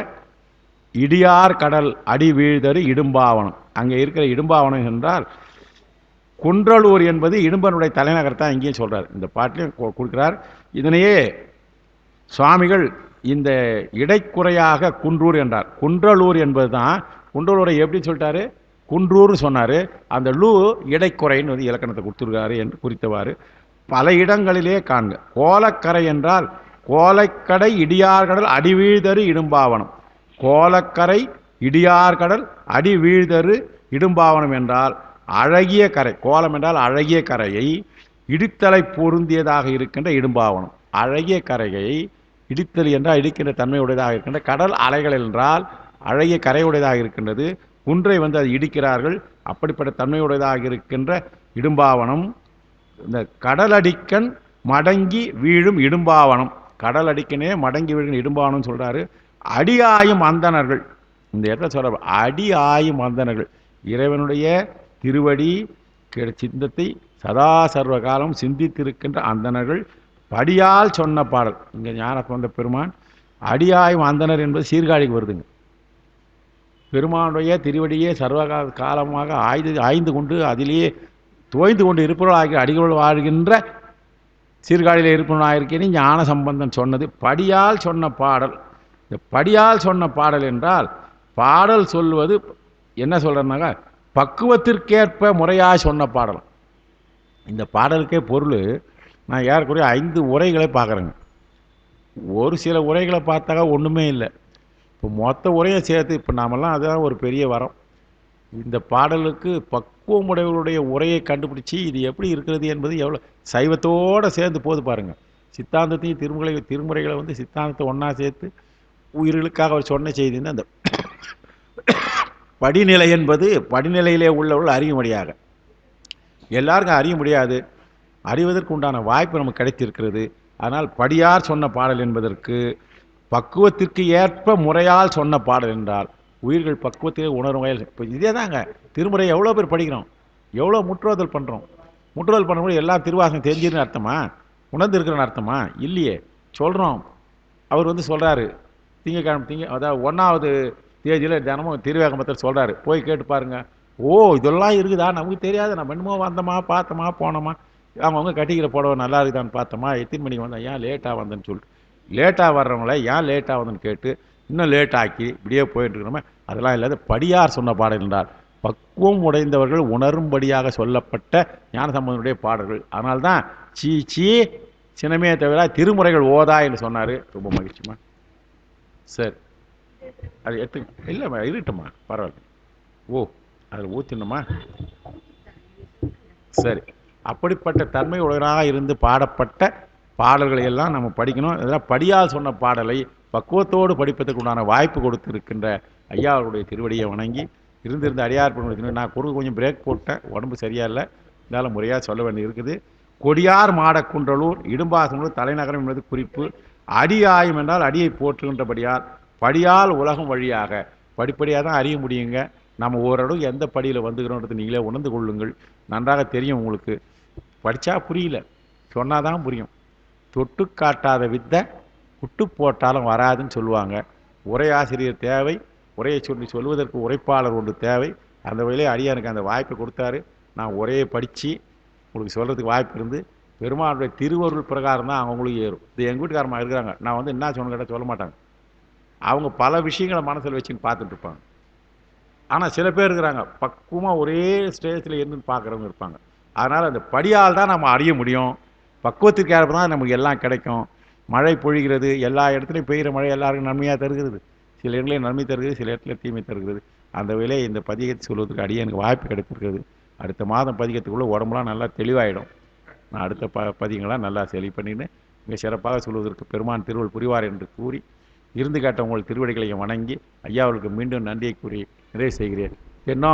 இடியார் கடல் அடி வீழ்தரு இடும்பாவனம். அங்கே இருக்கிற இடும்பாவனம் என்றால் குன்றலூர் என்பது இடும்பனுடைய தலைநகர் தான் இங்கேயும் சொல்றார். இந்த பாட்டிலையும் கொடுக்கிறார். இதனையே சுவாமிகள் இந்த இடைக்குறையாக குன்றூர் என்றார். குன்றலூர் என்பது தான். குன்றலூரை எப்படி சொல்லிட்டாரு? குன்றூர்னு சொன்னார். அந்த லூ இடைக்குறைன்னு வந்து இலக்கணத்தை கொடுத்துருக்காரு என்று குறித்தவாறு பல இடங்களிலே காண்க. கோலக்கரை என்றால் கோலைக்கடை இடியார்கடல் அடி வீழ்தரு இடும்பாவனம். கோலக்கரை இடியார்கடல் அடி வீழ்தரு இடும்பாவனம் என்றால் அழகிய கரை. கோலம் என்றால் அழகிய கரையை இடித்தலை பொருந்தியதாக இருக்கின்ற இடும்பாவனம். அழகிய கரையை இடித்தல் என்றால் இடிக்கின்ற தன்மையுடையதாக இருக்கின்ற கடல் அலைகள் என்றால் அழகிய கரையுடையதாக இருக்கின்றது. குன்றை வந்து அது இடிக்கிறார்கள். அப்படிப்பட்ட தன்மையுடையதாக இருக்கின்ற இடும்பாவனம். இந்த கடலடிக்கண் மடங்கி வீழும் இடும்பாவனம். கடலடிக்கனே மடங்கி வீழும் இடும்பாவனம் சொல்றாரு. அடியாயும் அந்தணர்கள், இந்த இடத்துல சொல்ற அடியாயும் அந்தணர்கள் இறைவனுடைய திருவடி சிந்தத்தை சதா சர்வ காலம் சிந்தித்திருக்கின்ற அந்தணர்கள் படியால் சொன்ன பாடல். இங்கே ஞானசம்பந்த பெருமான் அடியாயும் அந்தனர் என்பது சீர்காழிக்கு வருதுங்க. பெருமானுடைய திருவடியே சர்வ காலமாக ஆய்ந்து கொண்டு அதிலேயே தோய்ந்து கொண்டு இருப்பவர்களாகிய அடிகள் வாழ்கின்ற சீர்காழியில் இருப்பவனாயிருக்கேன்னு ஞான சம்பந்தன் சொன்னது படியால் சொன்ன பாடல். இந்த படியால் சொன்ன பாடல் என்றால் பாடல் சொல்வது என்ன சொல்கிறேன்னாக்கா பக்குவத்திற்கேற்ப முறையாக சொன்ன பாடல். இந்த பாடலுக்கே பொருள் நான் ஏறக்குறைய 5 உரைகளை பார்க்குறேங்க. ஒரு சில உரைகளை பார்த்தாக்கா ஒன்றுமே இல்லை. இப்போ மொத்த உரையை சேர்த்து இப்போ நாமெல்லாம் அதுதான் ஒரு பெரிய வரம். இந்த பாடலுக்கு பக்குவமுடையவர்களுடைய உரையை கண்டுபிடிச்சி இது எப்படி இருக்கிறது என்பது எவ்வளோ சைவத்தோடு சேர்ந்து போது பாருங்கள். சித்தாந்தத்தையும் திருமுறைகளை வந்து சித்தாந்தத்தை ஒன்றா சேர்த்து உயிர்களுக்காக அவர் சொன்ன செய்தி அந்த படிநிலை என்பது படிநிலையிலே உள்ளவர்கள் அறியும்படியாக. எல்லாருக்கும் அறிய முடியாது, அறிவதற்கு உண்டான வாய்ப்பு நமக்கு கிடைத்திருக்கிறது. அதனால் படியார் சொன்ன பாடல் என்பதற்கு பக்குவத்திற்கு ஏற்ப முறையால் சொன்ன பாடல் என்றால் உயிர்கள் பக்குவத்திலே உணரும் வகையில். இப்போ இதே தாங்க திருமுறை எவ்வளோ பேர் படிக்கிறோம், எவ்வளோ முற்றுதல் பண்ணுறோம். முற்றுதல் பண்ணும்போது எல்லாம் திருவாசகம் தெரிஞ்சிருன்னு அர்த்தமா, உணர்ந்து இருக்கிறன்னு அர்த்தமா? இல்லையே. சொல்கிறோம். அவர் வந்து சொல்கிறாரு திங்கக்கிழமை அதாவது 1ஆவது தேதியில் தினமும் திருவேகமத்தில் சொல்கிறாரு, போய் கேட்டு பாருங்க. ஓ இதெல்லாம் இருக்குதா, நமக்கு தெரியாது. நம்ம என்னமோ வந்தோமா பார்த்தோமா போனோமா, அவங்க கட்டிக்கிற புடவை நல்லா இருக்குதான்னு பார்த்தோமா, எத்தனை மணிக்கு வந்தேன், ஏன் லேட்டாக வந்தேன்னு சொல்லிட்டு லேட்டாக வர்றவங்கள ஏன் லேட்டாக வந்தேன்னு கேட்டு இன்னும் லேட் ஆக்கி இப்படியே போயிட்டு இருக்கிறோமே, அதெல்லாம் இல்லாத படியார் சொன்ன பாடல் என்றால் பக்குவம் உடைந்தவர்கள் உணரும்படியாக சொல்லப்பட்ட ஞானசம்பந்தனுடைய பாடல்கள். அதனால்தான் சீ சினமே தவிர திருமுறைகள் ஓதா என்று சொன்னார். ரொம்ப மகிழ்ச்சிமா. சரி அது இல்லைம்மா இருக்கட்டும்மா, பரவாயில்ல. ஓ அதில் ஊற்றினோமா? சரி. அப்படிப்பட்ட தன்மை உடையவராக இருந்து பாடப்பட்ட பாடல்களை எல்லாம் நம்ம படிக்கணும். இதெல்லாம் படியால் சொன்ன பாடலை பக்குவத்தோடு படிப்பதற்கு உண்டான வாய்ப்பு கொடுத்திருக்கின்ற ஐயா அவருடைய திருவடியை வணங்கி இருந்திருந்த அடியார் பண்ண. நான் கொஞ்சம் பிரேக் போட்டேன், உடம்பு சரியா இல்லை, இருந்தாலும் முறையாக சொல்ல வேண்டி இருக்குது. கொடியார் மாடக்குன்றலூர் இடும்பாசனூர் தலைநகரம் என்பது குறிப்பு. அடியாயும் என்றால் அடியை போற்றுகின்றபடியால் படியால் உலகம் வழியாக படிப்படியாக தான் அறிய முடியுங்க. நம்ம ஓரளவு எந்த படியில் வந்துக்கிறோன்றது நீங்களே உணர்ந்து கொள்ளுங்கள். நன்றாக தெரியும் உங்களுக்கு. படித்தா புரியல, சொன்னால் தான் புரியும். தொட்டு காட்டாத வித்தை குட்டு போட்டாலும் வராதுன்னு சொல்லுவாங்க. உரையாசிரியர் தேவை, உரையை சொல்லி சொல்வதற்கு உரைப்பாளர் ஒன்று தேவை. அந்த வகையிலே அடியானுக்கு அந்த வாய்ப்பை கொடுத்தாரு. நான் உரையை படித்து உங்களுக்கு சொல்கிறதுக்கு வாய்ப்பு இருந்து, பெருமானுடைய திருவருள் பிரகாரம் தான் அவங்களுக்கு ஏறும். இது எங்கள் வீட்டுக்காரமாக இருக்கிறாங்க, நான் வந்து என்ன சொன்ன கேட்டால் சொல்ல மாட்டாங்க. அவங்க பல விஷயங்களை மனசில் வச்சுன்னு பார்த்துட்டு இருப்பாங்க. ஆனால் சில பேர் இருக்கிறாங்க பக்குவமாக ஒரே ஸ்டேஜில் இருந்துன்னு பார்க்குறவங்க இருப்பாங்க. அதனால் அந்த படியால் தான் நம்ம அறிய முடியும். பக்குவத்துக்கு ஏற்ப தான் நமக்கு எல்லாம் கிடைக்கும். மழை பொழிகிறது, எல்லா இடத்துலையும் பெய்கிற மழை எல்லாருக்கும் நன்மையாக தருகிறது. சில இடங்களில் நன்மை தருகிறது, சில இடத்துல தீமை தருகிறது. அந்த வேலையை இந்த பதிகத்தை சொல்வதற்கு எனக்கு வாய்ப்பு கிடைத்திருக்கிறது. அடுத்த மாதம் பதிகத்துக்குள்ளே உடம்புலாம் நல்லா தெளிவாயிடும். நான் அடுத்த பதிகங்களாம் நல்லா செலி பண்ணின்னு மிக சிறப்பாக சொல்வதற்கு பெருமான் திருவள் புரிவார் என்று கூறி, இருந்து காட்ட உங்கள் திருவடிகளை வணங்கி ஐயாவுக்கு மீண்டும் நன்றியை கூறி நிறைவு செய்கிறேன். என்ன